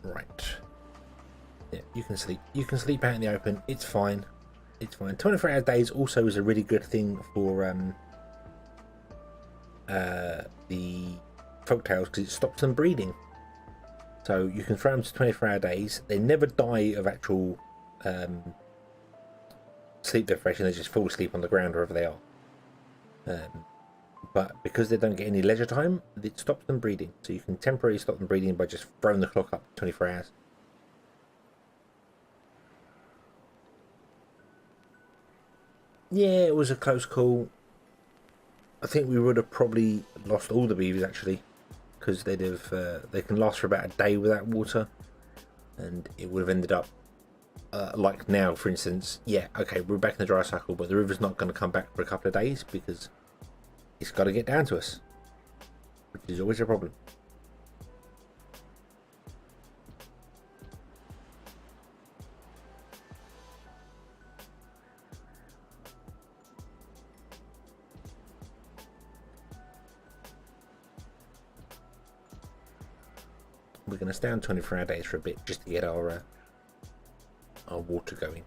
Right. Yeah, you can sleep. You can sleep out in the open. It's fine. It's fine. 24-hour days also is a really good thing for the folktails because it stops them breeding. So you can throw them to 24-hour days. They never die of actual sleep deprivation. They just fall asleep on the ground wherever they are. But because they don't get any leisure time, it stops them breeding. So you can temporarily stop them breeding by just throwing the clock up 24 hours. Yeah, it was a close call. I think we would have probably lost all the beavers actually, because they'd have they can last for about a day without water. and it would have ended up like now, for instance. Yeah, okay, we're back in the dry cycle, but the river's not going to come back for a couple of days because it's got to get down to us, which is always a problem. We're going to stay on 24-hour days for a bit just to get our water going.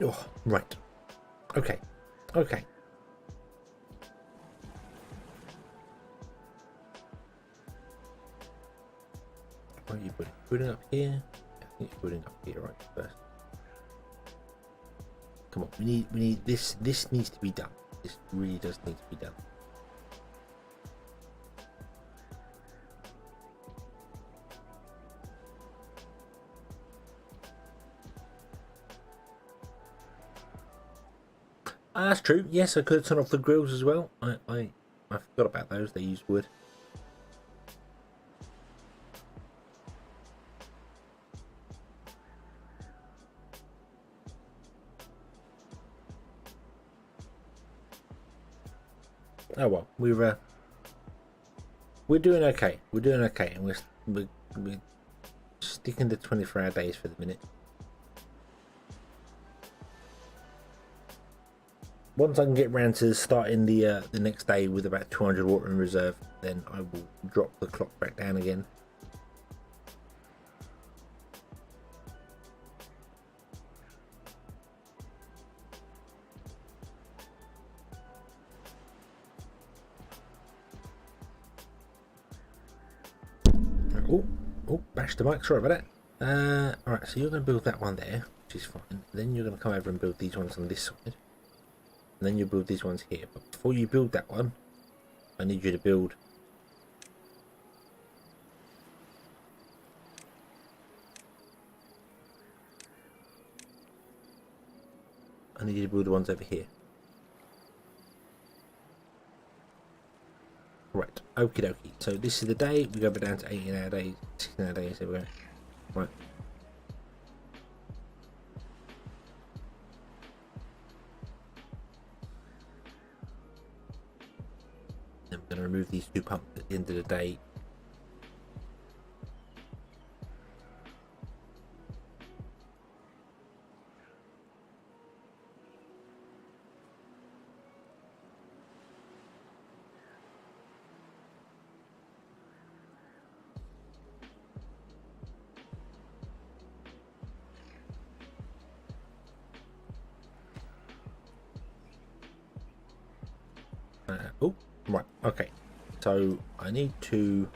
Oh, right. Okay. Okay. Where are you putting up here? I think you're putting up here right first. Come on, we need this. This needs to be done. This really does need to be done. That's true. Yes, I could turn off the grills as well. I forgot about those. They use wood. Oh well, we're doing okay. We're doing okay, and we're sticking to 24-hour days for the minute. Once I can get round to starting the next day with about 200 water in reserve, then I will drop the clock back down again. Oh, bashed the mic. Sorry about that. All right, so you're going to build that one there, which is fine. Then you're going to come over and build these ones on this side. And then you build these ones here. But before you build that one, I need you to build the ones over here. Right, okie dokie. So this is the day. We go down to 18-hour days, 16-hour days. There we go. Right. I'm going to remove these two pumps at the end of the day. Oh, right, okay. So I need to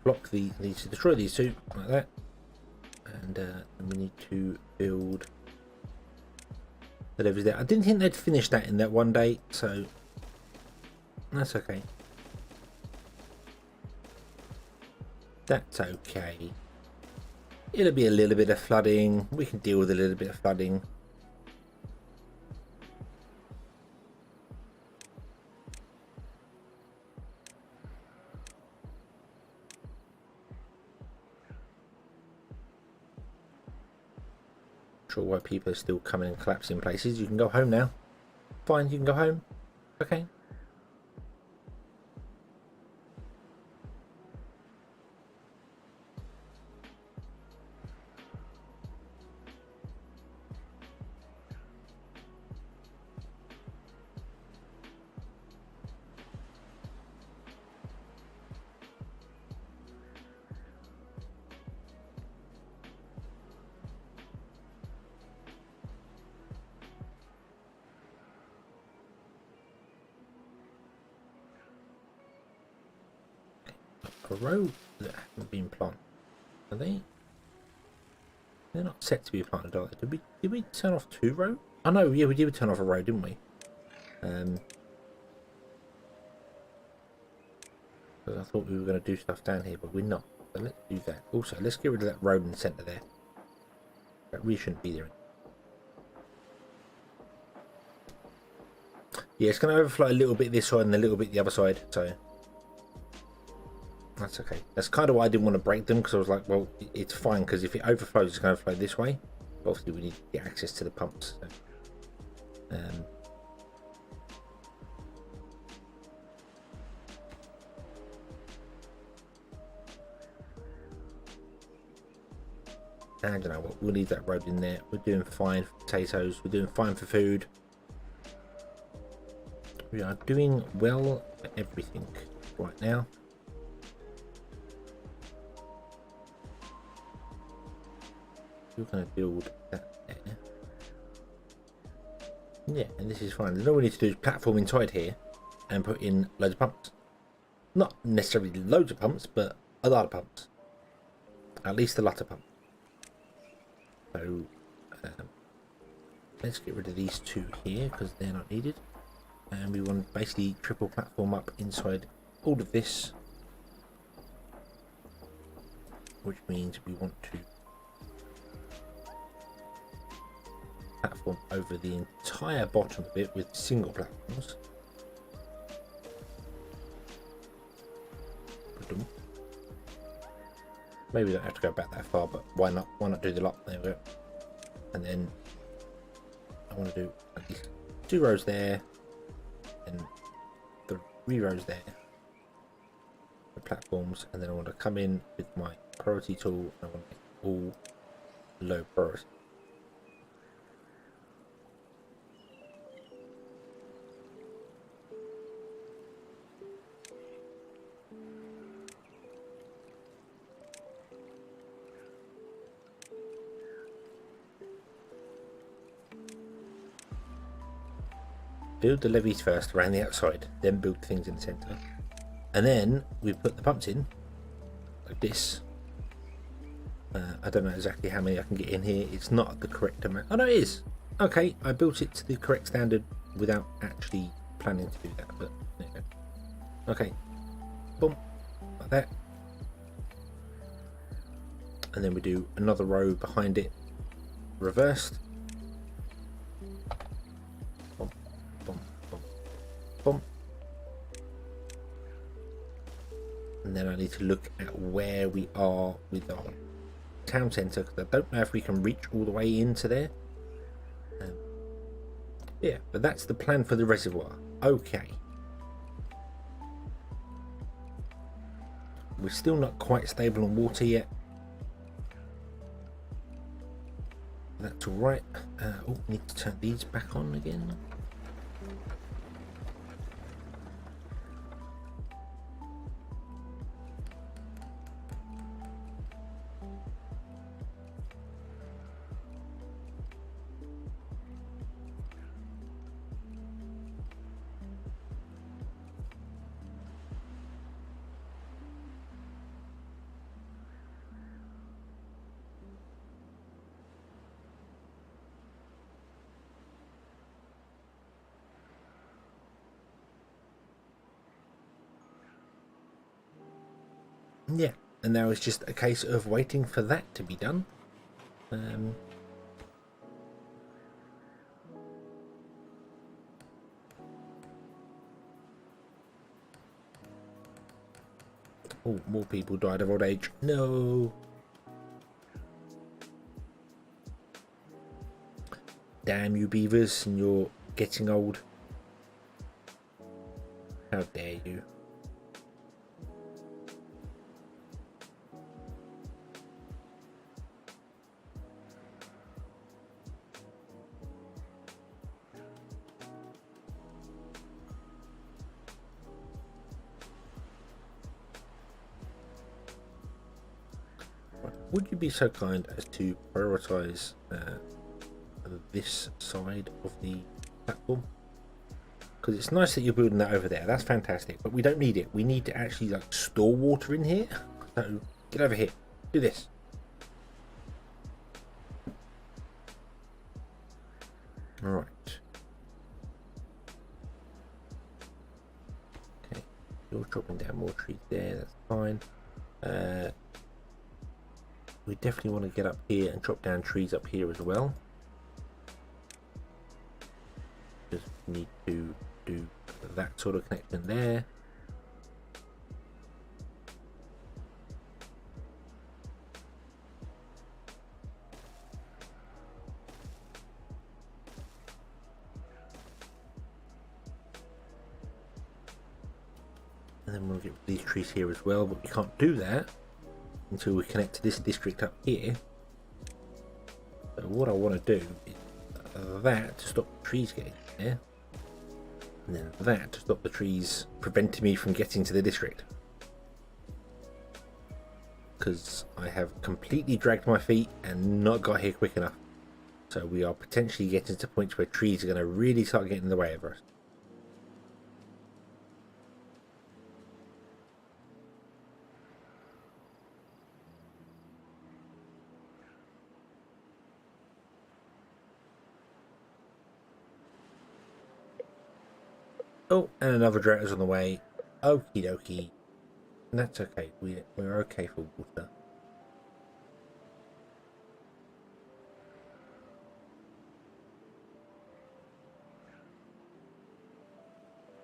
block these to destroy these two like that, and we need to build the levers there. I didn't think they'd finish that in that one day, so that's okay. That's okay. It'll be a little bit of flooding. We can deal with a little bit of flooding. Sure why people are still coming and collapsing places. You can go home now. Fine, you can go home. Okay. A road that haven't been planted, are they? They're not set to be planted, are they? Did we turn off 2 roads? Oh no, yeah, we did turn off a road, didn't we? Because I thought we were going to do stuff down here, but we're not. So let's do that. Also, let's get rid of that road in the centre there. That really shouldn't be there. Yeah, it's going to overflow a little bit this side and a little bit the other side, so that's okay. That's kind of why I didn't want to break them, because I was like, well, it's fine, because if it overflows, it's going to flow this way. But obviously, we need to get access to the pumps. So. And you know what, we'll leave that road in there. We're doing fine for potatoes. We're doing fine for food. We are doing well for everything right now. We're going to build that there. Yeah, and this is fine. All we need to do is platform inside here and put in loads of pumps. Not necessarily loads of pumps, but a lot of pumps. At least a lot of pumps. So let's get rid of these 2 here because they're not needed, and we want to basically triple platform up inside all of this, which means we want to platform over the entire bottom of it with single platforms. Maybe we don't have to go back that far, but why not? Why not do the lot? There we go. And then I want to do at least 2 rows there, and 3 rows there, the platforms, and then I want to come in with my priority tool, and I want to make all low priority. Build the levees first around the outside, then build things in the centre, and then we put the pumps in like this. I don't know exactly how many I can get in here. It's not the correct amount. Oh no, it is. Okay, I built it to the correct standard without actually planning to do that, but there you go. Okay, boom, like that, and then we do another row behind it, reversed. Boom. And then I need to look at where we are with our town centre, because I don't know if we can reach all the way into there. Yeah, but that's the plan for the reservoir. Okay. We're still not quite stable on water yet. That's alright. Oh, need to turn these back on again. Yeah, and now it's just a case of waiting for that to be done. Oh, more people died of old age. No. Damn you beavers, and you're getting old. How dare you. Would you be so kind as to prioritise this side of the platform? Because it's nice that you're building that over there. That's fantastic, but we don't need it. We need to actually like store water in here. So get over here. Do this. All right. Okay, you're chopping down more trees there. That's fine. We definitely want to get up here and chop down trees up here as well. Just need to do that sort of connection there. And then we'll get these trees here as well, but we can't do that until we connect to this district up here. So what I want to do is that to stop the trees getting there, and then that to stop the trees preventing me from getting to the district. Because I have completely dragged my feet and not got here quick enough. So we are potentially getting to points where trees are going to really start getting in the way of us. Oh, and another drought is on the way. Okie dokie. That's okay. We're okay for water.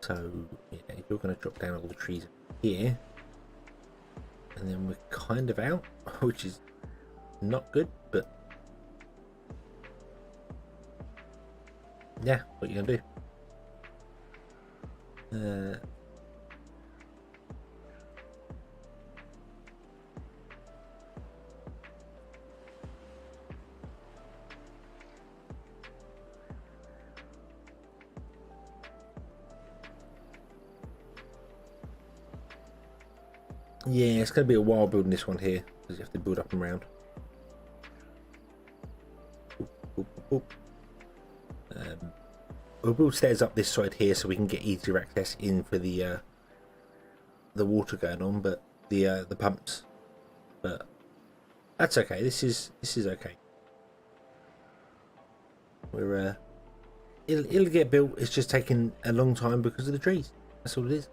So yeah, you're going to drop down all the trees here, and then we're kind of out, which is not good. But yeah, what are you gonna do? Yeah, it's going to be a while building this one here because you have to build up and round. We'll build stairs up this side here so we can get easier access in for the water going on, but the pumps. But that's okay. This is okay. We're it'll get built. It's just taking a long time because of the trees. That's all it is.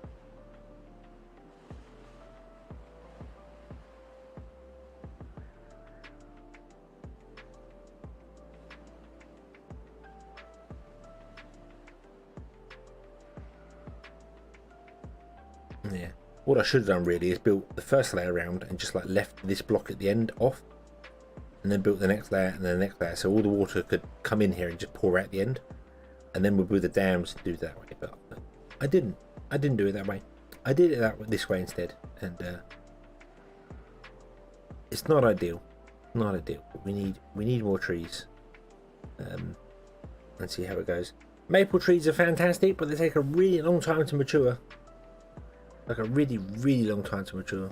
Yeah. What I should have done really is built the first layer around and just like left this block at the end off, and then built the next layer and then the next layer, so all the water could come in here and just pour out the end, and then we'll build the dams and do it that way. But I didn't do it that way. I did it this way instead, and it's not ideal. Not ideal. But we need more trees. Let's see how it goes. Maple trees are fantastic, but they take a really long time to mature. Like a really, really long time to mature.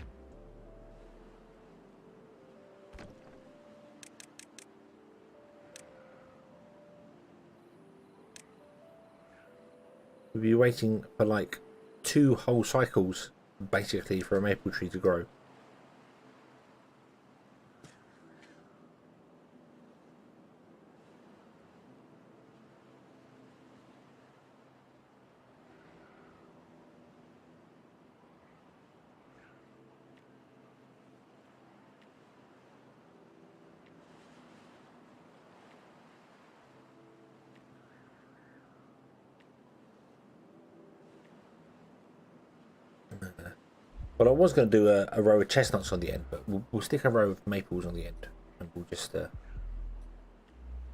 We'll be waiting for like 2 whole cycles, basically, for a maple tree to grow. Well, I was going to do a row of chestnuts on the end, but we'll stick a row of maples on the end, and we'll just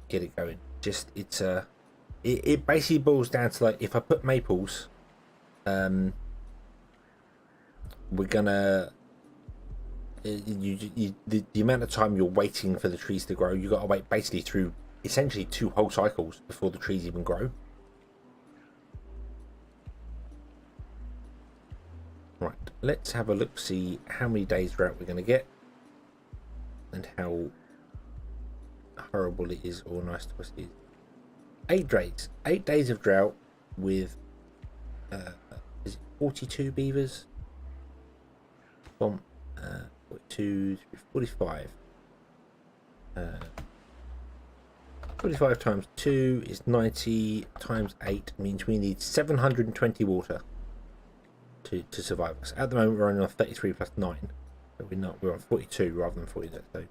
get it going. Just it basically boils down to, like, if I put maples, we're gonna the amount of time you're waiting for the trees to grow, you got to wait basically through essentially 2 whole cycles before the trees even grow. Right, let's have a look, see how many days drought we're going to get and how horrible it is or nice to us it is. 8 days. 8 days of drought with is it 42 beavers? 42, 45. 25 times 2 is 90 times 8 means we need 720 water to survive us. At the moment we're only on 33 plus 9, so we're on 42 rather than 40. So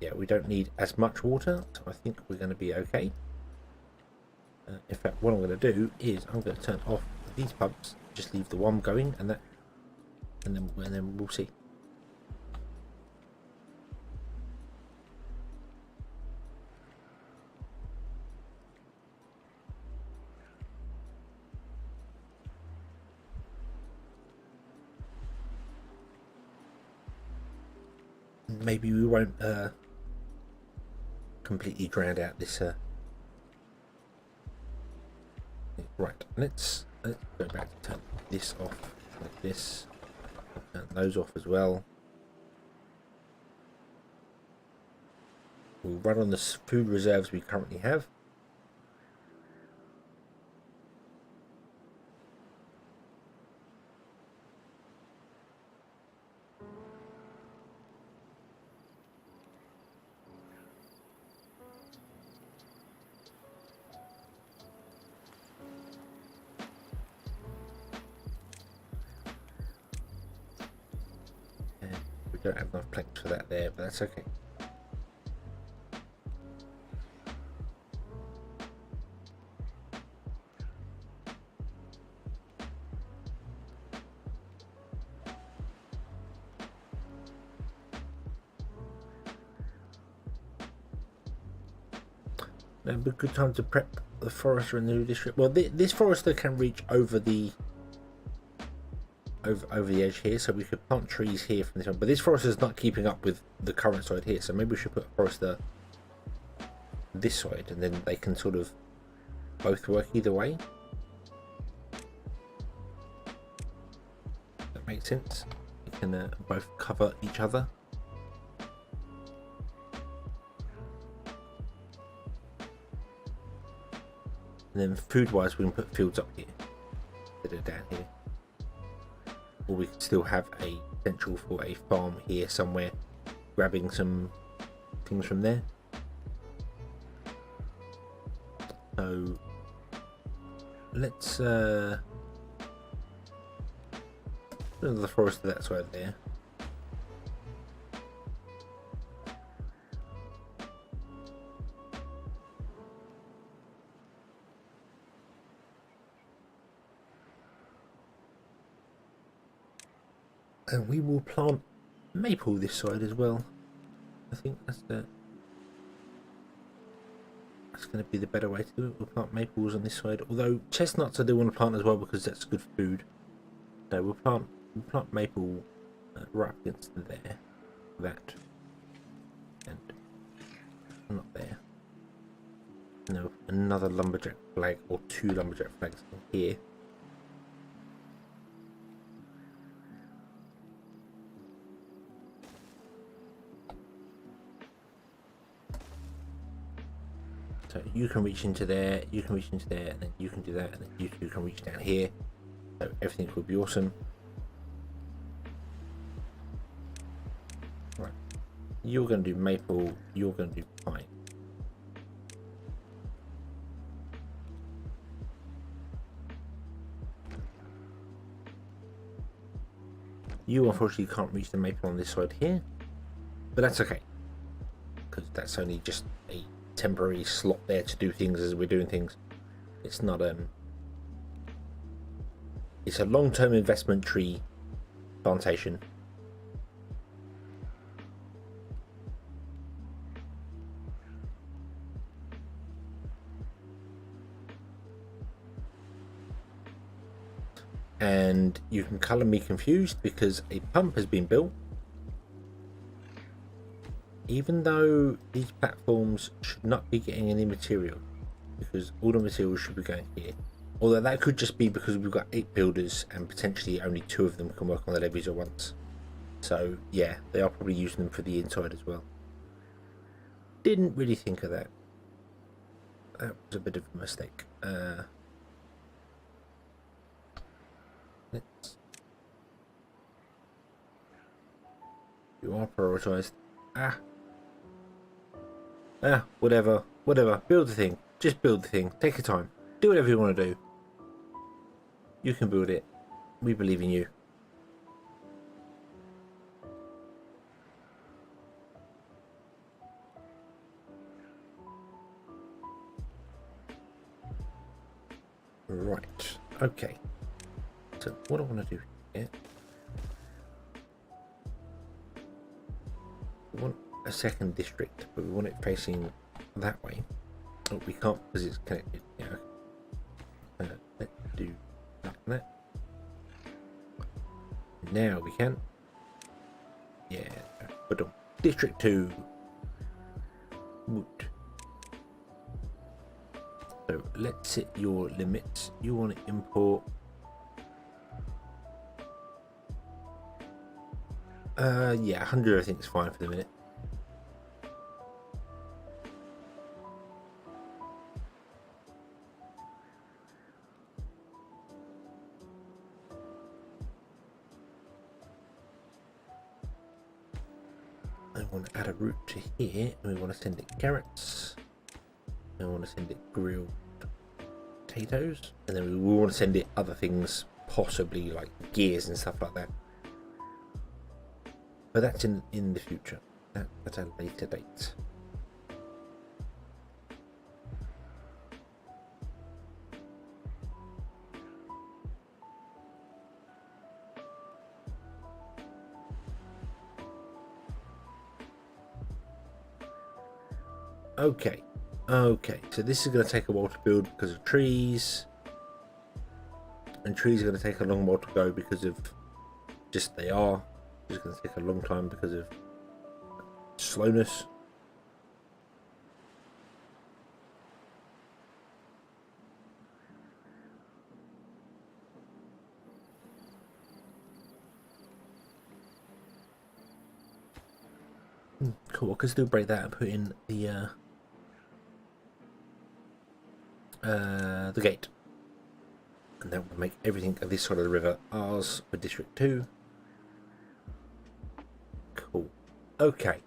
yeah, we don't need as much water, so I think we're going to be okay. In fact, what I'm going to do is I'm going to turn off these pumps, just leave the one going, and then we'll see. Maybe we won't completely drown out this. Right, let's go back to turn this off like this. Turn those off as well. We'll run on the food reserves we currently have. Don't have enough planks for that there, but that's okay. Now would be a good time to prep the forester in the new district. Well, this forester can reach over the edge here, so we could plant trees here from this one, but this forester is not keeping up with the current side here, so maybe we should put a forester this side, and then they can sort of both work either way. That makes sense. You can both cover each other. And then food wise we can put fields up here instead of down here. Or we could still have a potential for a farm here somewhere, grabbing some things from there. So let's put another forest to that side there. And we will plant maple this side as well. I think that's going to be the better way to do it. We'll plant maples on this side, although chestnuts I do want to plant as well because that's good food. So we'll plant maple right up against there, that, and not there. No, another lumberjack flag or two lumberjack flags here. So you can reach into there, you can reach into there, and then you can do that, and then you two can reach down here. So everything will be awesome. Right, you're going to do maple, you're going to do pine. You unfortunately can't reach the maple on this side here, but that's okay, because that's only just a temporary slot there to do things as we're doing things. It's not it's a long-term investment tree plantation. And you can colour me confused because a pump has been built, even though these platforms should not be getting any material, because all the materials should be going here. Although that could just be because we've got 8 builders and potentially only 2 of them can work on the levees at once. So yeah, they are probably using them for the inside as well. Didn't really think of that. That was a bit of a mistake. You are prioritised. Whatever. Build the thing. Just build the thing. Take your time. Do whatever you want to do. You can build it. We believe in you. Right. Okay. So what I want to do here, we want a second district, but we want it facing that way. Oh, we can't because it's connected. Yeah. Let's do that. Now we can. Yeah. But District 2. Wood. So let's set your limits. You want to import. Yeah, 100 I think is fine for the minute. I want to add a route to here, and we want to send it carrots. I want to send it grilled potatoes, and then we want to send it other things, possibly like gears and stuff like that. But that's in the future. At a later date. Okay. So this is going to take a while to build because of trees. And trees are going to take a long while to go because of just they are. It's going to take a long time because of slowness. Cool, I can still break that and put in the gate. And that will make everything of this side of the river ours for District 2. Cool. Okay.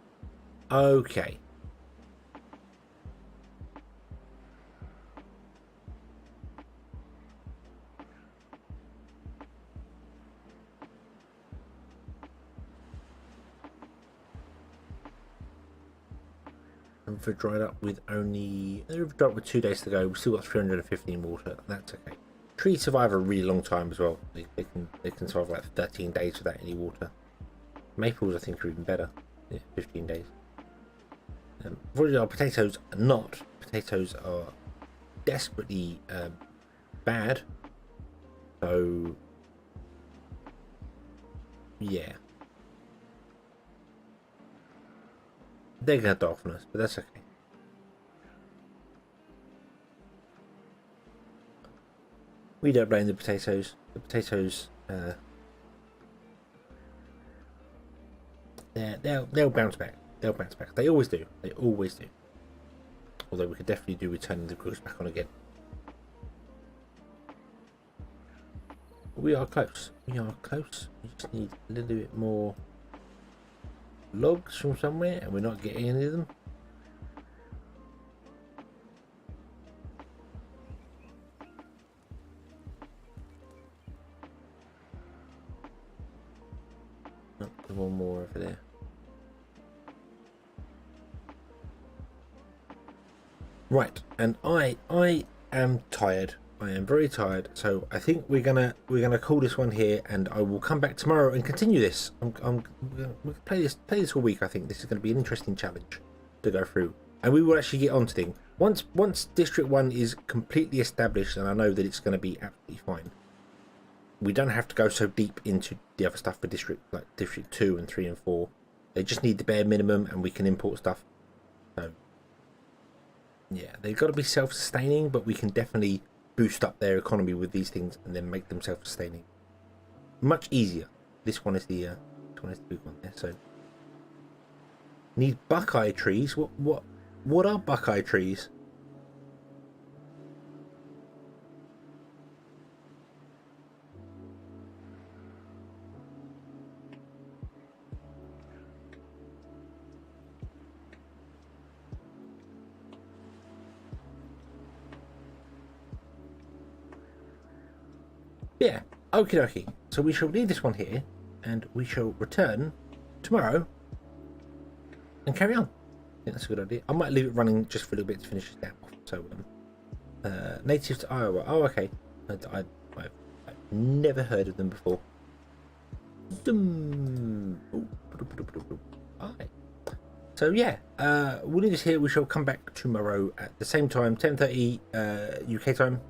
And for dried up with only... They've dried up with 2 days to go. We've still got 315 water. That's okay. Trees survive a really long time as well. They can survive like 13 days without any water. Maples, I think, are even better. Yeah, 15 days. Our potatoes are not. Potatoes are desperately bad. So, yeah. They're going to die from us, but that's okay. We don't blame the potatoes. The potatoes, they'll bounce back. They'll bounce back. They always do. They always do. Although we could definitely do with turning the grills back on again. We are close. We are close. We just need a little bit more logs from somewhere, and we're not getting any of them. Oh, there's one more over there. Right, and I am tired. I am very tired, so I think we're gonna call this one here, and I will come back tomorrow and continue this. We're gonna play this all week. I think this is going to be an interesting challenge to go through, and we will actually get on to things once District 1 is completely established, and I know that it's going to be absolutely fine. We don't have to go so deep into the other stuff for District 2 and 3 and 4. They just need the bare minimum, and we can import stuff. So yeah, they've got to be self-sustaining, but we can definitely boost up their economy with these things and then make them self-sustaining much easier. This one is the big one there. So need buckeye trees. What are buckeye trees? Yeah, okie dokie. So we shall leave this one here, and we shall return tomorrow and carry on. I think that's a good idea. I might leave it running just for a little bit to finish this down off. So, natives to Iowa. Oh, okay. I've never heard of them before. Alright. So yeah, we'll leave this here. We shall come back tomorrow at the same time, 10:30 UK time,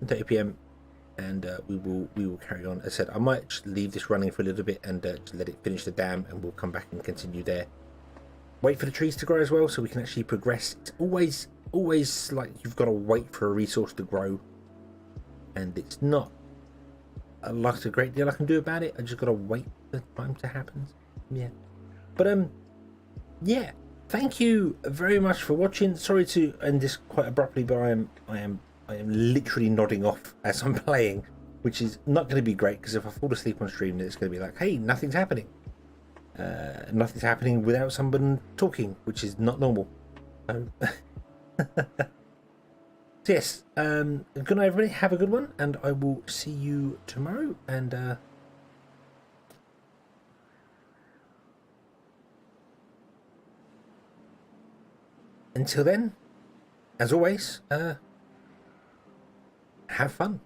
10:30 PM, and we will carry on. As I said, I might just leave this running for a little bit and just let it finish the dam, and we'll come back and continue there. Wait for the trees to grow as well, so we can actually progress. It's always like you've got to wait for a resource to grow, and it's not a great deal I can do about it. I just got to wait for the time to happen. Yeah, but yeah, thank you very much for watching. Sorry to end this quite abruptly, but I am literally nodding off as I'm playing, which is not going to be great, because if I fall asleep on stream, then it's going to be like, hey, nothing's happening. Nothing's happening without someone talking, which is not normal. So, so yes, good night everybody, have a good one, and I will see you tomorrow. And until then, as always, have fun.